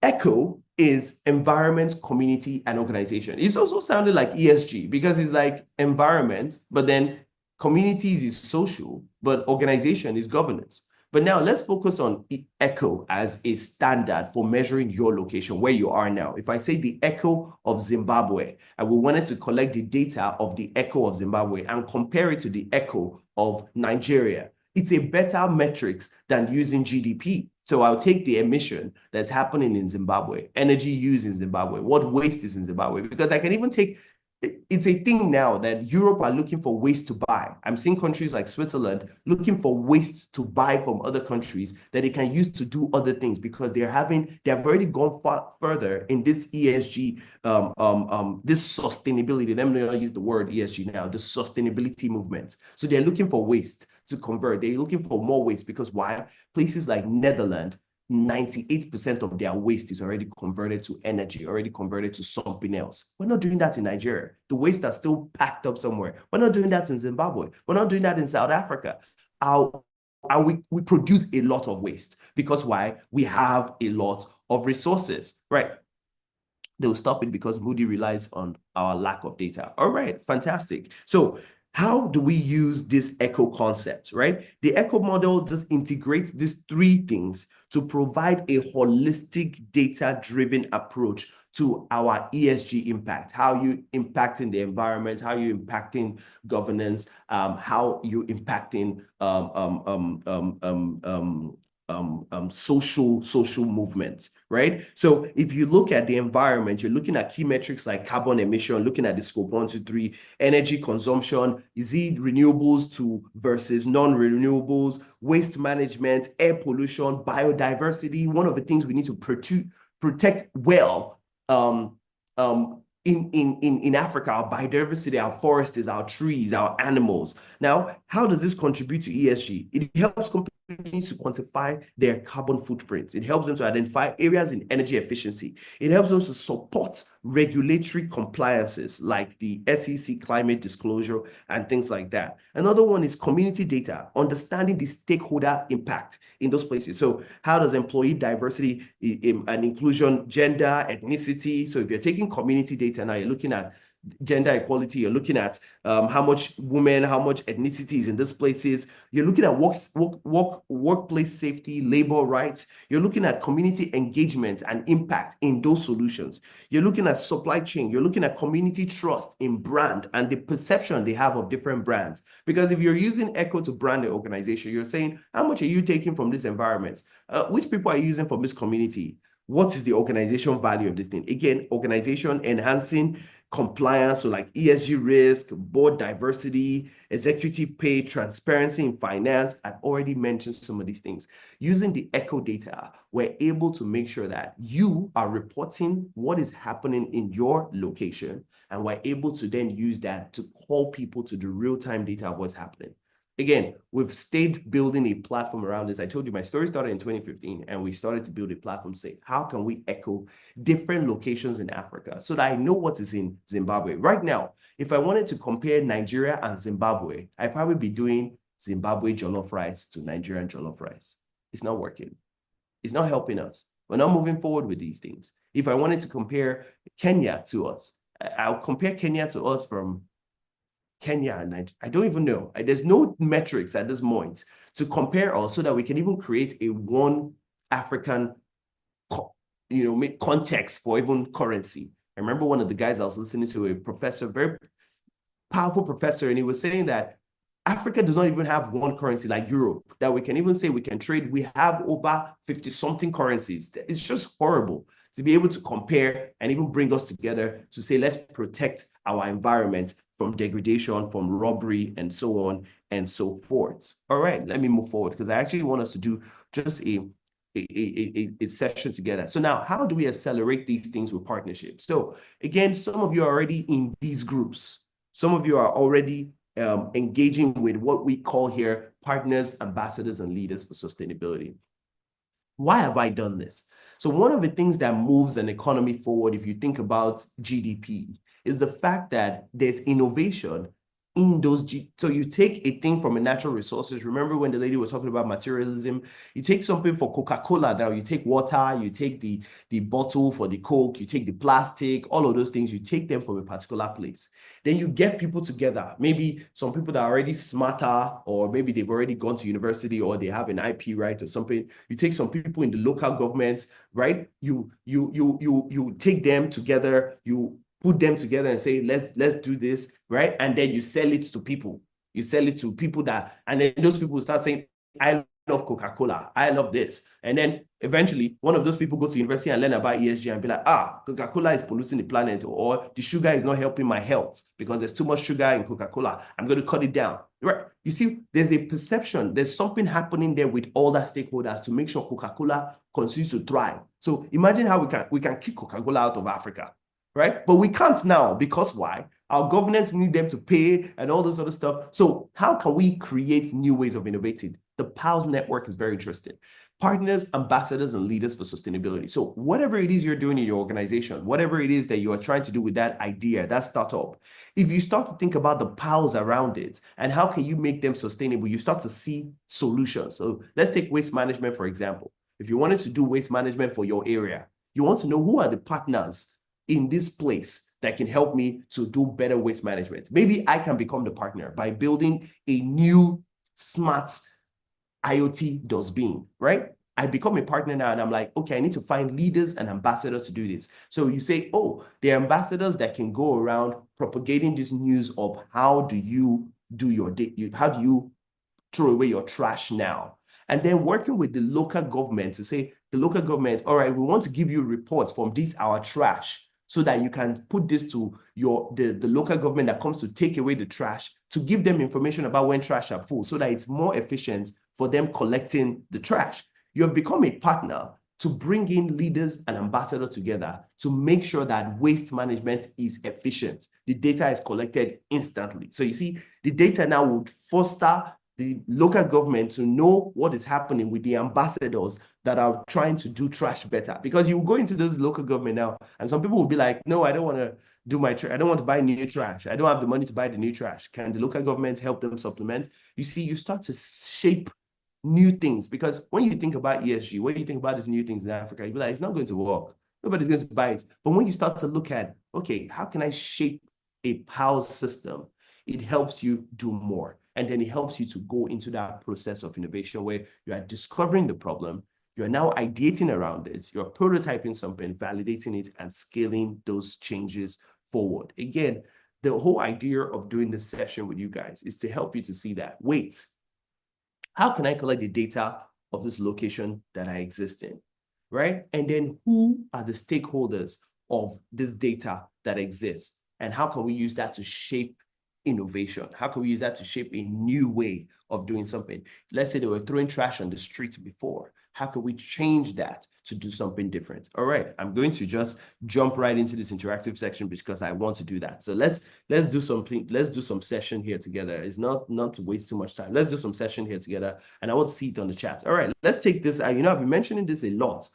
ECHO is environment, community, and organization. It's also sounded like ESG, because it's like environment, but then communities is social, but organization is governance. But now let's focus on ECHO as a standard for measuring your location, where you are now. If I say the ECHO of Zimbabwe, and we wanted to collect the data of the ECHO of Zimbabwe and compare it to the ECHO of Nigeria, it's a better metrics than using GDP. So I'll take the emission that's happening in Zimbabwe, energy use in Zimbabwe, what waste is in Zimbabwe, because I can even take it's a thing now that Europe are looking for ways to buy. I'm seeing countries like Switzerland looking for ways to buy from other countries that they can use to do other things, because they have already gone further in this ESG, this sustainability. Let me not use the word ESG now, the sustainability movement. So they're looking for waste to convert. They're looking for more waste, because why? Places like Netherlands, 98% of their waste is already converted to energy, already converted to something else. We're not doing that in Nigeria. The waste are still packed up somewhere. We're not doing that in Zimbabwe. We're not doing that in South Africa. We produce a lot of waste, because why? We have a lot of resources, right? They'll stop it because Moody relies on our lack of data. All right, fantastic. So how do we use this ECHO concept, right? The ECHO model just integrates these three things to provide a holistic data-driven approach to our ESG impact. How you impacting the environment, how you impacting governance, how you impacting social movements, right? So if you look at the environment, you're looking at key metrics like carbon emission, looking at the scope 1, 2, 3, energy consumption, is it renewables versus non-renewables, waste management, air pollution, biodiversity. One of the things we need to protect well in Africa, our biodiversity, our forests, our trees, our animals. Now, how does this contribute to ESG? It helps companies to quantify their carbon footprint. It helps them to identify areas in energy efficiency. It helps them to support regulatory compliances like the SEC climate disclosure and things like that. Another one is community data, understanding the stakeholder impact in those places. So how does employee diversity and inclusion, gender, ethnicity? So if you're taking community data now, you're looking at gender equality, you're looking at how much women, how much ethnicity is in these places, you're looking at workplace safety, labor rights, you're looking at community engagement and impact in those solutions, you're looking at supply chain, you're looking at community trust in brand and the perception they have of different brands. Because if you're using ECHO to brand the organization, you're saying, how much are you taking from this environment? Which people are you using from this community? What is the organization value of this thing? Again, organization enhancing compliance, so like ESG risk, board diversity, executive pay, transparency in finance. I've already mentioned some of these things. Using the ECHO data, we're able to make sure that you are reporting what is happening in your location, and we're able to then use that to call people to the real-time data of what's happening. Again, we've stayed building a platform around this. I told you my story started in 2015, and we started to build a platform saying, how can we echo different locations in Africa so that I know what is in Zimbabwe? Right now, if I wanted to compare Nigeria and Zimbabwe, I'd probably be doing Zimbabwe jollof rice to Nigerian jollof rice. It's not working. It's not helping us. We're not moving forward with these things. If I wanted to compare Kenya to us, I'll compare Kenya to us from Kenya and Nigeria. I don't even know. There's no metrics at this point to compare us so that we can even create a one African, context for even currency. I remember one of the guys I was listening to, a professor, very powerful professor, and he was saying that Africa does not even have one currency like Europe, that we can even say we can trade. We have over 50-something currencies. It's just horrible to be able to compare and even bring us together to say, let's protect our environment from degradation, from robbery, and so on and so forth. All right, let me move forward, because I actually want us to do just a session together. So now, how do we accelerate these things with partnerships? So again, some of you are already in these groups. Some of you are already engaging with what we call here partners, ambassadors, and leaders for sustainability. Why have I done this? So one of the things that moves an economy forward, if you think about GDP, is the fact that there's innovation in those. So you take a thing from a natural resources. Remember when the lady was talking about materialism? You take something for Coca-Cola now, you take water, you take the bottle for the Coke, you take the plastic, all of those things, you take them from a particular place. Then you get people together, maybe some people that are already smarter, or maybe they've already gone to university, or they have an IP right or something. You take some people in the local governments, right? You take them together, you put them together and say, let's do this, right? And then you sell it to people. You sell it to people and then those people start saying, I of Coca-Cola. I love this. And then eventually one of those people go to university and learn about ESG and be like, Coca-Cola is polluting the planet, or the sugar is not helping my health because there's too much sugar in Coca-Cola. I'm going to cut it down. Right? You see, there's a perception, there's something happening there with all the stakeholders to make sure Coca-Cola continues to thrive. So imagine how we can kick Coca-Cola out of Africa, right? But we can't now, because why? Our governments need them to pay and all this other stuff. So how can we create new ways of innovating? The PALS network is very interesting. Partners, ambassadors, and leaders for sustainability. So whatever it is you're doing in your organization, whatever it is that you are trying to do with that idea, that startup, if you start to think about the PALs around it and how can you make them sustainable, you start to see solutions. So let's take waste management, for example. If you wanted to do waste management for your area, you want to know who are the partners in this place that can help me to do better waste management. Maybe I can become the partner by building a new smart IoT dustbin, right? I become a partner now and I'm like, okay, I need to find leaders and ambassadors to do this. So you say, oh, the ambassadors that can go around propagating this news of how do you do your, how do you throw away your trash now? And then working with the local government to say, the local government, all right, we want to give you reports from this, our trash, so that you can put this to the local government that comes to take away the trash, to give them information about when trash are full, so that it's more efficient for them collecting the trash. You have become a partner to bring in leaders and ambassadors together to make sure that waste management is efficient. The data is collected instantly. So you see, the data now would foster the local government to know what is happening with the ambassadors that are trying to do trash better. Because you go into those local government now, and some people will be like, no, I don't want to do my trash. I don't want to buy new trash. I don't have the money to buy the new trash. Can the local government help them supplement? You see, you start to shape new things, because when you think about ESG, when you think about these new things in Africa, you'll be like, it's not going to work. Nobody's going to buy it. But when you start to look at, okay, how can I shape a PALS system? It helps you do more. And then it helps you to go into that process of innovation where you are discovering the problem, you're now ideating around it, you're prototyping something, validating it, and scaling those changes forward. Again, the whole idea of doing this session with you guys is to help you to see that, wait, how can I collect the data of this location that I exist in, right? And then who are the stakeholders of this data that exists? And how can we use that to shape innovation? How can we use that to shape a new way of doing something? Let's say they were throwing trash on the street before. How can we change that to do something different? All right, I'm going to just jump right into this interactive section because I want to do that. So let's do something. Let's do some session here together. It's not to waste too much time. Let's do some session here together, and I want to see it on the chat. All right, let's take this. I've been mentioning this a lot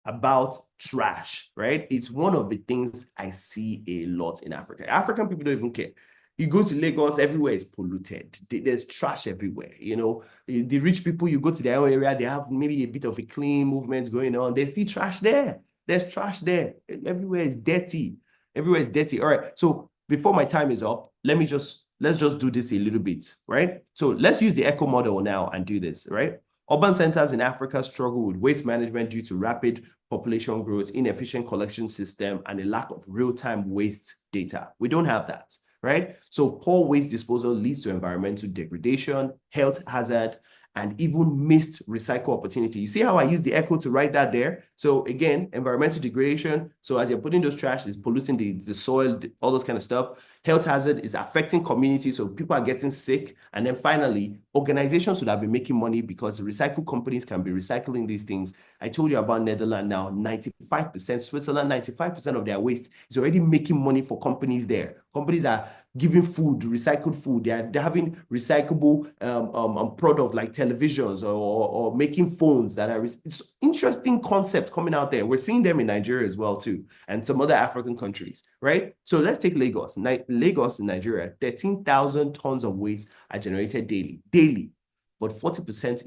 about trash, right? It's one of the things I see a lot in Africa. African people don't even care. You go to Lagos, everywhere is polluted. There's trash everywhere. You know, the rich people, you go to their own area, they have maybe a bit of a clean movement going on. There's still trash there. There's trash there. Everywhere is dirty. Everywhere is dirty. All right. So before my time is up, let's just do this a little bit, right? So let's use the echo model now and do this, right? Urban centers in Africa struggle with waste management due to rapid population growth, inefficient collection system, and a lack of real-time waste data. We don't have that, right? So poor waste disposal leads to environmental degradation, health hazard, and even missed recycle opportunity. You see how I use the echo to write that there? So again, environmental degradation. So as you're putting those trash, it's polluting the soil, all those kind of stuff. Health hazard is affecting communities, so people are getting sick. And then finally, organizations should have been making money because the recycle companies can be recycling these things. I told you about Netherlands now, 95%, Switzerland, 95% of their waste is already making money for companies there. Companies are giving food, recycled food. They're having recyclable product like televisions or making phones that are, it's interesting concept coming out there. We're seeing them in Nigeria as well too, and some other African countries, right? So let's take Lagos. Lagos in Nigeria, 13,000 tons of waste are generated daily, but 40%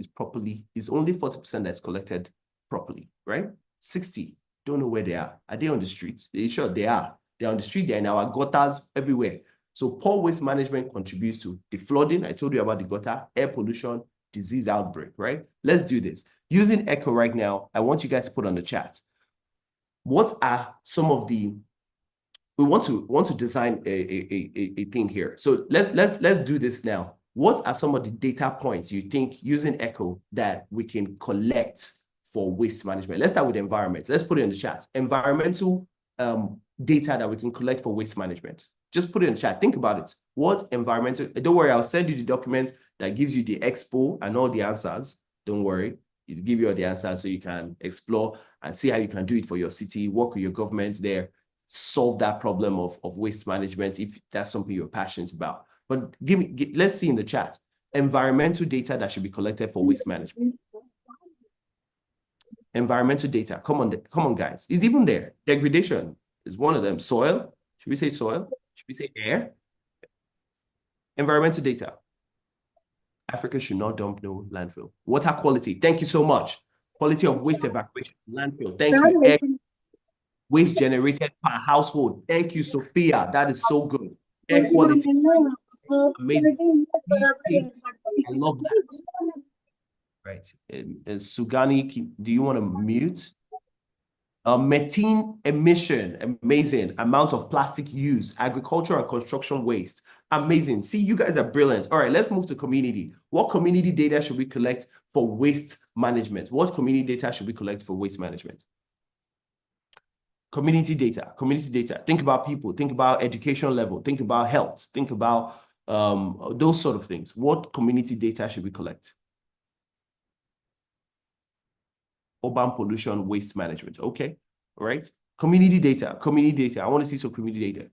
is only 40% that's collected properly, right? 60, don't know where they are. Are they on the streets? Sure, they are. They're on the street, they're in our gutters everywhere. So poor waste management contributes to the flooding. I told you about the gutter, air pollution, disease outbreak, right? Let's do this. Using Echo right now, I want you guys to put on the chat. What are some of the, we want to design a thing here. So let's do this now. What are some of the data points you think using ECHO that we can collect for waste management? Let's start with environment. Let's put it in the chat. Environmental data that we can collect for waste management. Just put it in the chat. Think about it. What environmental, don't worry, I'll send you the document that gives you the expo and all the answers. Don't worry. It'll give you all the answers so you can explore and see how you can do it for your city, work with your government there, solve that problem of waste management if that's something you're passionate about. But let's see in the chat, environmental data that should be collected for waste management. Environmental data, come on guys. It's even there. Degradation is one of them. Soil, should we say soil? Should we say air? Environmental data. Africa should not dump no landfill. Water quality, thank you so much. Quality of waste evacuation, landfill, thank you. Air, waste generated per household, thank you, Sophia, that is so good. Air quality, amazing. I love that. Right, and Sugani, do you want to mute? Methane emission, amazing. Amount of plastic use, agriculture and construction waste, amazing. See, you guys are brilliant. All right, let's move to community. What community data should we collect for waste management? What community data should we collect for waste management? Community data, community data. Think about people, think about education level, think about health, think about those sort of things. What community data should we collect? Urban pollution, waste management. Okay, all right. Community data, community data. I want to see some community data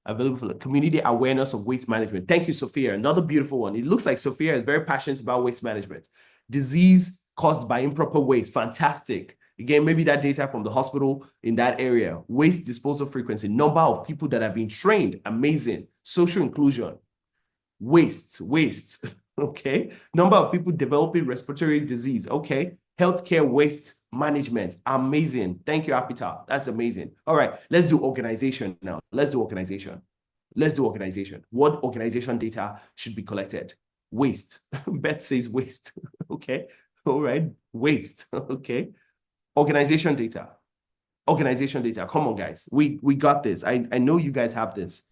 available for the community awareness of waste management. Thank you, Sophia. Another beautiful one. It looks like Sophia is very passionate about waste management. Disease caused by improper waste. Fantastic. Again, maybe that data from the hospital in that area. Waste disposal frequency, number of people that have been trained. Amazing. Social inclusion. Waste. Okay. Number of people developing respiratory disease. Okay. Healthcare waste management. Amazing. Thank you, Apita. That's amazing. All right. Let's do organization now. Let's do organization. What organization data should be collected? Waste. Beth says waste. Okay. All right. Waste. Okay. Organization data. Come on, guys. We got this. I know you guys have this.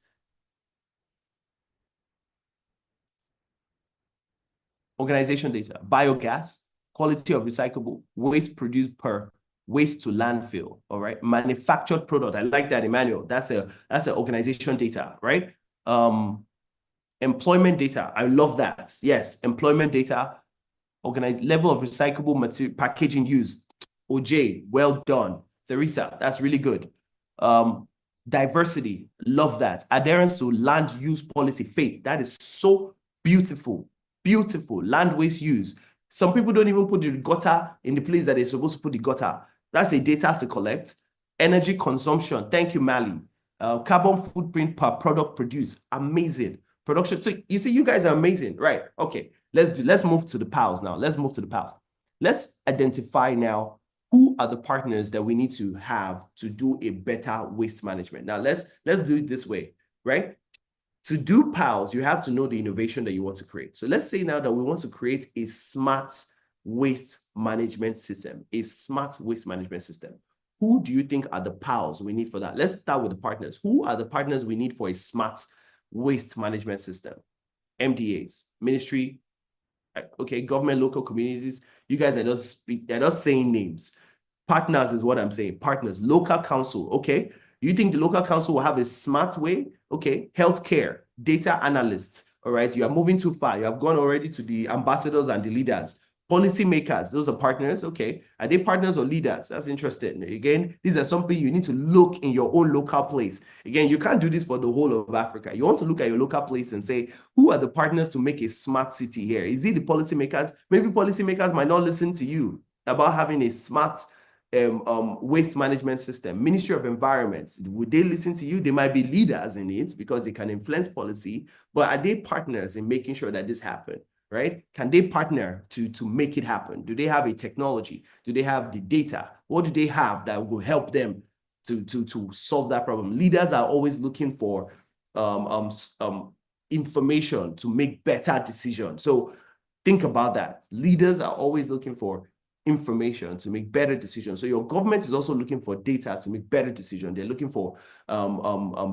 Organization data. Biogas. Quality of recyclable, waste produced per waste to landfill. All right, manufactured product. I like that, Emmanuel. That's a organization data, right? Employment data. I love that. Yes, employment data. Organized level of recyclable material packaging used. OJ, well done. Teresa, that's really good. Diversity, love that. Adherence to land use policy, faith. That is so beautiful. Land waste use. Some people don't even put the gutter in the place that they're supposed to put the gutter. That's a data to collect. Energy consumption. Thank you, Mali. Carbon footprint per product produced. Amazing. Production. So you see, you guys are amazing, right? Okay. Let's move to the PALs now. Let's identify now who are the partners that we need to have to do a better waste management. Now let's do it this way, right? To do PALs, you have to know the innovation that you want to create. So let's say now that we want to create a smart waste management system, Who do you think are the PALs we need for that? Let's start with the partners. Who are the partners we need for a smart waste management system? MDAs, ministry, okay, government, local communities. You guys are just saying names. Partners is what I'm saying. Partners, local council, okay? You think the local council will have a smart way? Okay, healthcare, data analysts, all right? You are moving too far. You have gone already to the ambassadors and the leaders. Policymakers, those are partners, okay? Are they partners or leaders? That's interesting. Again, these are something you need to look in your own local place. Again, you can't do this for the whole of Africa. You want to look at your local place and say, who are the partners to make a smart city here? Is it the policymakers? Maybe policymakers might not listen to you about having a smart waste management system. Ministry of Environment, would they listen to you? They might be leaders in it because they can influence policy, but are they partners in making sure that this happens, right? Can they partner to make it happen? Do they have a technology? Do they have the data? What do they have that will help them to solve that problem? Leaders are always looking for information to make better decisions. So think about that. Leaders are always looking for information to make better decisions. So your government is also looking for data to make better decisions. They're looking for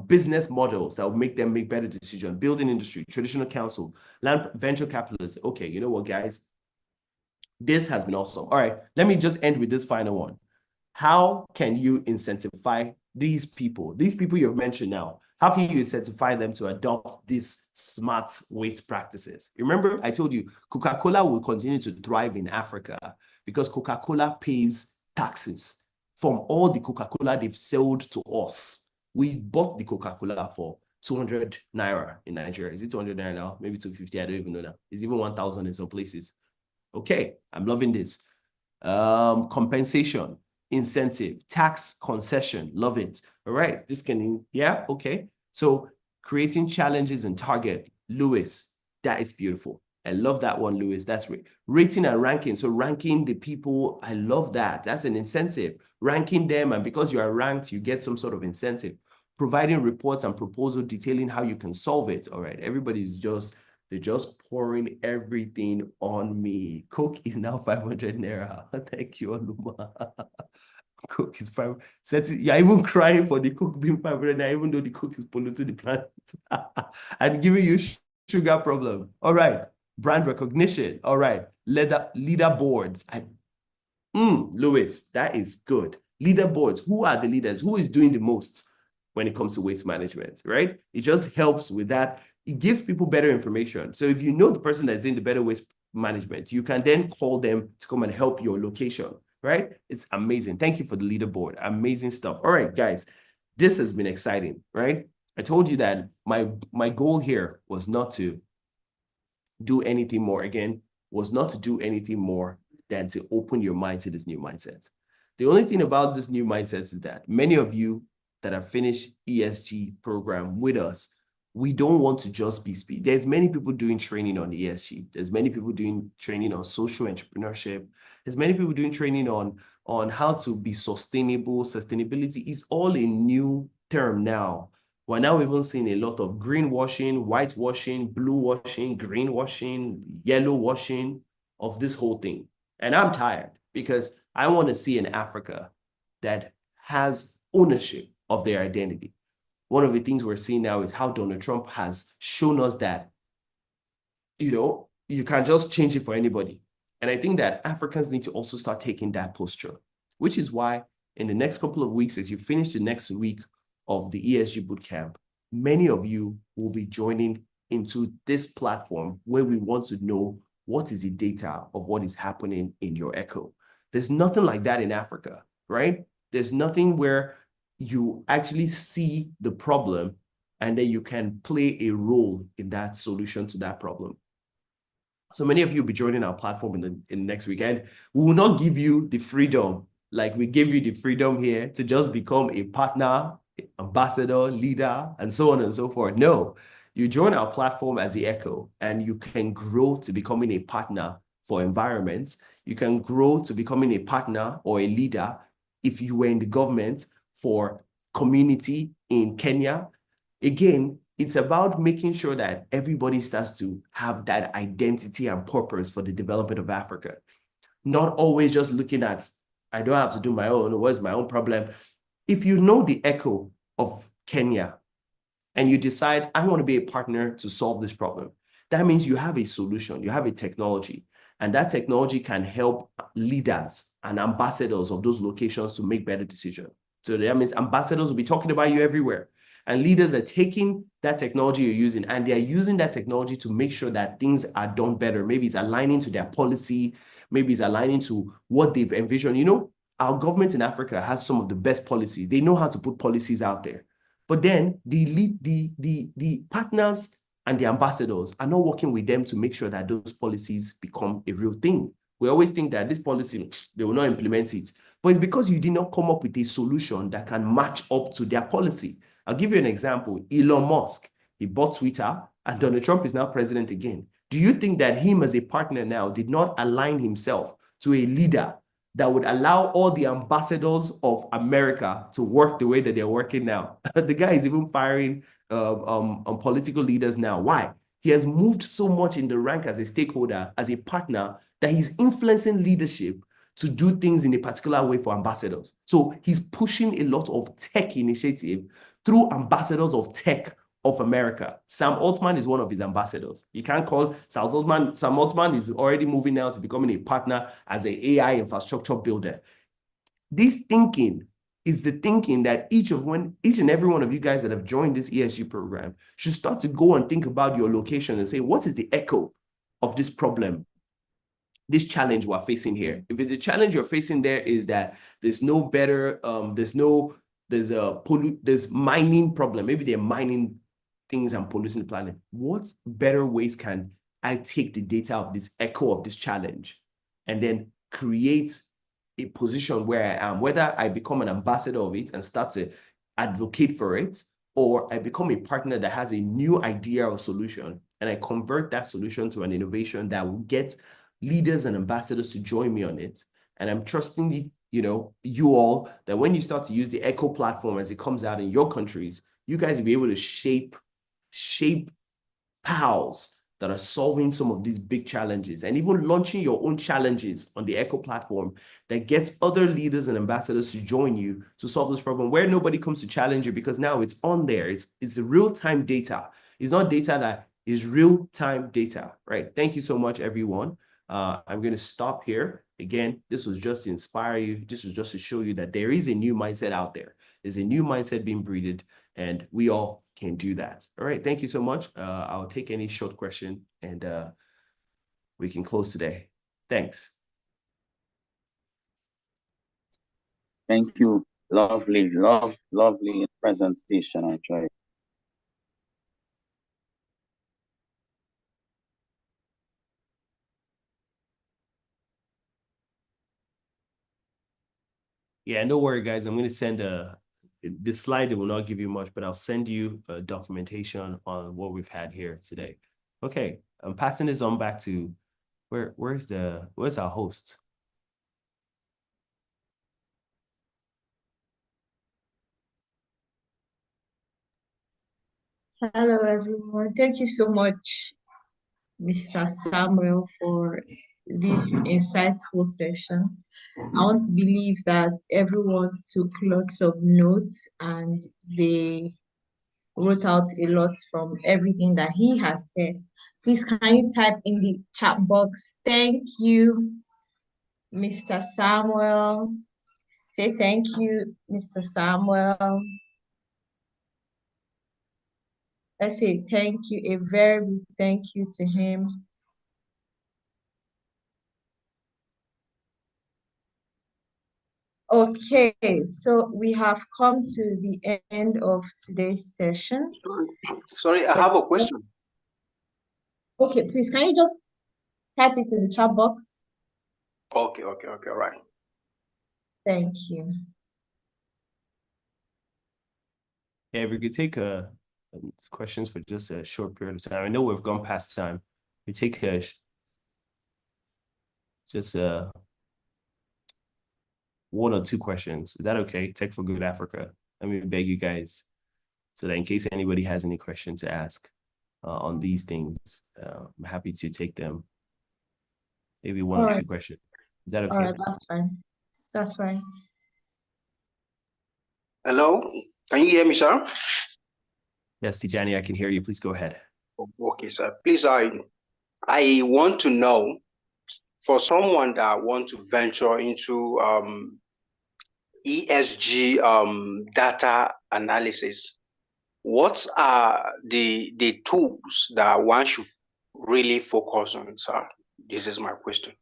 business models that will make them make better decisions. Building industry, traditional council, land venture capitalists. Okay, you know what, guys? This has been awesome. All right, let me just end with this final one. How can you incentivize these people you've mentioned now? How can you incentivize them to adopt these smart waste practices? Remember, I told you Coca-Cola will continue to thrive in Africa because Coca-Cola pays taxes from all the Coca-Cola they've sold to us. We bought the Coca-Cola for 200 naira in Nigeria. Is it 200 naira now? Maybe 250, I don't even know now. It's even 1,000 in some places. Okay, I'm loving this. Compensation, incentive, tax concession, love it. All right, this can, yeah, okay. So creating challenges and target, Lewis, that is beautiful. I love that one, Lewis. That's great. Rating and ranking. So ranking the people, I love that. That's an incentive. Ranking them, and because you are ranked, you get some sort of incentive. Providing reports and proposal detailing how you can solve it. All right, everybody's just, they're just pouring everything on me. Coke is now 500 naira. Thank you, Oluma. Coke is 500. You're even crying for the Coke being 500 naira, even though the Coke is polluting the planet and giving you sugar problem. All right. Brand recognition. All right. Leaderboards. Lewis, that is good. Leaderboards. Who are the leaders? Who is doing the most when it comes to waste management, right? It just helps with that. It gives people better information. So if you know the person that's in the better waste management, you can then call them to come and help your location, right? It's amazing. Thank you for the leaderboard. Amazing stuff. All right, guys, this has been exciting, right? I told you that my goal here was not to do anything more, again, was not to do anything more than to open your mind to this new mindset. The only thing about this new mindset is that many of you that have finished ESG program with us, we don't want to just be speed. There's many people doing training on ESG. There's many people doing training on social entrepreneurship. There's many people doing training on how to be sustainable. Sustainability is all a new term now. We're now even seeing a lot of greenwashing, whitewashing, blue washing, greenwashing, yellow washing of this whole thing. And I'm tired because I want to see an Africa that has ownership of their identity. One of the things we're seeing now is how Donald Trump has shown us that, you can't just change it for anybody. And I think that Africans need to also start taking that posture, which is why in the next couple of weeks, as you finish the next week of the ESG Bootcamp, many of you will be joining into this platform where we want to know what is the data of what is happening in your echo. There's nothing like that in Africa, right? There's nothing where you actually see the problem and then you can play a role in that solution to that problem. So many of you will be joining our platform in the next weekend. We will not give you the freedom like we give you the freedom here to just become a partner, ambassador, leader, and so on and so forth. No, you join our platform as the Echo and you can grow to becoming a partner for environments. You can grow to becoming a partner or a leader if you were in the government for community in Kenya. Again, it's about making sure that everybody starts to have that identity and purpose for the development of Africa. Not always just looking at, I don't have to do my own, what's my own problem? If you know the echo of Kenya and you decide, I want to be a partner to solve this problem, that means you have a solution, you have a technology, and that technology can help leaders and ambassadors of those locations to make better decisions. So that means ambassadors will be talking about you everywhere. And leaders are taking that technology you're using and they're using that technology to make sure that things are done better. Maybe it's aligning to their policy. Maybe it's aligning to what they've envisioned. Our government in Africa has some of the best policies. They know how to put policies out there. But then the partners and the ambassadors are not working with them to make sure that those policies become a real thing. We always think that this policy, they will not implement it. But it's because you did not come up with a solution that can match up to their policy. I'll give you an example. Elon Musk, he bought Twitter and Donald Trump is now president again. Do you think that him as a partner now did not align himself to a leader that would allow all the ambassadors of America to work the way that they're working now? The guy is even firing political leaders now. Why? He has moved so much in the rank as a stakeholder, as a partner, that he's influencing leadership to do things in a particular way for ambassadors. So he's pushing a lot of tech initiative through ambassadors of tech of America. Sam Altman is one of his ambassadors. You can't call Sam Altman. Sam Altman is already moving now to becoming a partner as an AI infrastructure builder. This thinking is the thinking that each and every one of you guys that have joined this ESG program should start to go and think about your location and say, what is the echo of this problem, this challenge we're facing here? If it's a challenge you're facing there is that there's no better, there's mining problem. Maybe they're mining things and polluting the planet. What better ways can I take the data of this echo of this challenge and then create a position where I am, whether I become an ambassador of it and start to advocate for it, or I become a partner that has a new idea or solution, and I convert that solution to an innovation that will get leaders and ambassadors to join me on it. And I'm trusting you all that when you start to use the Echo platform as it comes out in your countries, you guys will be able to shape PALs that are solving some of these big challenges and even launching your own challenges on the Echo platform that gets other leaders and ambassadors to join you to solve this problem where nobody comes to challenge you because now it's on there. It's the real-time data. It's not data that is real-time data, right? Thank you so much, everyone. I'm going to stop here. Again, this was just to inspire you. This was just to show you that there is a new mindset out there. There's a new mindset being breeded, and we all can do that. All right, thank you so much. I'll take any short question, and we can close today. Thanks. Thank you. Lovely presentation, actually. Yeah, no worry, guys. I'm going to send this slide. It will not give you much, but I'll send you a documentation on what we've had here today. Okay, I'm passing this on back to where's our host? Hello, everyone. Thank you so much, Mr. Samuel, for this insightful session. I want to believe that everyone took lots of notes and they wrote out a lot from everything that he has said. Please, can you type in the chat box? Thank you, Mr. Samuel. Say thank you, Mr. Samuel. Let's say thank you, a very big thank you to him. Okay, so we have come to the end of today's session. Sorry, I have a question. Okay, please, can you just type it in the chat box? Okay, all right. Thank you. Yeah, if we could take questions for just a short period of time. I know we've gone past time. We take just one or two questions. Is that okay? Tech for Good Africa. Let me beg you guys, so that in case anybody has any questions to ask on these things, I'm happy to take them. Maybe one or two questions. Is that okay? All right, that's fine. That's fine. Hello, can you hear me, sir? Yes, Tijani, I can hear you. Please go ahead. Okay, sir. Please, I want to know, for someone that want to venture into ESG data analysis, what are the tools that one should really focus on, sir? This is my question.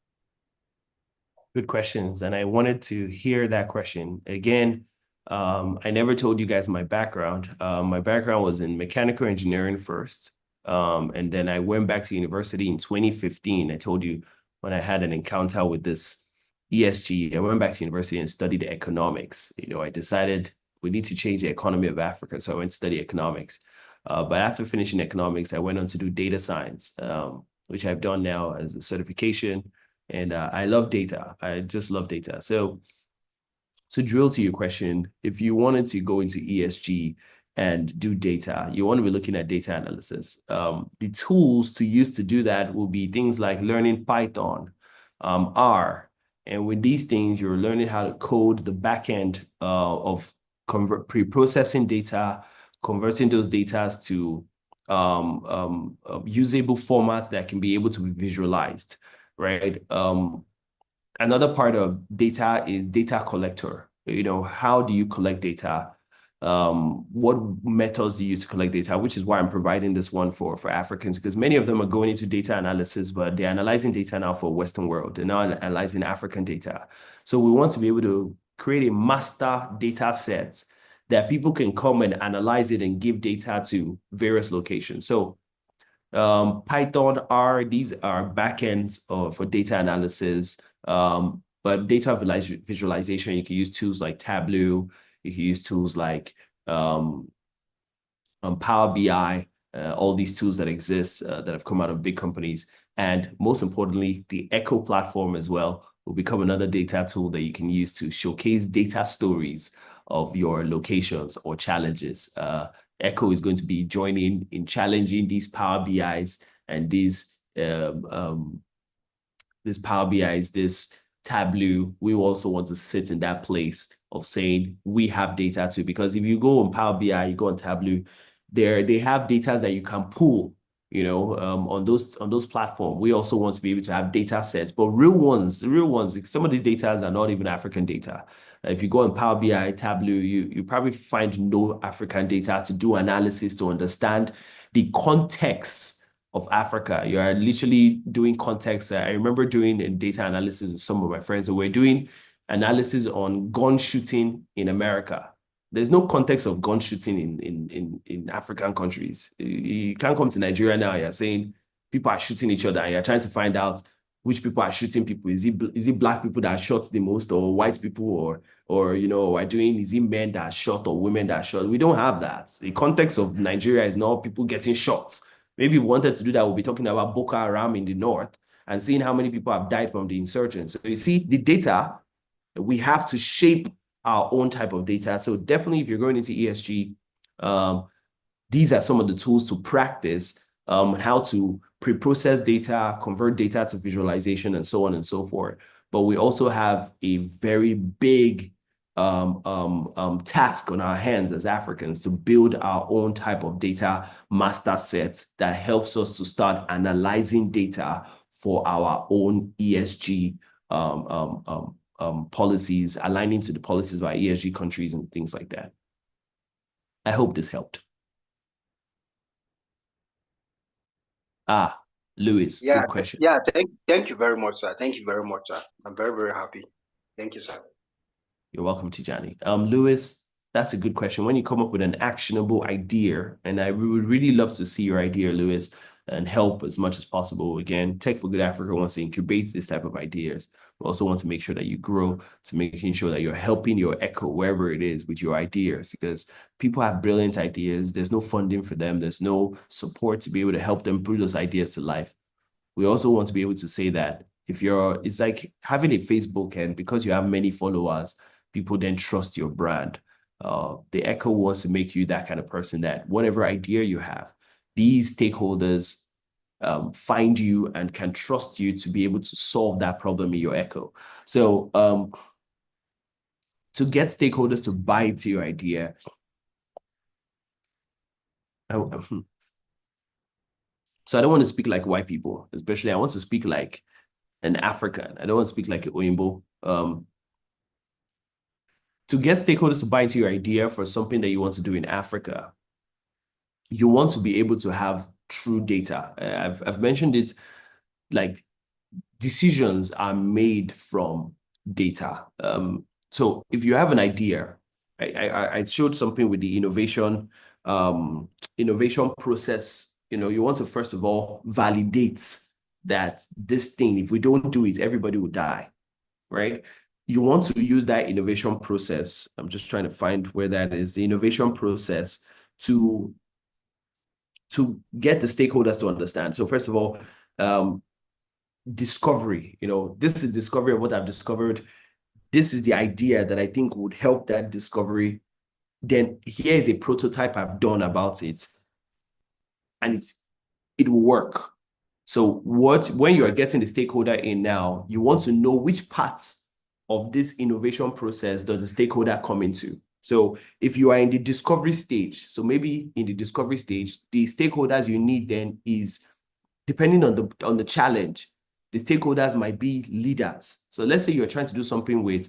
Good questions. And I wanted to hear that question. Again, I never told you guys my background. My background was in mechanical engineering first. And then I went back to university in 2015. I told you when I had an encounter with this ESG, I went back to university and studied economics. I decided we need to change the economy of Africa. So I went to study economics. But after finishing economics, I went on to do data science, which I've done now as a certification. And I love data. I just love data. So to drill to your question, if you wanted to go into ESG and do data, you want to be looking at data analysis. The tools to use to do that will be things like learning Python, R, And with these things, you're learning how to code the back end of pre-processing data, converting those data to usable formats that can be able to be visualized, right? Another part of data is data collector. You know, how do you collect data? What methods do you use to collect data, which is why I'm providing this one for Africans, because many of them are going into data analysis, but they're analyzing data now for Western world. They're now analyzing African data. So we want to be able to create a master data set that people can come and analyze it and give data to various locations. So Python, R, these are backends for data analysis. But data visualization, you can use tools like Tableau, you can use tools like Power BI, all these tools that exist that have come out of big companies. And most importantly, the Echo platform as well will become another data tool that you can use to showcase data stories of your locations or challenges. Echo is going to be joining in challenging these Power BIs and these Power BIs, this Tableau. We also want to sit in that place of saying we have data too, because if you go on Power BI, you go on Tableau, they have data that you can pull, you know, on those platforms. We also want to be able to have data sets, but real ones, some of these data are not even African data. If you go on Power BI, Tableau, you probably find no African data to do analysis to understand the context of Africa. You are literally doing context. I remember doing a data analysis with some of my friends, and we're doing analysis on gun shooting in America. There's no context of gun shooting in African countries. You can't come to Nigeria now, you're saying people are shooting each other, and you're trying to find out which people are shooting people. Is it black people that are shot the most, or white people, or you know, is it men that are shot or women that are shot? We don't have that. The context of Nigeria is not people getting shot. Maybe if we wanted to do that, we'll be talking about Boko Haram in the north and seeing how many people have died from the insurgents. So you see, the data, we have to shape our own type of data. So definitely, if you're going into ESG, these are some of the tools to practice how to pre-process data, convert data to visualization, and so on and so forth. But we also have a very big task on our hands as Africans to build our own type of data master set that helps us to start analyzing data for our own ESG policies, aligning to the policies of our ESG countries and things like that. I hope this helped. Louis, Yeah, good question. yeah, thank you very much, sir. Thank you very much, sir. I'm very, very happy. Thank you, sir. You're welcome, Tijani. Louis, that's a good question. When you come up with an actionable idea, and we would really love to see your idea, Louis, and help as much as possible. Again, Tech for Good Africa wants to incubate this type of ideas. We also want to make sure that you grow, to making sure that you're helping your echo wherever it is with your ideas, because people have brilliant ideas. There's no funding for them. There's no support to be able to help them bring those ideas to life. We also want to be able to say that it's like having a Facebook, and because you have many followers, people then trust your brand. The Echo wants to make you that kind of person that whatever idea you have, these stakeholders find you and can trust you to be able to solve that problem in your Echo. So to get stakeholders to buy into your idea, so I don't want to speak like white people, especially I want to speak like an African. I don't want to speak like an Oyinbo. To get stakeholders to buy into your idea for something that you want to do in Africa, you want to be able to have true data. I've mentioned it, like decisions are made from data. So if you have an idea, I showed something with the innovation process. You know, you want to first of all validate that this thing, if we don't do it, everybody will die, right? You want to use that innovation process. I'm just trying to find where that is, the innovation process to get the stakeholders to understand. So first of all, discovery, you know, this is discovery of what I've discovered. This is the idea that I think would help that discovery. Then here is a prototype I've done about it, and it will work. So when you are getting the stakeholder in now, you want to know which parts of this innovation process does the stakeholder come into? So if you are in the discovery stage, so maybe in the discovery stage, the stakeholders you need then is, depending on the challenge, the stakeholders might be leaders. So let's say you're trying to do something with,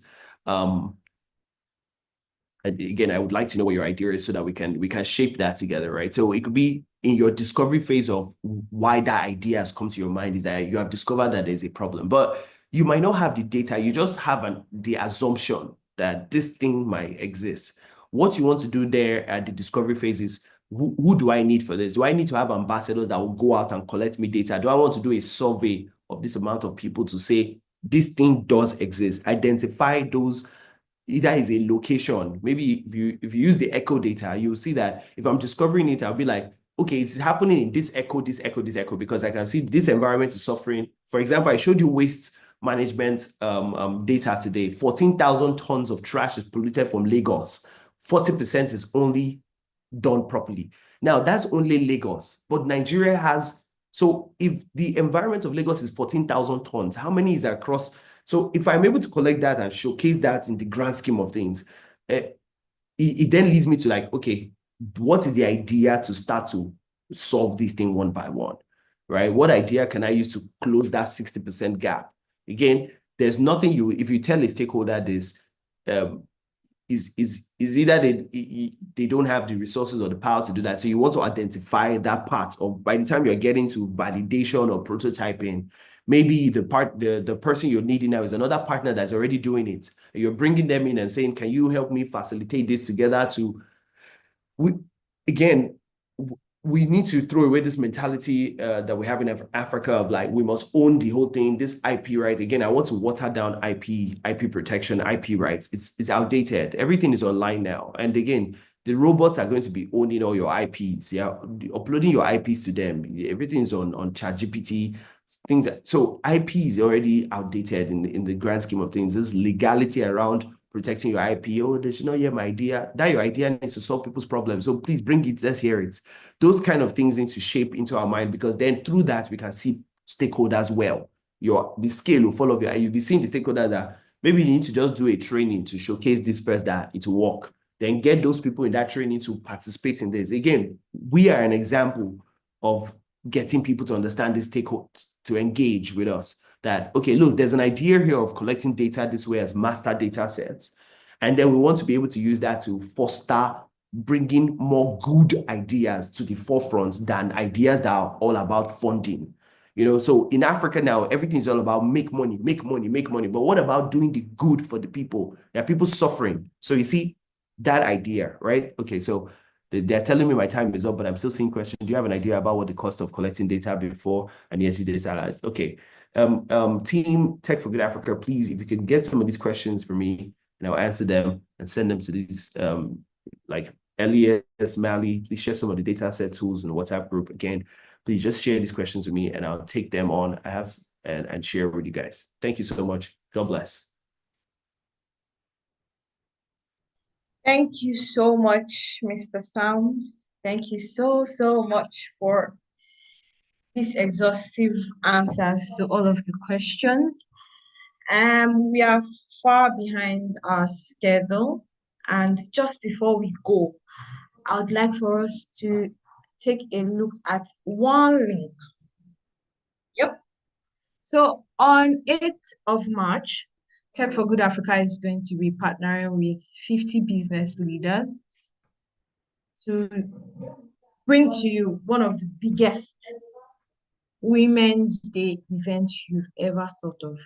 again, I would like to know what your idea is so that we can shape that together, right? So it could be in your discovery phase of why that idea has come to your mind is that you have discovered that there's a problem, but you might not have the data. You just have the assumption that this thing might exist. What you want to do there at the discovery phase is, who do I need for this? Do I need to have ambassadors that will go out and collect me data? Do I want to do a survey of this amount of people to say this thing does exist? Identify those. Either is a location. Maybe if you use the echo data, you'll see that if I'm discovering it, I'll be like, okay, it's happening in this echo, because I can see this environment is suffering. For example, I showed you waste management data today. 14,000 tons of trash is polluted from Lagos. 40% is only done properly. Now, that's only Lagos, but Nigeria has, so if the environment of Lagos is 14,000 tons, how many is across? So if I'm able to collect that and showcase that in the grand scheme of things, it then leads me to like, okay, what is the idea to start to solve this thing one by one, right? What idea can I use to close that 60% gap? Again, there's nothing if you tell a stakeholder this, is either they don't have the resources or the power to do that. So you want to identify that part of, by the time you're getting to validation or prototyping, maybe the person you're needing now is another partner that's already doing it. You're bringing them in and saying, can you help me facilitate this together we need to throw away this mentality that we have in Africa of like, we must own the whole thing, this IP right. Again, I want to water down IP protection, IP rights. It's outdated. Everything is online now. And again, the robots are going to be owning all your IPs, yeah, uploading your IPs to them. Everything is on ChatGPT, things. So IP is already outdated in the grand scheme of things. There's legality around protecting your IP. Oh, they should not hear my idea. That your idea needs to solve people's problems. So please bring it, let's hear it. Those kind of things need to shape into our mind, because then through that, we can see stakeholders well. The scale will follow you'll be seeing the stakeholders that maybe you need to just do a training to showcase this first, that it will work. Then get those people in that training to participate in this. Again, we are an example of getting people to understand this stakeholders, to engage with us. That, okay, look, there's an idea here of collecting data this way as master data sets. And then we want to be able to use that to foster bringing more good ideas to the forefront than ideas that are all about funding. So in Africa now, everything is all about make money. But what about doing the good for the people? There are people suffering. So you see that idea, right? Okay, so they're telling me my time is up, but I'm still seeing questions. Do you have an idea about what the cost of collecting data before an ESG data is? Okay. Team Tech for Good Africa, please, if you can get some of these questions for me, and I'll answer them and send them to these, like Elias, Mali, please share some of the data set tools in the WhatsApp group. Again, please just share these questions with me and I'll take them on. And share with you guys. Thank you so much. God bless. Thank you so much, Mr. Sam. Thank you so much for these exhaustive answers to all of the questions. We are far behind our schedule, and just before we go, I would like for us to take a look at one link. Yep. So on 8th of March, Tech for Good Africa is going to be partnering with 50 business leaders to bring to you one of the biggest Women's Day events you've ever thought of.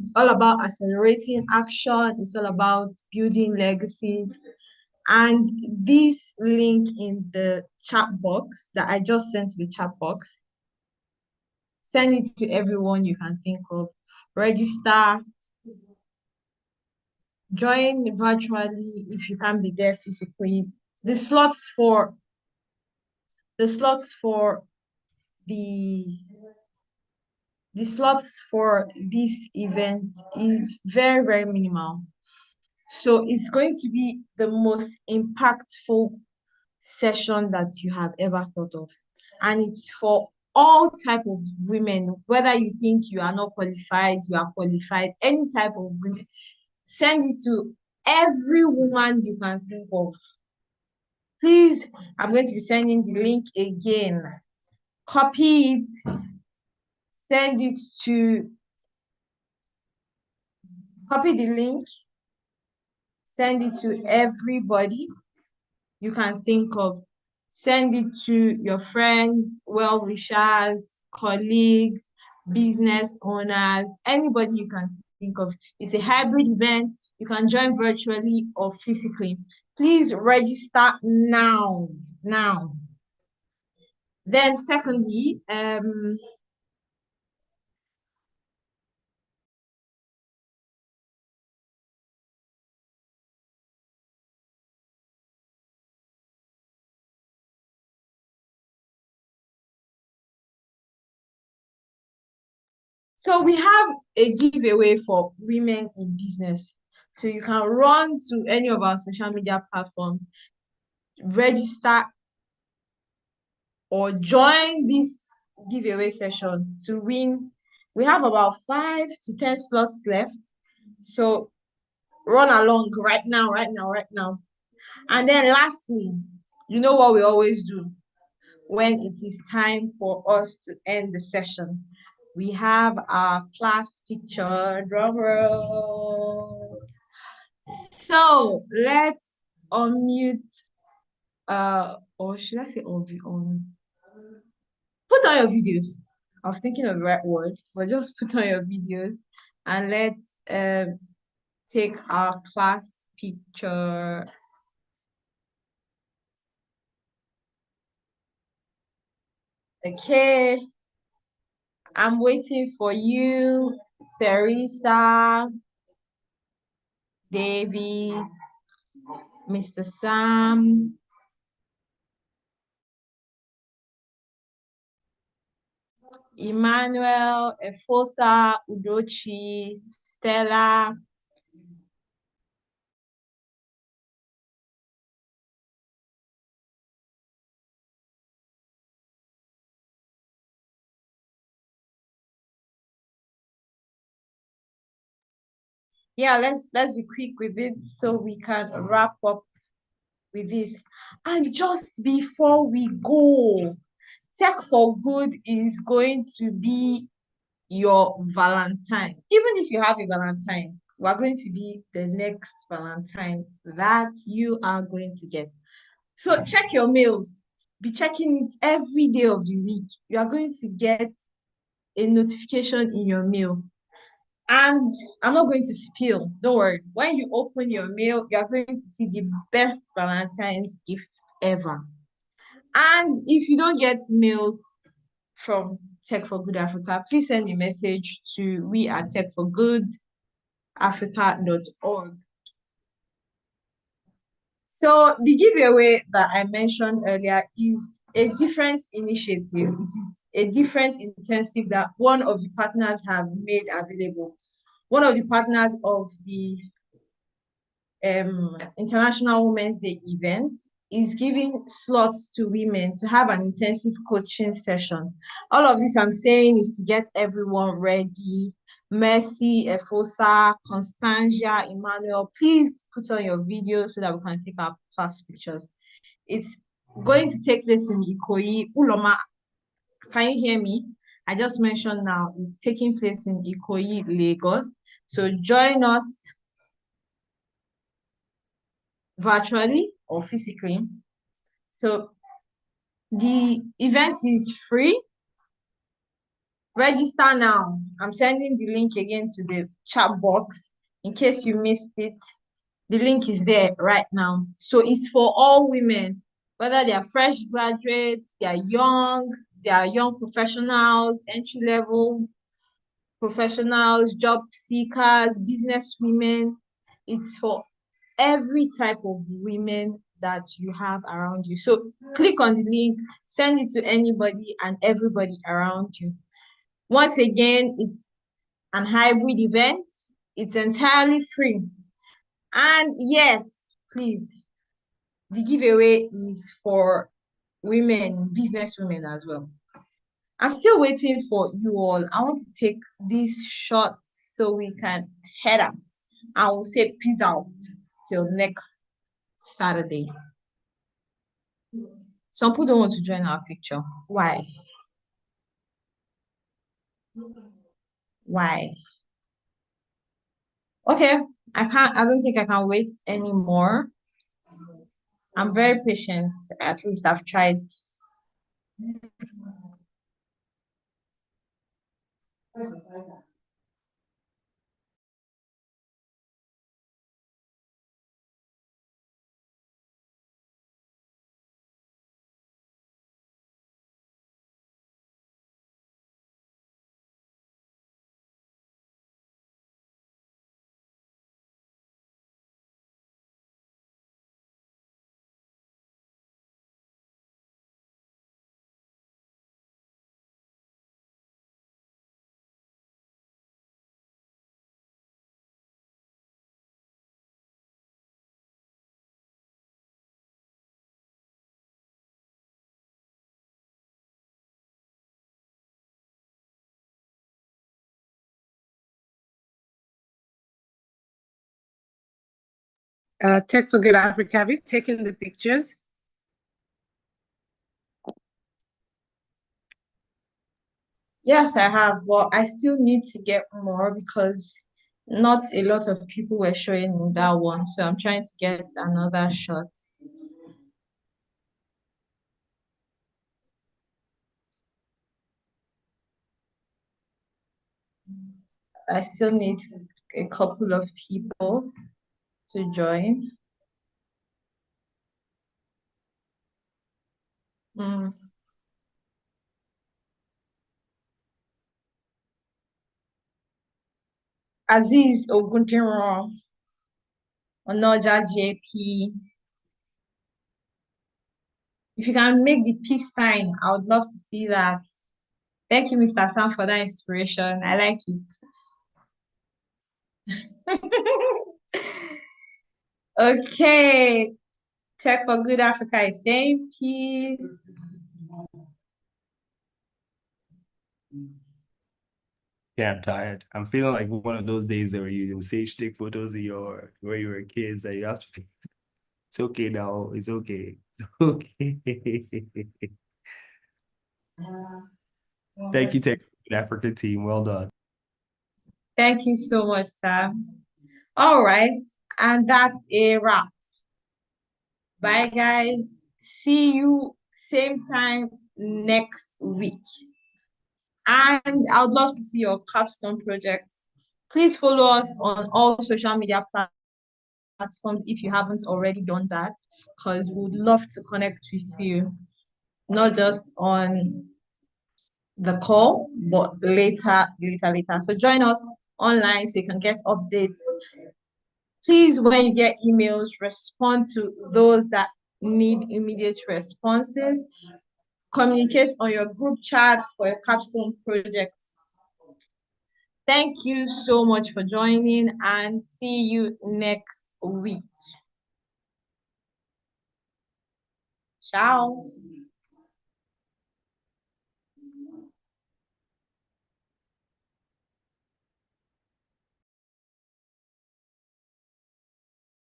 It's all about accelerating action. It's all about building legacies. And this link in the chat box that I just sent to the chat box, send it to everyone you can think of. Register, join virtually if you can't be there physically. The slots for this event is very, very minimal. So it's going to be the most impactful session that you have ever thought of. And it's for all type of women, whether you think you are not qualified, you are qualified, any type of women, send it to every woman you can think of. Please, I'm going to be sending the link again. Copy it, send it to, copy the link, send it to everybody you can think of. Send it to your friends, well-wishers, colleagues, business owners, anybody you can think of. It's a hybrid event. You can join virtually or physically. Please register now. Now. Then secondly, so we have a giveaway for women in business. So you can run to any of our social media platforms, register or join this giveaway session to win. We have about 5 to 10 slots left. So run along right now, right now, right now. And then lastly, you know what we always do when it is time for us to end the session. We have our class picture, drum roll. So let's unmute, or should I say put on your videos. I was thinking of the right word, but just put on your videos and let's take our class picture. Okay, I'm waiting for you, Teresa, Davy, Mr. Sam, Emmanuel, Efosa, Udochi, Stella. Yeah, let's be quick with it so we can wrap up with this. And just before we go, Tech for Good is going to be your Valentine. Even if you have a Valentine, we're going to be the next Valentine that you are going to get. So check your mails. Be checking it every day of the week. You are going to get a notification in your mail. And I'm not going to spill. Don't worry. When you open your mail, you are going to see the best Valentine's gift ever. And if you don't get mails from Tech for Good Africa, please send a message to we@techforgoodafrica.org. So the giveaway that I mentioned earlier is a different initiative. It is a different intensive that one of the partners have made available. One of the partners of the International Women's Day event is giving slots to women to have an intensive coaching session. All of this I'm saying is to get everyone ready. Mercy, Efosa, Constantia, Emmanuel, please put on your video so that we can take our class pictures. It's going to take place in Ikoyi. Uloma, can you hear me? I just mentioned now it's taking place in Ikoyi, Lagos. So join us virtually or physically. So the event is free. Register now. I'm sending the link again to the chat box in case you missed it. The link is there right now. So it's for all women, whether they are fresh graduates, they are young professionals, entry level professionals, job seekers, business women. It's for every type of women that you have around you. So click on the link, send it to anybody and everybody around you. Once again, it's an hybrid event. It's entirely free. And yes, please, the giveaway is for women, business women as well. I'm still waiting for you all. I want to take these shots so we can head out. I will say peace out till next Saturday. Some people don't want to join our picture. Why? Why? Okay, I don't think I can wait anymore. I'm very patient. At least I've tried. Tech for Good Africa, have you taken the pictures? Yes, I have, but I still need to get more because not a lot of people were showing in that one. So I'm trying to get another shot. I still need a couple of people to join. Mm. Aziz Ogundiran, Onoja JP. If you can make the peace sign, I would love to see that. Thank you, Mr. Sam, for that inspiration. I like it. Okay. Tech for Good Africa is saying peace. Yeah, I'm tired. I'm feeling like one of those days where you say take photos of your where you were kids and you have to be, it's okay now. It's okay. It's okay. Thank you, Tech African team. Well done. Thank you so much, Sam. All right. And that's a wrap. Bye, guys. See you same time next week. And I would love to see your capstone projects. Please follow us on all social media platforms if you haven't already done that, because we would love to connect with you, not just on the call, but later. So join us online so you can get updates. Please, when you get emails, respond to those that need immediate responses. Communicate on your group chats for your capstone projects. Thank you so much for joining and see you next week. Ciao.